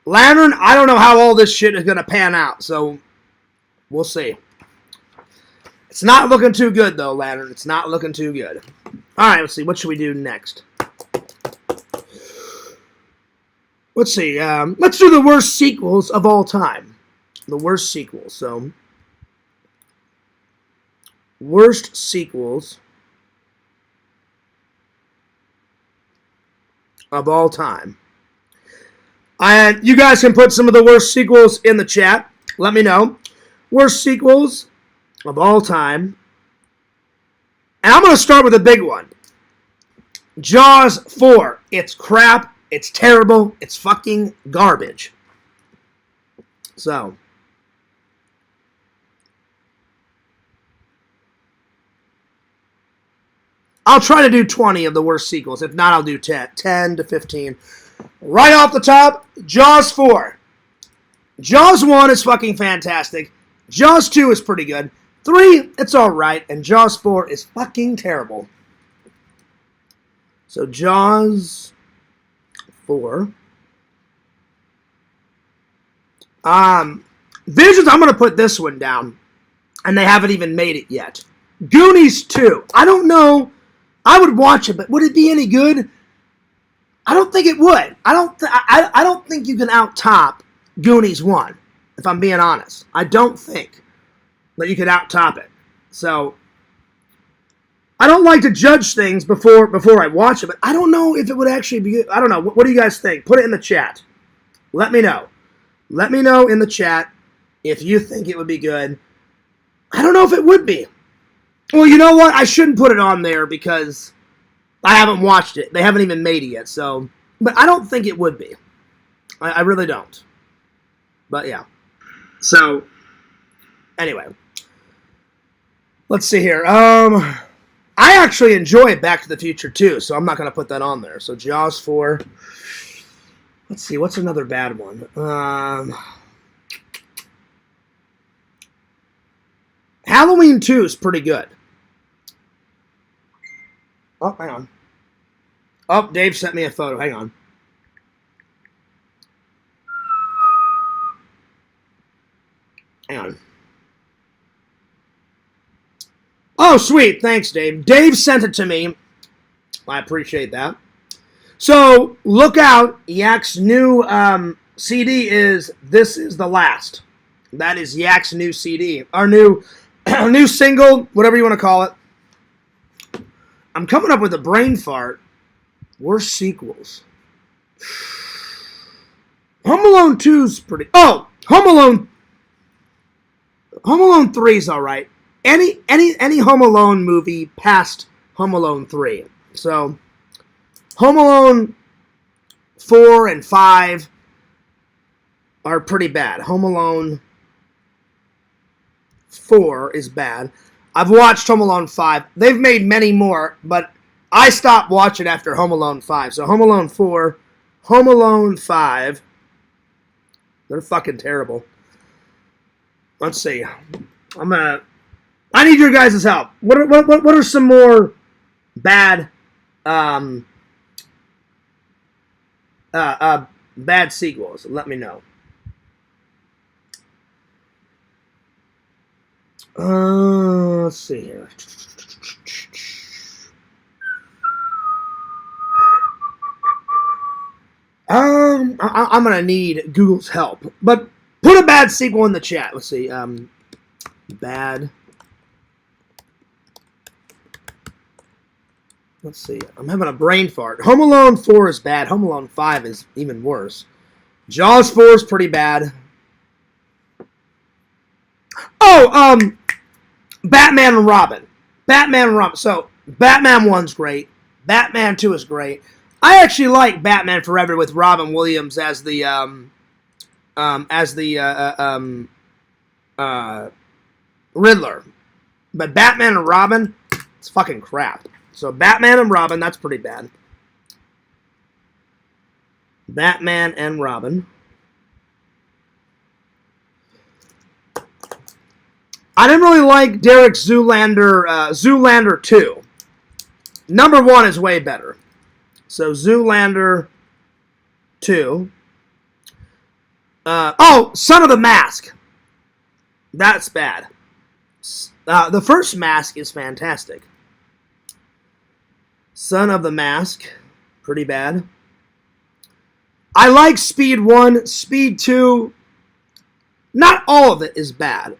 Lantern, I don't know how all this shit is going to pan out, so we'll see. It's not looking too good, though, Lantern. It's not looking too good. All right, let's see. What should we do next? Let's see. Let's do the worst sequels of all time. The worst sequels. So, worst sequels of all time. And you guys can put some of the worst sequels in the chat. Let me know. Worst sequels of all time. And I'm going to start with a big one. Jaws 4. It's crap. It's terrible. It's fucking garbage. So. I'll try to do 20 of the worst sequels. If not, I'll do 10 to 15. Right off the top, Jaws 4. Jaws 1 is fucking fantastic. Jaws 2 is pretty good. 3, it's alright. And Jaws 4 is fucking terrible. So, Jaws 4. Visions, I'm going to put this one down. And they haven't even made it yet. Goonies 2. I don't know. I would watch it, but would it be any good? I don't think it would. I don't think you can out-top Goonies 1, if I'm being honest. I don't think that you could out-top it. So, I don't like to judge things before I watch it, but I don't know if it would actually be good. I don't know. What do you guys think? Put it in the chat. Let me know. Let me know in the chat if you think it would be good. I don't know if it would be. Well, you know what? I shouldn't put it on there because I haven't watched it. They haven't even made it yet. So, but I don't think it would be. I really don't. But yeah. So, anyway. Let's see here. I actually enjoy Back to the Future 2, so I'm not going to put that on there. So Jaws 4. Let's see, what's another bad one? Halloween 2 is pretty good. Oh, hang on. Oh, Dave sent me a photo. Hang on. Hang on. Oh, sweet. Thanks, Dave. Dave sent it to me. I appreciate that. So, look out. Yak's new CD is This Is the Last. That is Yak's new CD. Our new single, whatever you want to call it. I'm coming up with a brain fart. Worst sequels. Home Alone 2's pretty... Oh! Home Alone 3 is alright. Any Home Alone movie past Home Alone 3. So, Home Alone 4 and 5 are pretty bad. Home Alone 4 is bad. I've watched Home Alone 5. They've made many more, but I stopped watching after Home Alone 5. So, Home Alone 4, Home Alone 5, they're fucking terrible. Let's see. I need your guys' help. What are some more bad bad sequels? Let me know. Let's see here. I'm gonna need Google's help, but put a bad sequel in the chat. Let's see. Bad. Let's see. I'm having a brain fart. Home Alone 4 is bad. Home Alone 5 is even worse. Jaws 4 is pretty bad. Oh, Batman and Robin. Batman and Robin. So, Batman 1's great. Batman 2 is great. I actually like Batman Forever with Robin Williams as the Riddler. But Batman and Robin, it's fucking crap. So Batman and Robin, that's pretty bad. Batman and Robin. I didn't really like Derek Zoolander 2. Number 1 is way better. So Zoolander 2. Son of the Mask. That's bad. The first Mask is fantastic. Son of the Mask, pretty bad. I like Speed 1. Speed 2, not all of it is bad,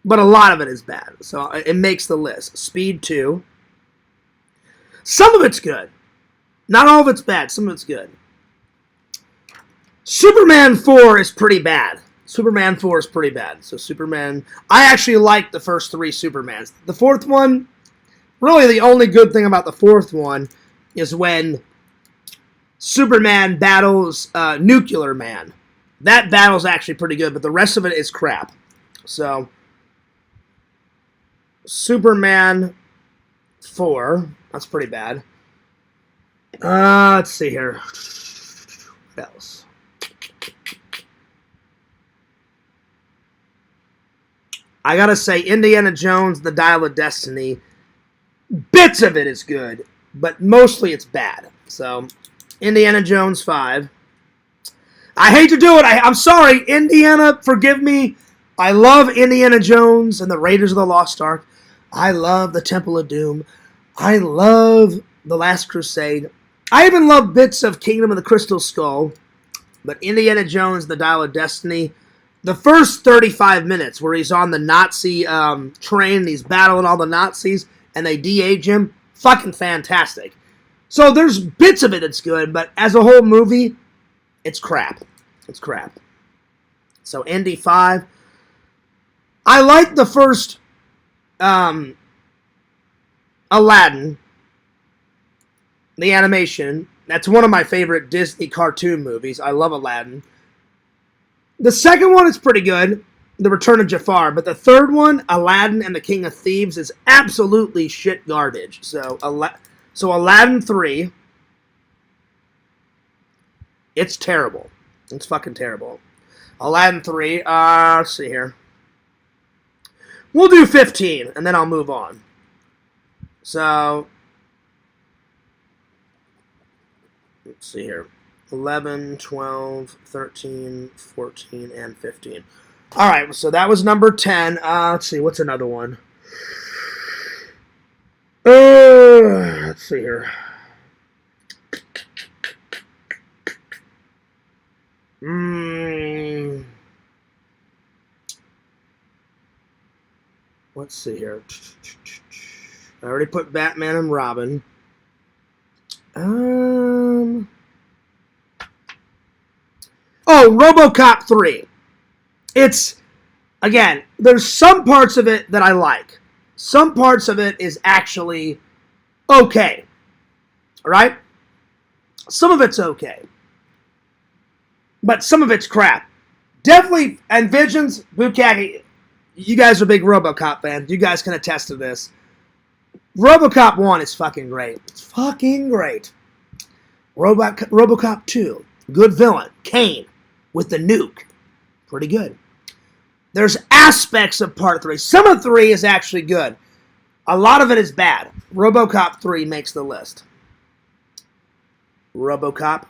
but a lot of it is bad. So it makes the list. Speed 2. Some of it's good. Not all of it's bad. Some of it's good. Superman 4 is pretty bad. Superman 4 is pretty bad. So Superman... I actually like the first 3 Supermans. The fourth one... Really, the only good thing about the fourth one is when Superman battles Nuclear Man. That battle's actually pretty good, but the rest of it is crap. So, Superman 4, that's pretty bad. Let's see here. What else? I gotta say, Indiana Jones, The Dial of Destiny... Bits of it is good, but mostly it's bad. So, Indiana Jones 5. I hate to do it. I'm sorry. Indiana, forgive me. I love Indiana Jones and the Raiders of the Lost Ark. I love the Temple of Doom. I love The Last Crusade. I even love bits of Kingdom of the Crystal Skull. But Indiana Jones, The Dial of Destiny, the first 35 minutes where he's on the Nazi train and he's battling all the Nazis, and they de-age him, fucking fantastic. So there's bits of it that's good, but as a whole movie, it's crap. It's crap. So Indy 5. I like the first Aladdin, the animation. That's one of my favorite Disney cartoon movies. I love Aladdin. The second one is pretty good, The Return of Jafar, but the third one, Aladdin and the King of Thieves, is absolutely shit garbage. So Aladdin 3, it's terrible. It's fucking terrible. Aladdin 3, let's see here. We'll do 15, and then I'll move on. So, let's see here. 11, 12, 13, 14, and 15. All right, so that was number 10. Let's see, what's another one? Let's see here. Let's see here. I already put Batman and Robin. Oh, RoboCop 3. It's, again, there's some parts of it that I like. Some parts of it is actually okay. All right? Some of it's okay. But some of it's crap. Definitely, and Visions, Bukaki, you guys are big RoboCop fans. You guys can attest to this. RoboCop 1 is fucking great. It's fucking great. RoboCop 2, good villain. Kane with the nuke. Pretty good. There's aspects of part 3. Some of 3 is actually good. A lot of it is bad. RoboCop 3 makes the list. RoboCop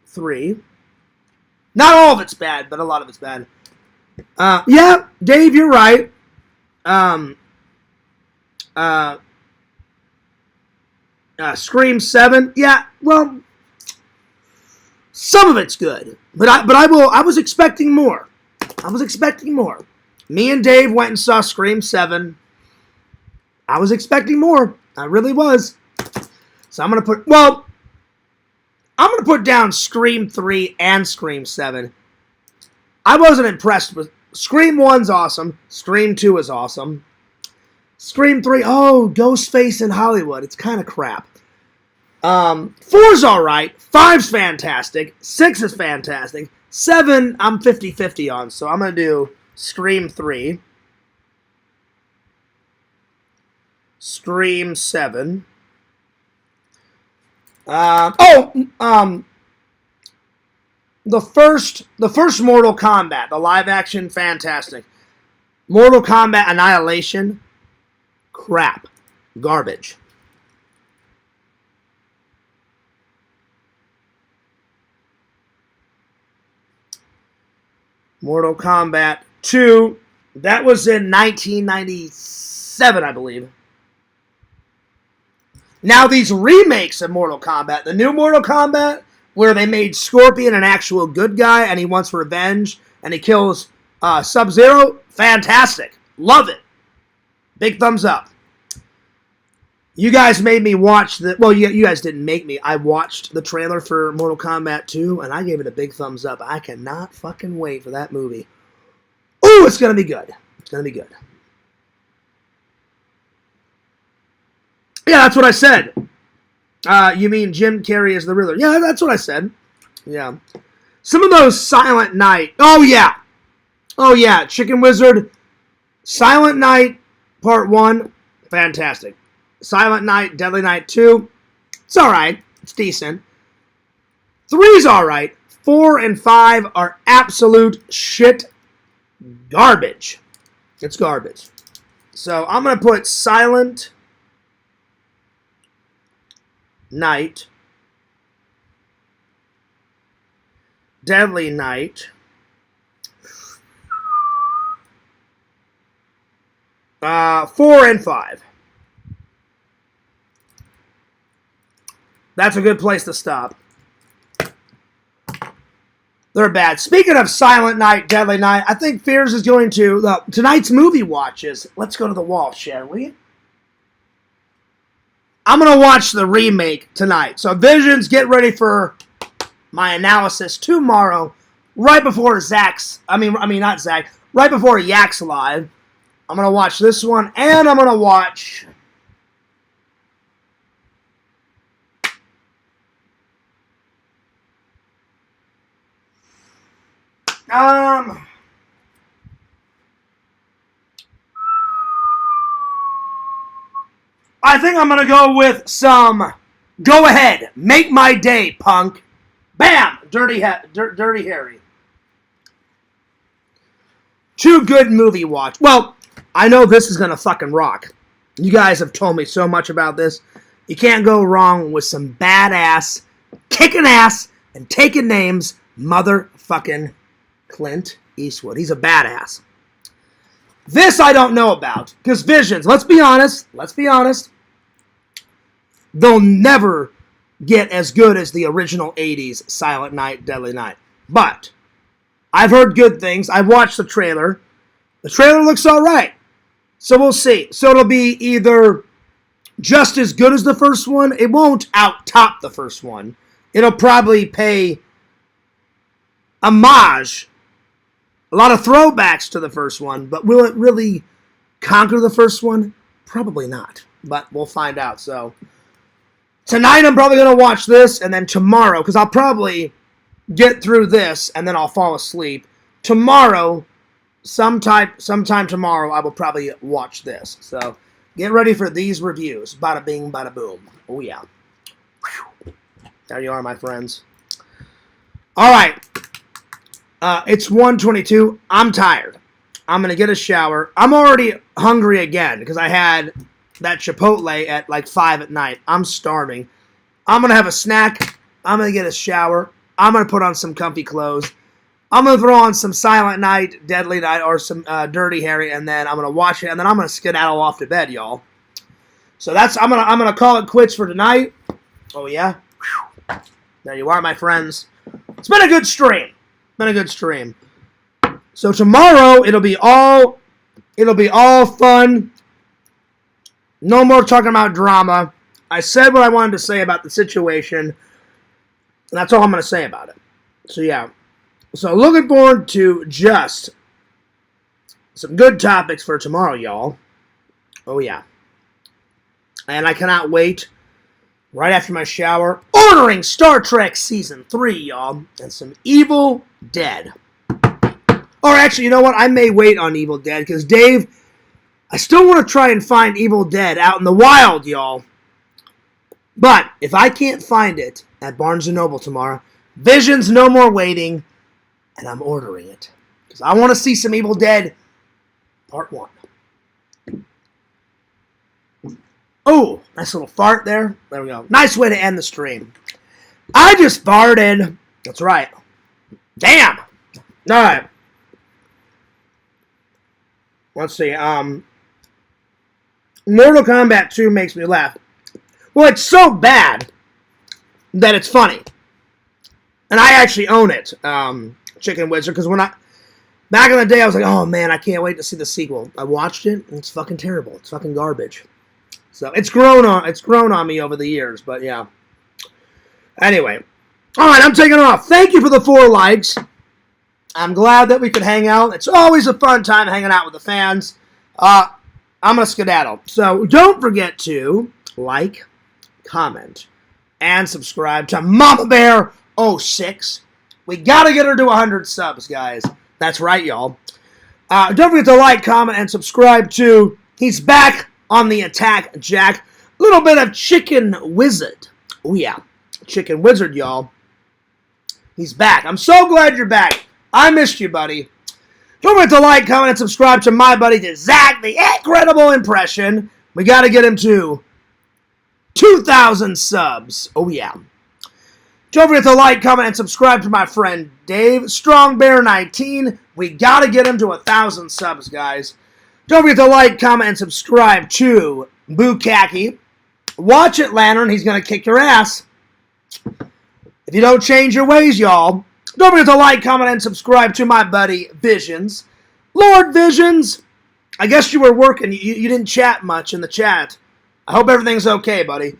3. Not all of it's bad, but a lot of it's bad. Yeah, Dave, you're right. Scream 7. Yeah, well, some of it's good, but I was expecting more. Me and Dave went and saw Scream 7. I was expecting more. I really was. So I'm gonna put down Scream 3 and Scream 7. I wasn't impressed with Scream 1's awesome. Scream 2 is awesome. Scream 3, oh, Ghostface in Hollywood. It's kind of crap. 4's alright. 5's fantastic. 6 is fantastic. 7, I'm 50-50 on, so I'm going to do Scream 3. Scream 7. The first Mortal Kombat, the live action, fantastic. Mortal Kombat Annihilation, crap, garbage. Mortal Kombat 2, that was in 1997, I believe. Now these remakes of Mortal Kombat, the new Mortal Kombat, where they made Scorpion an actual good guy and he wants revenge and he kills Sub-Zero, fantastic. Love it. Big thumbs up. You guys made me watch you guys didn't make me. I watched the trailer for Mortal Kombat 2 and I gave it a big thumbs up. I cannot fucking wait for that movie. Ooh, it's going to be good. It's going to be good. Yeah, that's what I said. You mean Jim Carrey is the Riddler? Yeah, that's what I said. Yeah. Some of those Silent Night. Oh, yeah. Oh, yeah. Chicken Wizard. Silent Night Part 1. Fantastic. Silent Night, Deadly Night 2. It's all right. It's decent. 3's all right. 4 and 5 are absolute shit garbage. It's garbage. So I'm going to put Silent Night, Deadly Night, 4 and 5. That's a good place to stop. They're bad. Speaking of Silent Night, Deadly Night, I think Fears is going to tonight's movie watches. Let's go to the wall, shall we? I'm going to watch the remake tonight. So, Visions, get ready for my analysis tomorrow, right before right before Yak's Live. I'm going to watch this one, and I'm going to watch... I think I'm going to go with some Go Ahead, Make My Day, Punk. Bam! Dirty Harry. Too good movie watch. Well, I know this is going to fucking rock. You guys have told me so much about this. You can't go wrong with some badass, kicking ass, and taking names, motherfucking Clint Eastwood. He's a badass. This I don't know about, because Visions, let's be honest, they'll never get as good as the original 80s Silent Night, Deadly Night. But I've heard good things. I've watched the trailer. The trailer looks all right. So we'll see. So it'll be either just as good as the first one. It won't out-top the first one. It'll probably pay homage, a lot of throwbacks to the first one, but will it really conquer the first one? Probably not, but we'll find out. So tonight I'm probably going to watch this, and then tomorrow, because I'll probably get through this, and then I'll fall asleep. Tomorrow, sometime tomorrow, I will probably watch this. So get ready for these reviews. Bada bing, bada boom. Oh, yeah. Whew. There you are, my friends. All right. It's 1:22. I'm tired. I'm going to get a shower. I'm already hungry again because I had that Chipotle at like 5 at night. I'm starving. I'm going to have a snack. I'm going to get a shower. I'm going to put on some comfy clothes. I'm going to throw on some Silent Night, Deadly Night, or some Dirty Harry, and then I'm going to watch it, and then I'm going to skedaddle off to bed, y'all. So I'm going to call it quits for tonight. Oh, yeah? Whew. There you are, my friends. It's been a good stream. So tomorrow it'll be all fun. No more talking about drama. I said what I wanted to say about the situation, and that's all I'm going to say about it. So yeah. So looking forward to just some good topics for tomorrow, y'all. Oh yeah. And I cannot wait. Right after my shower, ordering Star Trek Season 3, y'all, and some Evil Dead. Or actually, you know what? I may wait on Evil Dead, because Dave, I still want to try and find Evil Dead out in the wild, y'all. But if I can't find it at Barnes & Noble tomorrow, Visions, no more waiting, and I'm ordering it. Because I want to see some Evil Dead Part 1. Oh, nice little fart there. There we go. Nice way to end the stream. I just farted. That's right. Damn. All right. Let's see. Mortal Kombat 2 makes me laugh. Well, it's so bad that it's funny. And I actually own it, Chicken Wizard, because back in the day, I was like, oh man, I can't wait to see the sequel. I watched it, and it's fucking terrible. It's fucking garbage. So it's grown on me over the years, but yeah. Anyway. Alright, I'm taking off. Thank you for the 4 likes. I'm glad that we could hang out. It's always a fun time hanging out with the fans. I'm going to skedaddle. So don't forget to like, comment, and subscribe to Mama Bear 06. We got to get her to 100 subs, guys. That's right, y'all. Don't forget to like, comment, and subscribe to He's Back on the Attack, Jack. A little bit of Chicken Wizard. Oh, yeah. Chicken Wizard, y'all. He's back. I'm so glad you're back. I missed you, buddy. Don't forget to like, comment, and subscribe to my buddy, to Zach, the Incredible Impression. We got to get him to 2,000 subs. Oh, yeah. Don't forget to like, comment, and subscribe to my friend Dave, StrongBear19. We got to get him to 1,000 subs, guys. Don't forget to like, comment, and subscribe to Bukaki. Watch it, Lantern. He's going to kick your ass. If you don't change your ways, y'all. Don't forget to like, comment, and subscribe to my buddy Visions. Lord Visions, I guess you were working. You didn't chat much in the chat. I hope everything's okay, buddy.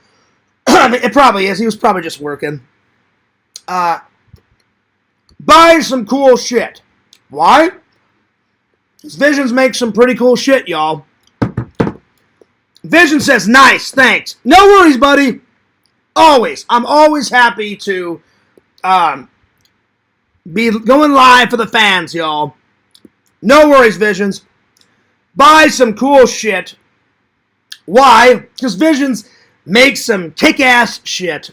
I mean, it probably is. He was probably just working. Buy some cool shit. Why? Because Visions makes some pretty cool shit, y'all. Vision says, nice, thanks. No worries, buddy. Always. I'm always happy to be going live for the fans, y'all. No worries, Visions. Buy some cool shit. Why? Because Visions makes some kick-ass shit.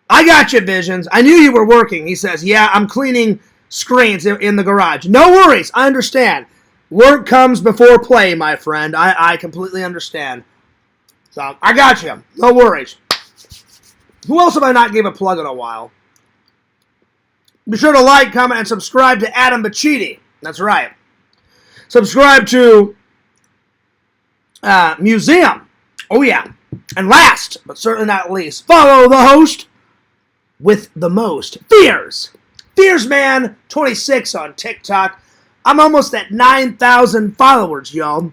I got you, Visions. I knew you were working. He says, yeah, I'm cleaning screens in the garage. No worries. I understand. Work comes before play, my friend. I completely understand. So, I got you. No worries. Who else have I not gave a plug in a while? Be sure to like, comment, and subscribe to Adam Bacchidi. That's right. Subscribe to Museum. Oh, yeah. And last, but certainly not least, follow the host with the most. Fearsman 26 on TikTok. I'm almost at 9,000 followers, y'all.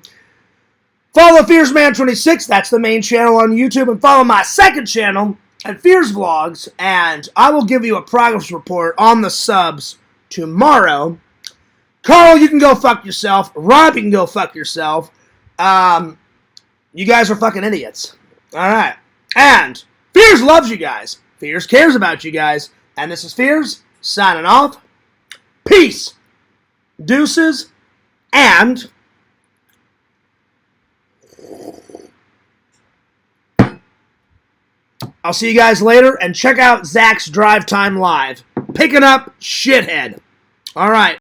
Follow Fearsman 26. That's the main channel on YouTube. And follow my second channel at Fears Vlogs. And I will give you a progress report on the subs tomorrow. Carl, you can go fuck yourself. Rob, you can go fuck yourself. You guys are fucking idiots. All right. And Fears loves you guys. Fears cares about you guys. And this is Fears signing off. Peace. Deuces. And I'll see you guys later. And check out Zach's Drive Time Live. Picking up Shithead. All right.